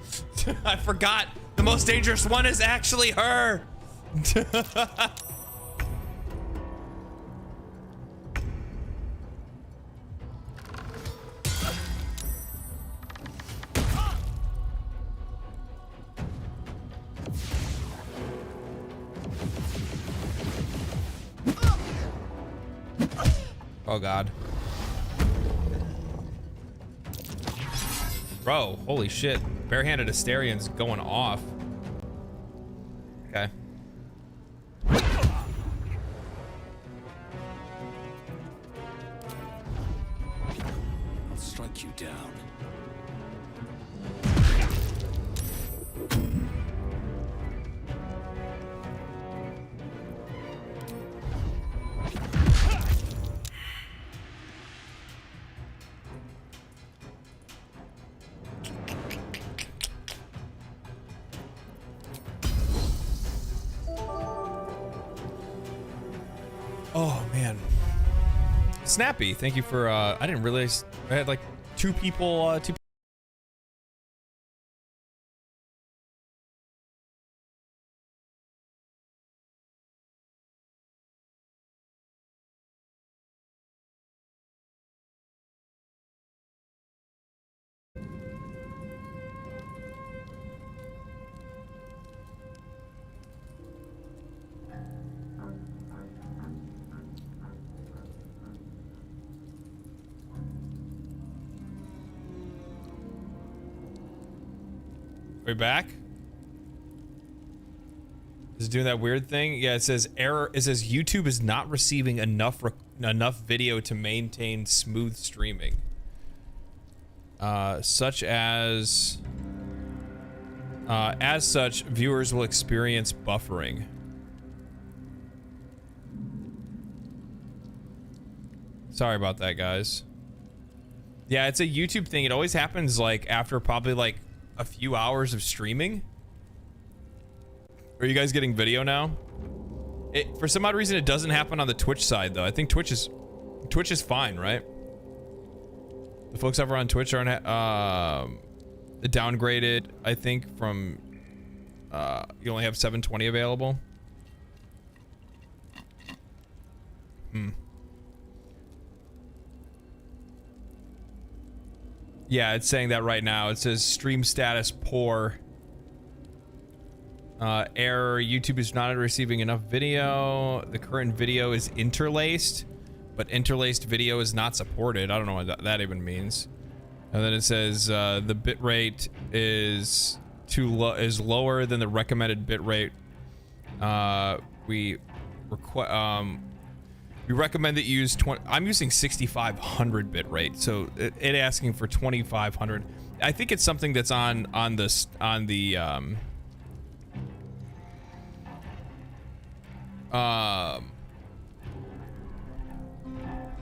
I forgot. The most dangerous one is actually her. Oh, God. Bro, holy shit. Barehanded Asterian's going off. Okay. I'll strike you down. Oh, man. Snappy, thank you for, I didn't realize I had like two people. We back? Is it doing that weird thing? Yeah, it says error. It says YouTube is not receiving enough video to maintain smooth streaming. Such as such, viewers will experience buffering. Sorry about that, guys. Yeah, it's a YouTube thing. It always happens like after probably like a few hours of streaming. Are you guys getting video now? For some odd reason, it doesn't happen on the Twitch side though. I think Twitch is fine, right? The folks over on Twitch aren't downgraded, I think, from you only have 720 available. Yeah, it's saying that right now. It says stream status poor. Error, YouTube is not receiving enough video. The current video is interlaced, but interlaced video is not supported. I don't know what that even means. And then it says the bitrate is lower than the recommended bitrate. We recommend that you use I'm using 6500 bitrate, so it asking for 2500. I think it's something that's on the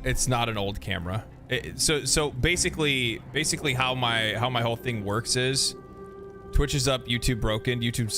it's not an old camera. So basically how my whole thing works is Twitch is up, YouTube broken, YouTube's